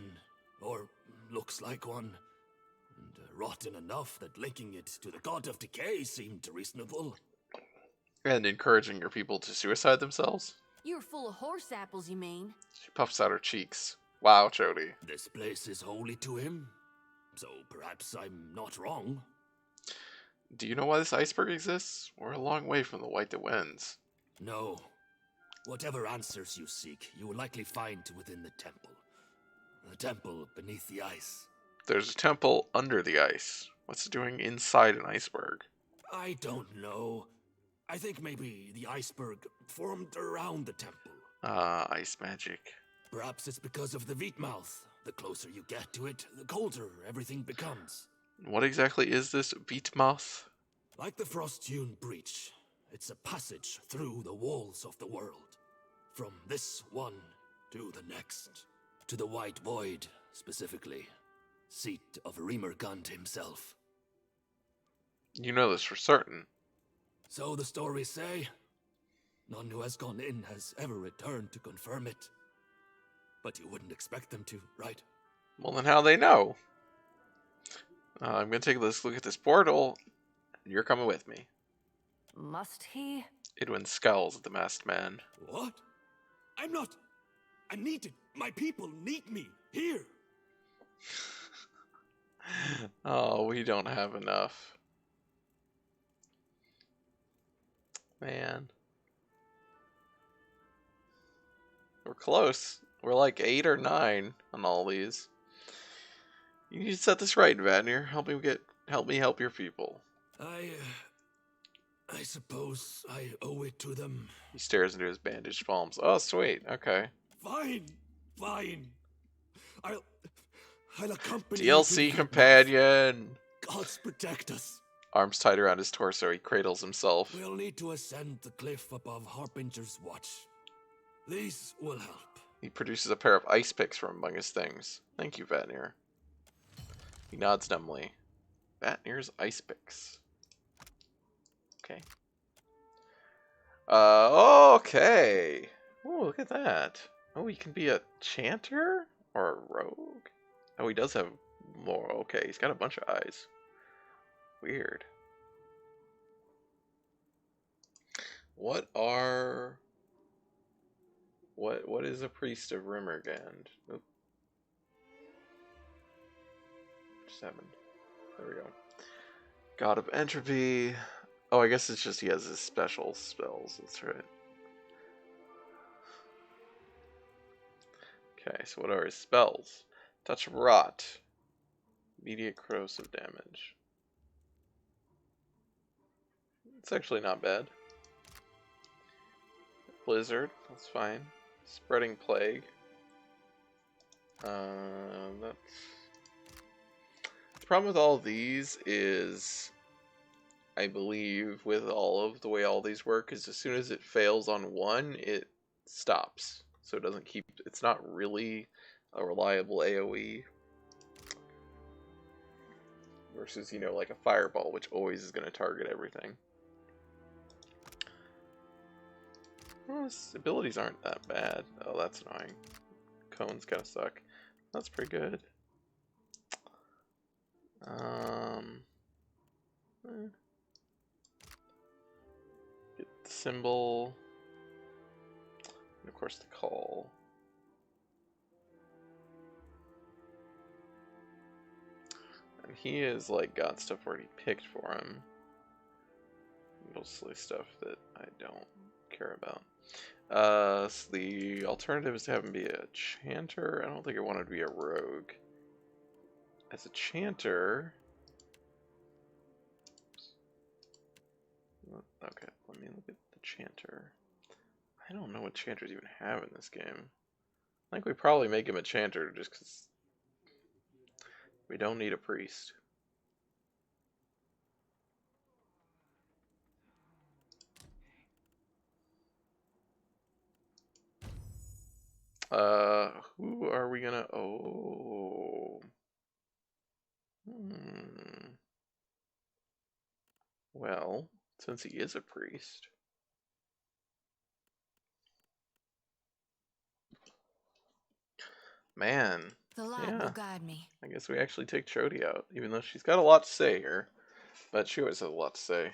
or looks like one. And rotten enough that linking it to the god of decay seemed reasonable. And encouraging your people to suicide themselves? You're full of horse apples, you mean? She puffs out her cheeks. Wow, Jody. This place is holy to him, so perhaps I'm not wrong. Do you know why this iceberg exists? We're a long way from the white that wins. No. Whatever answers you seek, you will likely find within the temple. The temple beneath the ice. There's a temple under the ice. What's it doing inside an iceberg? I don't know. I think maybe the iceberg formed around the temple. Ah, ice magic. Perhaps it's because of the Veetmouth. The closer you get to it, the colder everything becomes. What exactly is this Veetmouth? Like the frost-hewn breach, it's a passage through the walls of the world. From this one to the next. To the White Void, specifically. Seat of Rimergant himself. You know this for certain. So the stories say. None who has gone in has ever returned to confirm it. But you wouldn't expect them to, right? Well, then how they know? I'm gonna take a look at this portal. You're coming with me. Must he? Idwin scowls at the masked man. What? I'm not. I'm needed. My people need me here. Oh, we don't have enough. Man. We're close. We're like 8 or 9 on all these. You need to set this right, Vadnir. Help me help your people. I suppose I owe it to them. He stares into his bandaged palms. Oh, sweet. Okay. Fine. I'll accompany DLC you to companion. Gods protect us. Arms tied around his torso, he cradles himself. We'll need to ascend the cliff above Harbinger's Watch. These will help. He produces a pair of ice picks from among his things. Thank you, Vatnir. He nods numbly. Vatnir's ice picks. Okay. Okay. Oh, look at that. Oh, he can be a chanter or a rogue. Oh, he does have more. Okay, he's got a bunch of eyes. Weird. What is a priest of Rimmergand? Oop. 7. There we go. God of Entropy. Oh, I guess it's just he has his special spells. That's right. Okay, so what are his spells? Touch of Rot. Immediate corrosive damage. It's actually not bad. Blizzard, that's fine. Spreading Plague. That's... The problem with all these is, I believe, with all of the way all these work, is as soon as it fails on one, it stops. So it doesn't keep... It's not really a reliable AoE. Versus, you know, like a Fireball, which always is going to target everything. Well, his abilities aren't that bad. Oh, that's annoying. Cones kind of suck. That's pretty good. Get the symbol. And of course the call. And he has like got stuff already picked for him. Mostly stuff that I don't care about. So the alternative is to have him be a chanter. I don't think I want him to be a rogue. As a chanter... Okay, let me look at the chanter. I don't know what chanters even have in this game. I think we probably make him a chanter just because we don't need a priest. Who are we gonna... Oh... Well, since he is a priest... Man. The light will guide me. I guess we actually take Chody out, even though she's got a lot to say here. But she always has a lot to say.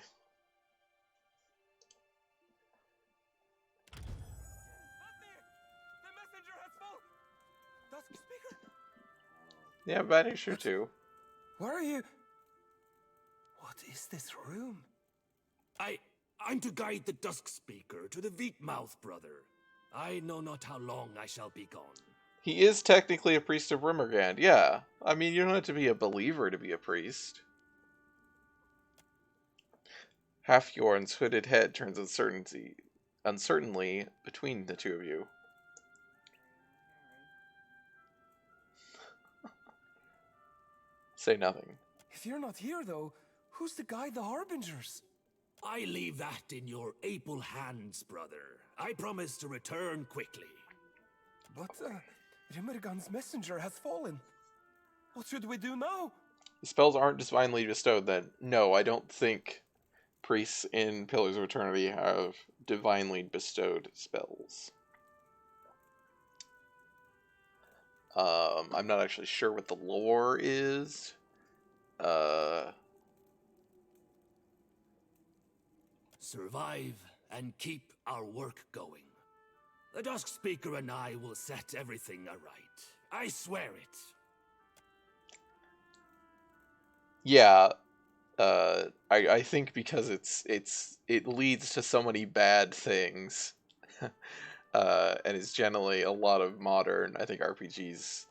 Yeah, Vanny sure too. Where are you? What is this room? I'm to guide the Dusk Speaker to the Wheatmouth brother. I know not how long I shall be gone. He is technically a priest of Rimmergand, yeah. I mean, you don't have to be a believer to be a priest. Halfjorn's hooded head turns uncertainly between the two of you. Say nothing. If you're not here, though, who's to guide the Harbingers? I leave that in your able hands, brother. I promise to return quickly. But, Rimmergand's messenger has fallen. What should we do now? The spells aren't divinely bestowed, then. No, I don't think priests in Pillars of Eternity have divinely bestowed spells. I'm not actually sure what the lore is Survive and keep our work going. The Dusk Speaker and I will set everything aright. I swear it. Yeah, I think because it leads to so many bad things, and it's generally a lot of modern, I think, RPGs,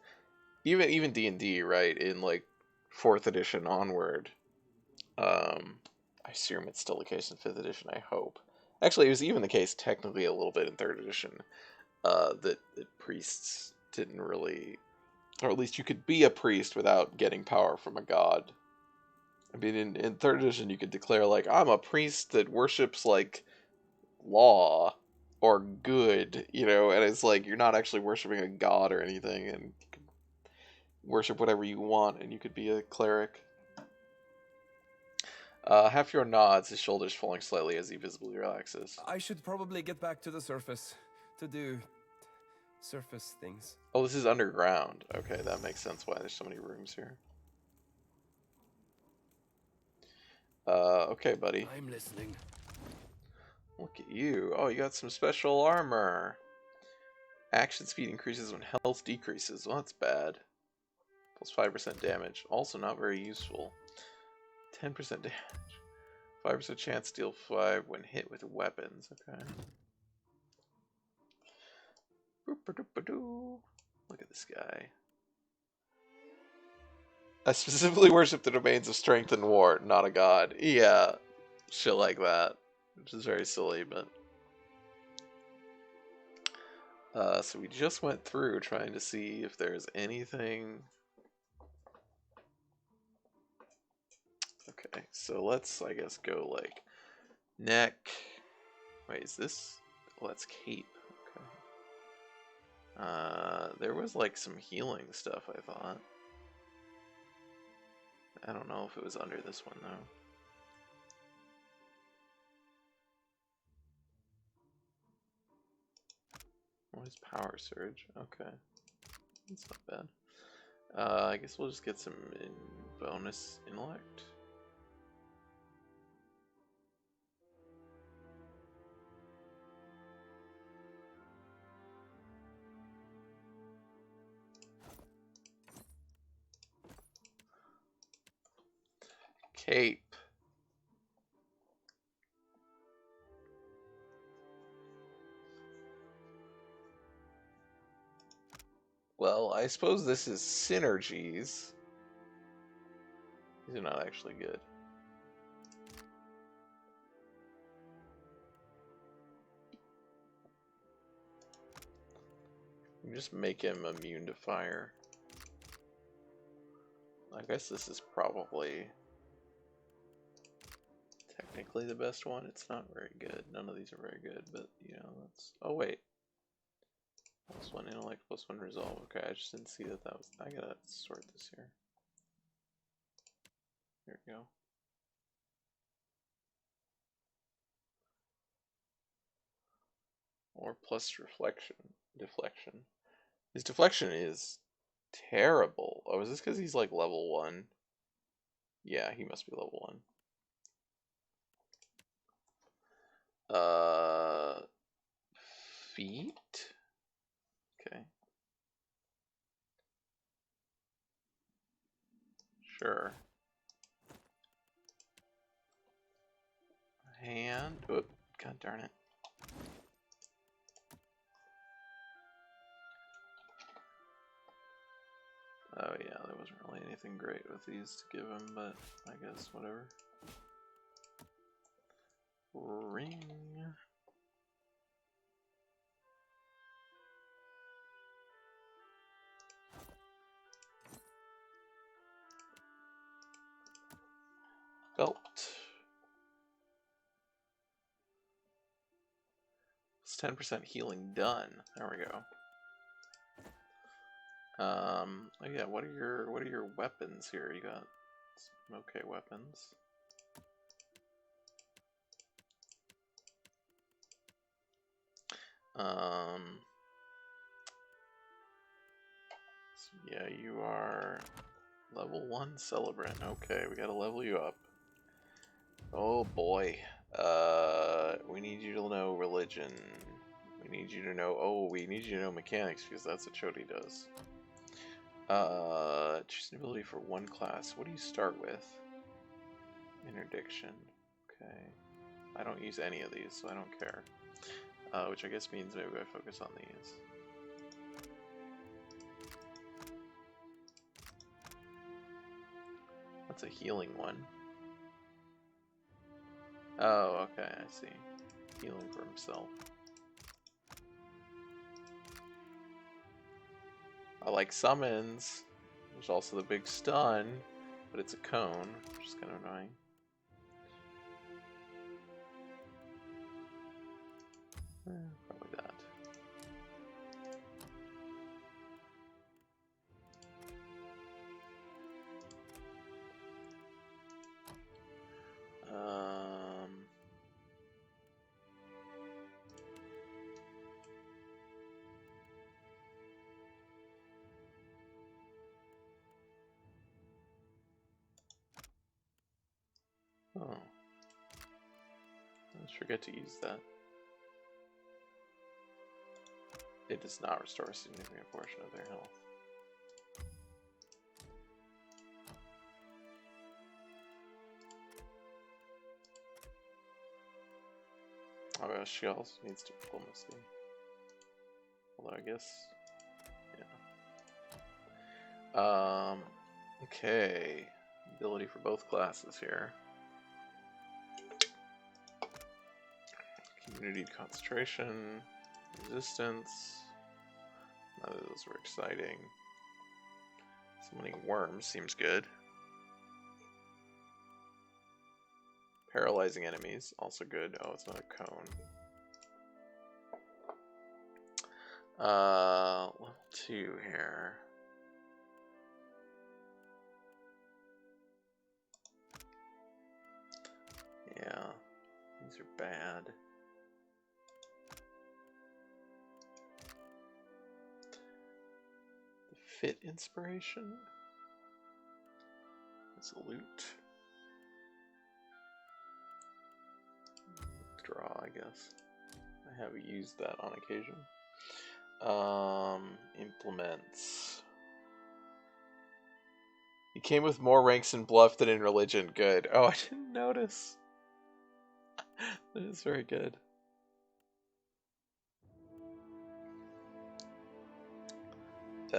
even D&D, right, in like 4th edition onward. I assume it's still the case in 5th edition. I hope. Actually, it was even the case technically a little bit in 3rd edition. That priests didn't really, or at least you could be a priest without getting power from a god. I mean, in 3rd edition, you could declare, like, I'm a priest that worships, like, law or good, you know, and it's like, you're not actually worshipping a god or anything, and you can worship whatever you want, and you could be a cleric. Half-your nods, his shoulders falling slightly as he visibly relaxes. I should probably get back to the surface to do surface things. Oh, this is underground. Okay, that makes sense why there's so many rooms here. Okay, buddy. I'm listening. Look at you. Oh, you got some special armor. Action speed increases when health decreases. Well, that's bad. Plus 5% damage. Also not very useful. 10% damage. 5% chance to deal 5 when hit with weapons. Okay. Look at this guy. I specifically worship the domains of strength and war, not a god. Yeah, shit like that. Which is very silly, but... so we just went through trying to see if there's anything... Okay, so let's, I guess, go, like, neck... Wait, is this... Oh, that's cape. Okay. There was, like, some healing stuff, I thought. I don't know if it was under this one, though. What is power surge? Okay. That's not bad. I guess we'll just get some bonus intellect. Cape. Well, I suppose this is synergies. These are not actually good. You just make him immune to fire. I guess this is probably technically the best one. It's not very good. None of these are very good, but you know, that's... Oh wait. Plus 1 intellect, plus 1 resolve. Okay, I just didn't see that that was... I gotta sort this here. There we go. Or plus deflection. His deflection is terrible. Oh, is this because he's like level 1? Yeah, he must be level 1. Feet? Okay. Sure. Hand. Oh, god darn it. Oh yeah, there wasn't really anything great with these to give him, but I guess whatever. Ring. Belt. It's 10% healing done. There we go. Oh yeah, what are your weapons here? You got some okay weapons. So yeah, you are Level 1 Celebrant. Okay, we gotta level you up. Oh boy. We need you to know religion. We need you to know... Oh, we need you to know mechanics, because that's what Chody does. Choose an ability for one class. What do you start with? Interdiction. Okay. I don't use any of these, so I don't care. Which I guess means maybe I focus on these. That's a healing one. Oh, okay, I see. Healing for himself. I like summons. There's also the big stun, but it's a cone, which is kind of annoying. Probably that. Oh. Let's forget to use that. It does not restore a significant portion of their health. Oh, she also needs diplomacy. Although I guess, yeah. Okay. Ability for both classes here. Community concentration, resistance. None of those were exciting. Summoning worms seems good. Paralyzing enemies, also good. Oh, it's not a cone. Level 2 here. Yeah, these are bad. The Fit Inspiration. It's a loot. Draw, I guess. I have used that on occasion. Implements. He came with more ranks in Bluff than in Religion. Good. Oh, I didn't notice. That is very good. We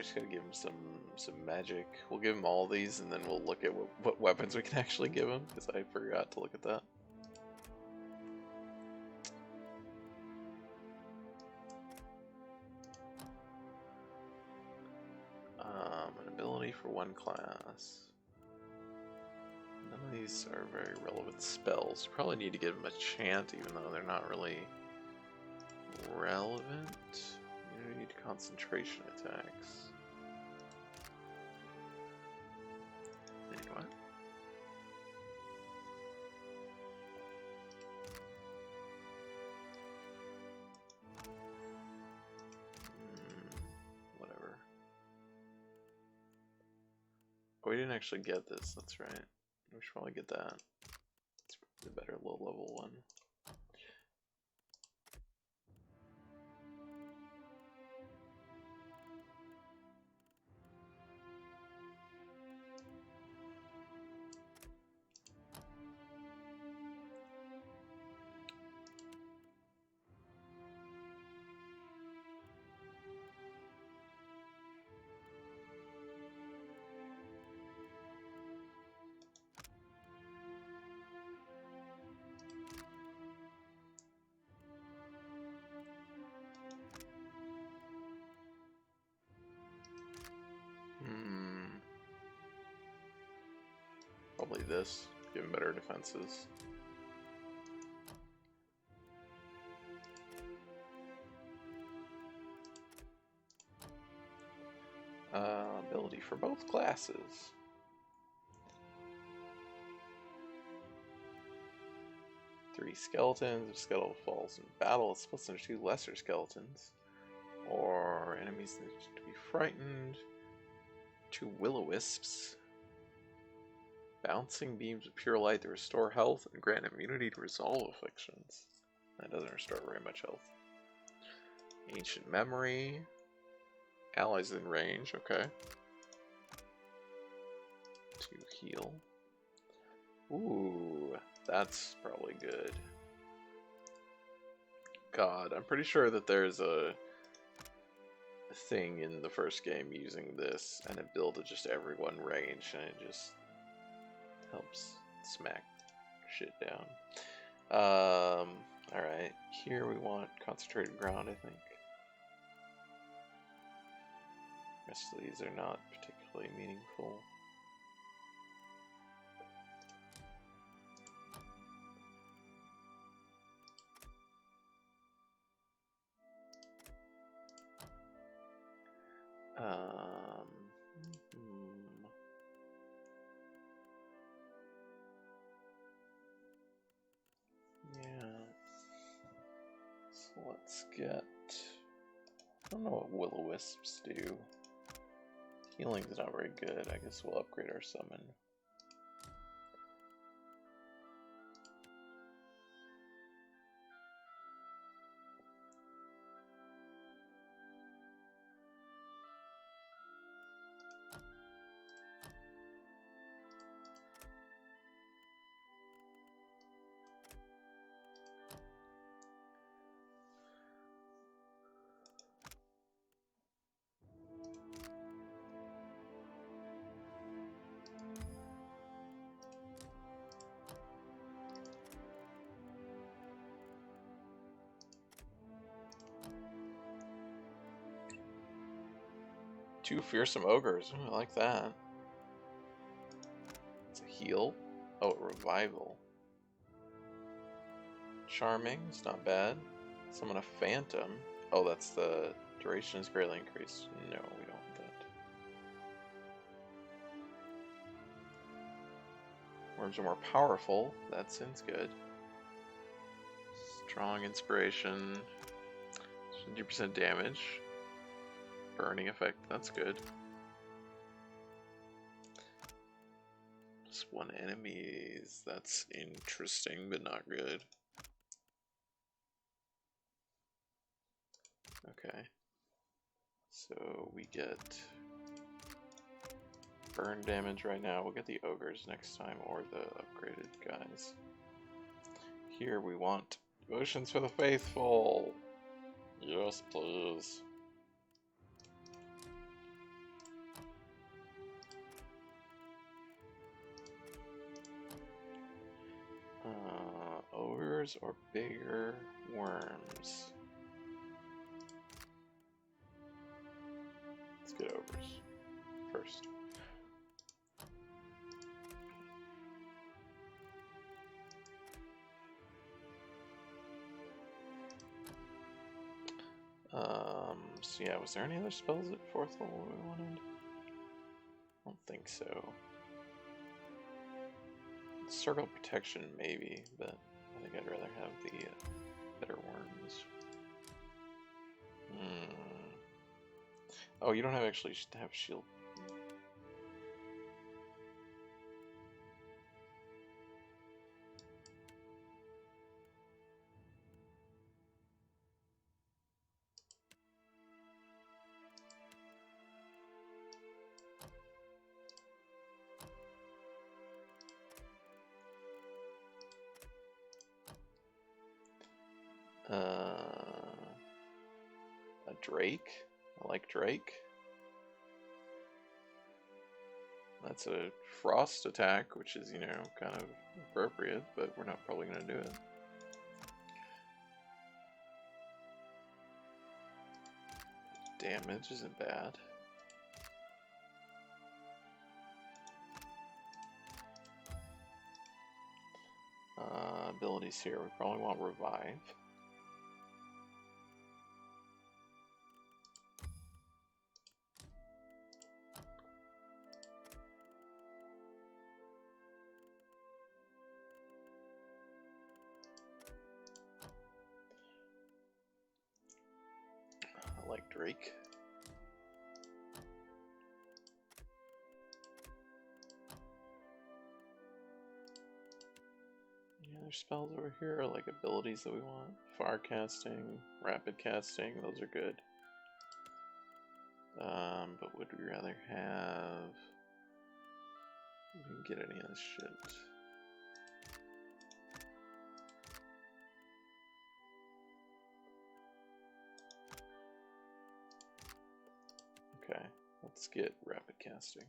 just gotta give him some magic. We'll give him all these, and then we'll look at what weapons we can actually give him, because I forgot to look at that. An ability for one class. None of these are very relevant spells. Probably need to give him a chant, even though they're not really relevant. You need concentration attacks. Wait, what? Whatever. Oh, we didn't actually get this, that's right. We should probably get that. It's the better low level one. Probably this, give him better defenses. Ability for both classes. Three skeletons. If skeleton falls in battle, it splits into two lesser skeletons. Or enemies need to be frightened. 2 will-o-wisps. Bouncing beams of pure light that restore health and grant immunity to resolve afflictions. That doesn't restore very much health. Ancient memory. Allies in range, okay. To heal. Ooh, that's probably good. God, I'm pretty sure that there's a thing in the first game using this, and it built just everyone range, and it just helps smack shit down. Alright, here we want concentrated ground, I think. Rest of these are not particularly meaningful. Yeah. So let's get... I don't know what will-o-wisps do. Healing's not very good. I guess we'll upgrade our summon. Two fearsome ogres. Ooh, I like that. It's a heal. Oh, revival. Charming. It's not bad. Summon a phantom. Oh, that's the duration is greatly increased. No, we don't want that. Worms are more powerful. That sounds good. Strong inspiration. 50% damage. Burning effect, that's good. Just 1 enemies, that's interesting, but not good. Okay. So we get burn damage right now. We'll get the ogres next time, or the upgraded guys. Here we want devotions for the faithful. Yes, please. Ogres or bigger worms? Let's get ogres first. So yeah, was there any other spells at 4th level we wanted? I don't think so. Circle protection maybe, but I think I'd rather have the better worms. Oh, you don't have actually have shield. A Drake? I like Drake. That's a frost attack, which is, you know, kind of appropriate, but we're not probably going to do it. Damage isn't bad. Abilities here, we probably want Revive. I like Drake. other spells over here, like abilities that we want. Fire casting, rapid casting, those are good. But would we rather have... We didn't get any of this shit. Okay, let's get rapid casting.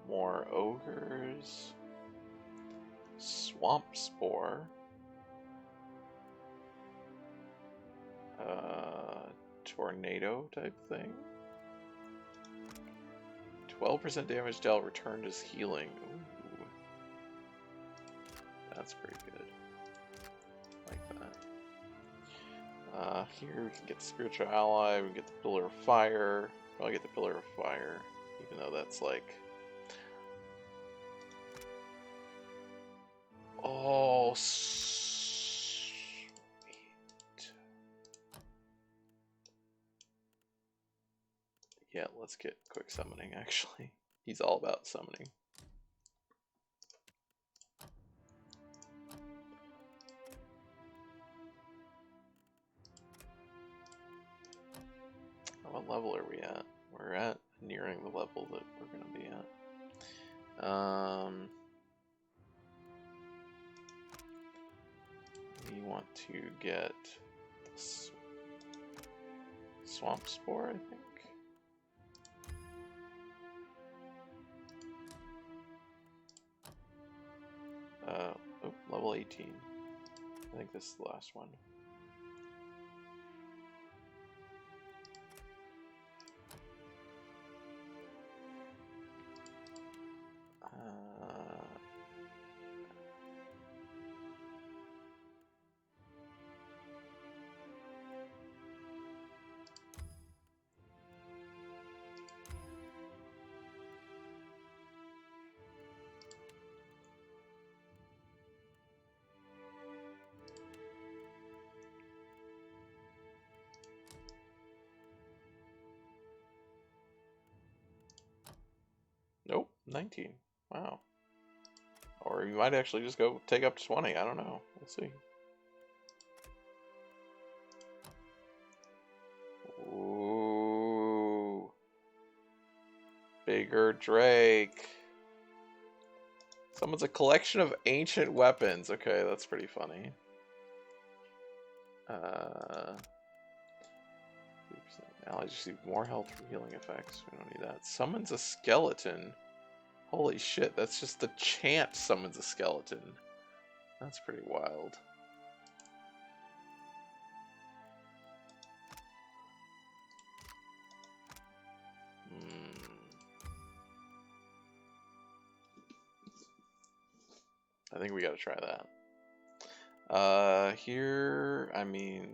More ogres. Swamp spore. Tornado type thing. 12% damage dealt returned as healing. Ooh. That's pretty good. Like that. Here we can get the spiritual ally, we can get the pillar of fire. Probably get the pillar of fire, even though that's like... Oh, sweet. Yeah, let's get quick summoning, actually. He's all about summoning. What level are we at? We're at nearing the level that we're going to be at. We want to get this swamp spore, I think. Oh, level 18. I think this is the last one. Nope, 19. Wow. Or you might actually just go take up to 20. I don't know. We'll see. Ooh. Bigger Drake. Someone's a collection of ancient weapons. Okay, that's pretty funny. Allies receive more health from healing effects. We don't need that. Summons a skeleton. Holy shit, that's just the chant summons a skeleton. That's pretty wild. I think we gotta try that. Here, I mean...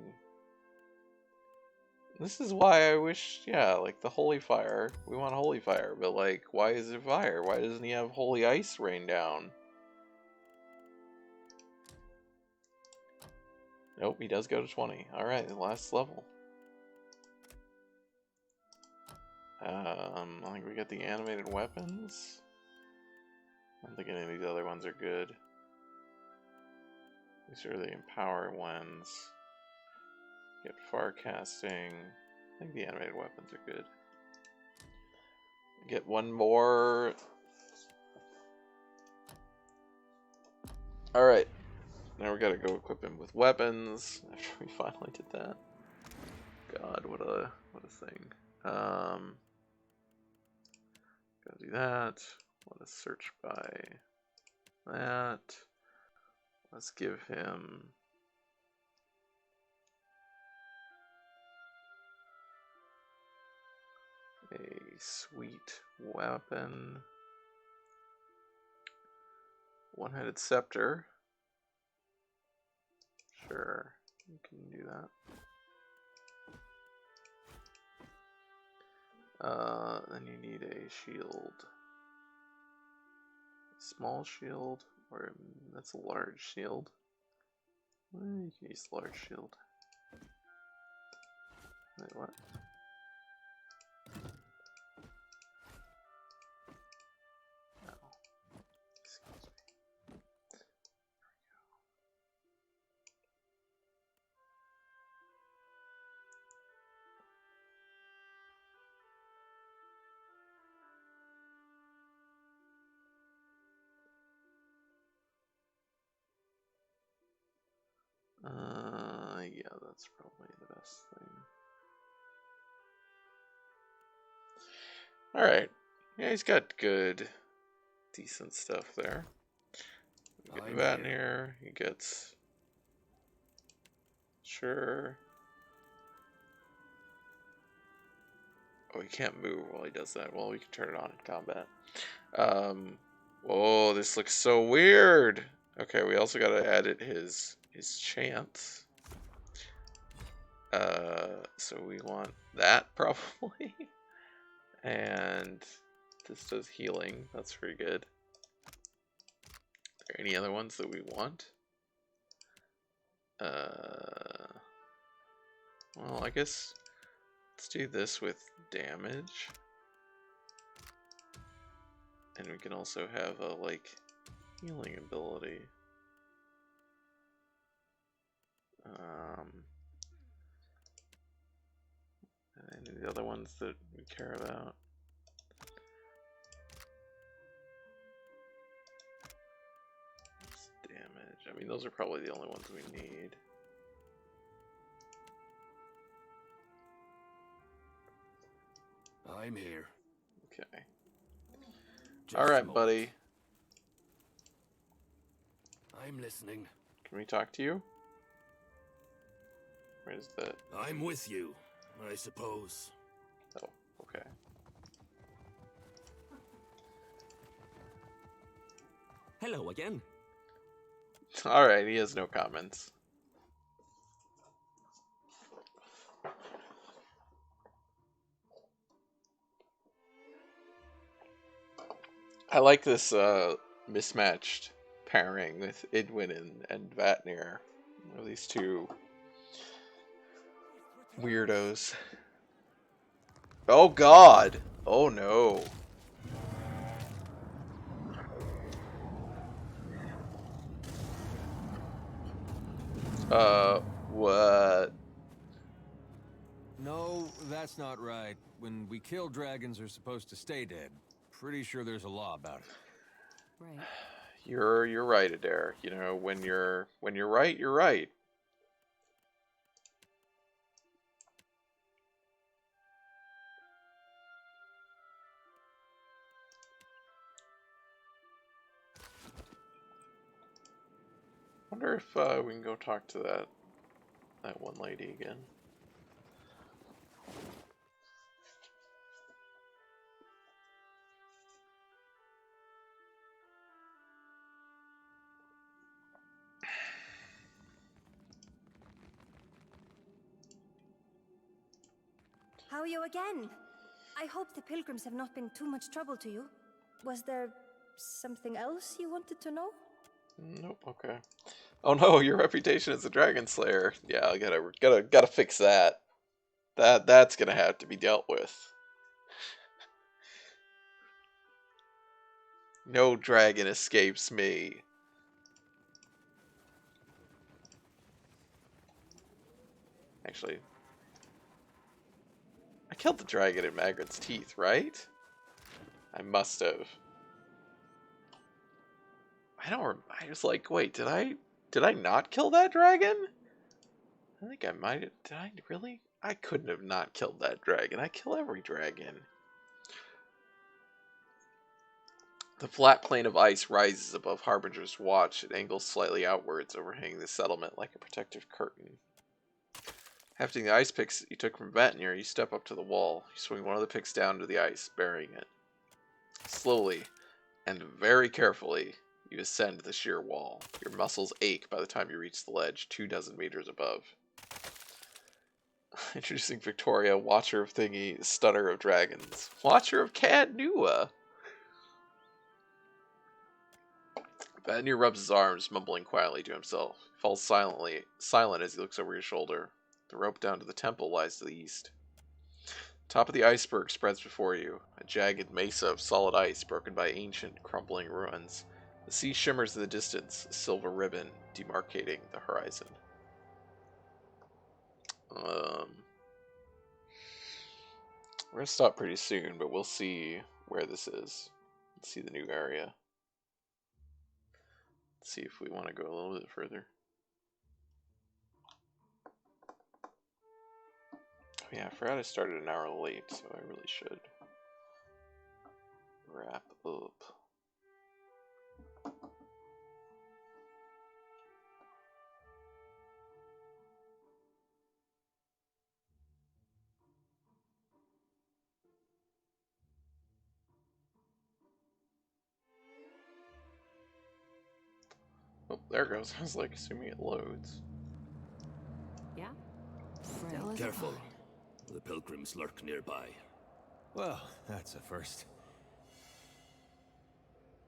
This is why I wish, yeah, like the holy fire. We want holy fire, but like, why is it fire? Why doesn't he have holy ice rain down? Nope, he does go to 20. Alright, the last level. I think we get the animated weapons. I don't think any of these other ones are good. These are the empower ones. Get far casting. I think the animated weapons are good. Get one more. Alright. Now we gotta go equip him with weapons after we finally did that. God, what a thing. Gotta do that. Let us search by that. Let's give him a sweet weapon. One-headed scepter. Sure, you can do that. Then you need a shield. Small shield, or that's a large shield. You can use the large shield. Wait, what? No. Excuse me. Yeah, that's probably the best thing. Alright. Yeah, he's got good, decent stuff there. We get that in here. He gets... Sure. Oh, he can't move while he does that. Well, we can turn it on in combat. Whoa, this looks so weird. Okay, we also gotta edit his chance. So we want that probably. And this does healing. That's pretty good. Are there any other ones that we want? Well, I guess let's do this with damage. And we can also have a, like, healing ability. And the other ones that we care about. Damage. I mean, those are probably the only ones we need. I'm here. Okay. Alright, buddy. I'm listening. Can we talk to you? Where is that? I'm with you, I suppose. Oh, okay. Hello again. Alright, he has no comments. I like this mismatched pairing with Idwin and Vatnir. These two weirdos. Oh god! Oh no. What? No, that's not right. When we kill dragons, they're supposed to stay dead. Pretty sure there's a law about it. Right. You're right, Adair. You know, when you're right, you're right. Wonder if we can go talk to that one lady again. How are you again? I hope the pilgrims have not been too much trouble to you. Was there something else you wanted to know? Nope. Okay. Oh no, your reputation as a dragon slayer. Yeah, I gotta fix that. That's gonna have to be dealt with. No dragon escapes me. Actually, I killed the dragon in Magrin's teeth, right? I must have. I was like, wait, did I not kill that dragon? I think I might have. Did I really? I couldn't have not killed that dragon. I kill every dragon. The flat plane of ice rises above Harbinger's watch. It angles slightly outwards, overhanging the settlement like a protective curtain. Hefting the ice picks you took from Vatnir, you step up to the wall. You swing one of the picks down to the ice, burying it. Slowly, and very carefully, you ascend the sheer wall. Your muscles ache by the time you reach the ledge, 24 meters above. Introducing Victoria, Watcher of Thingy, Stunner of Dragons. Watcher of Cad Nua! Vatnir rubs his arms, mumbling quietly to himself. He falls silent as he looks over your shoulder. The rope down to the temple lies to the east. Top of the iceberg spreads before you, a jagged mesa of solid ice broken by ancient, crumbling ruins. The sea shimmers in the distance, a silver ribbon demarcating the horizon. We're going to stop pretty soon, but we'll see where this is. Let's see the new area. Let's see if we want to go a little bit further. Oh yeah, I forgot I started an hour late, so I really should wrap up. Oh, there it goes. I was like assuming it loads. Yeah? Still is Careful. The pilgrims lurk nearby. Well, that's a first.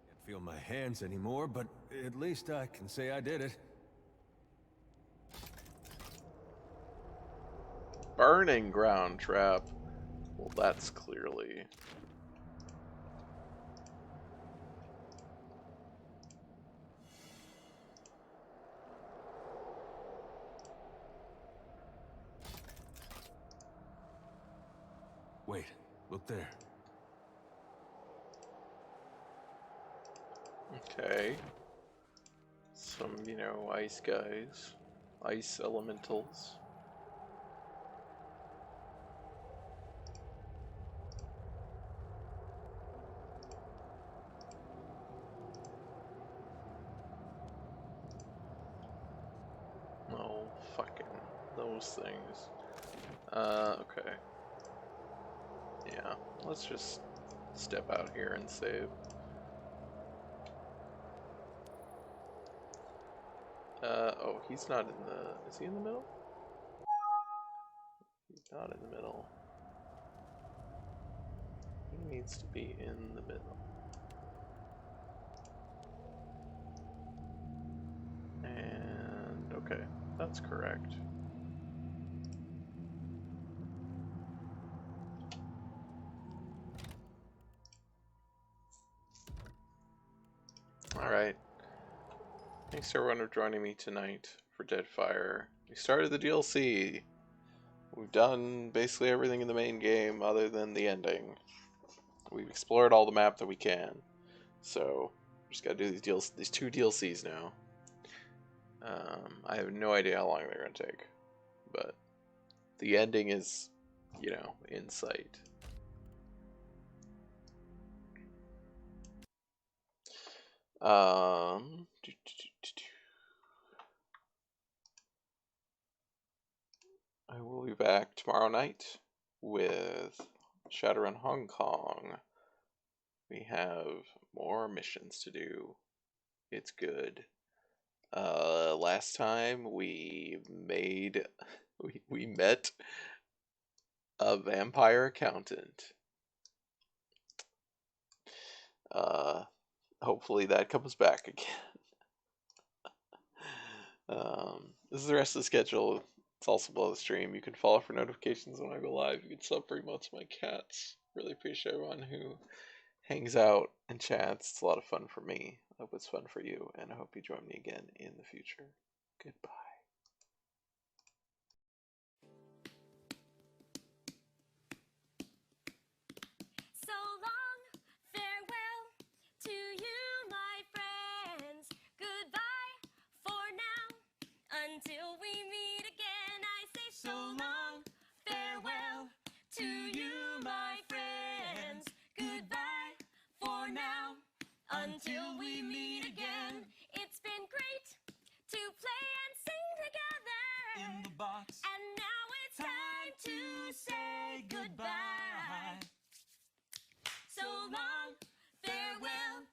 Can't feel my hands anymore, but at least I can say I did it. Burning ground trap. Well, that's clearly... Wait, look there. Okay. Some, you know, ice guys. Ice elementals. No, fucking those things. Okay. Yeah, let's just step out here and save. Oh, he's not in the... Is he in the middle? He's not in the middle. He needs to be in the middle. And... okay, that's correct. Alright. Thanks to everyone for joining me tonight for Deadfire. We started the DLC. We've done basically everything in the main game other than the ending. We've explored all the map that we can. So, we just gotta do these two DLCs now. I have no idea how long they're gonna take. But the ending is, you know, in sight. I will be back tomorrow night with Shadowrun Hong Kong. We have more missions to do. It's good. Last time we made we met a vampire accountant. Hopefully that comes back again. This is the rest of the schedule. It's also below the stream. You can follow for notifications when I go live. You can sub for emotes to my cats. Really appreciate everyone who hangs out and chats. It's a lot of fun for me. I hope it's fun for you, and I hope you join me again in the future. Goodbye. So long, farewell to you, my friends. Goodbye for now, until we meet again. I say so long, farewell to you, my friends. Goodbye for now, until we meet again. It's been great to play and sing together in the box, and now it's time to say goodbye. So long, farewell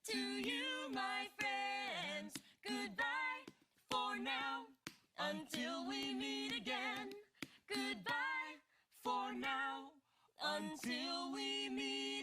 to you, my friends. Goodbye for now, until we meet again. Goodbye for now, until we meet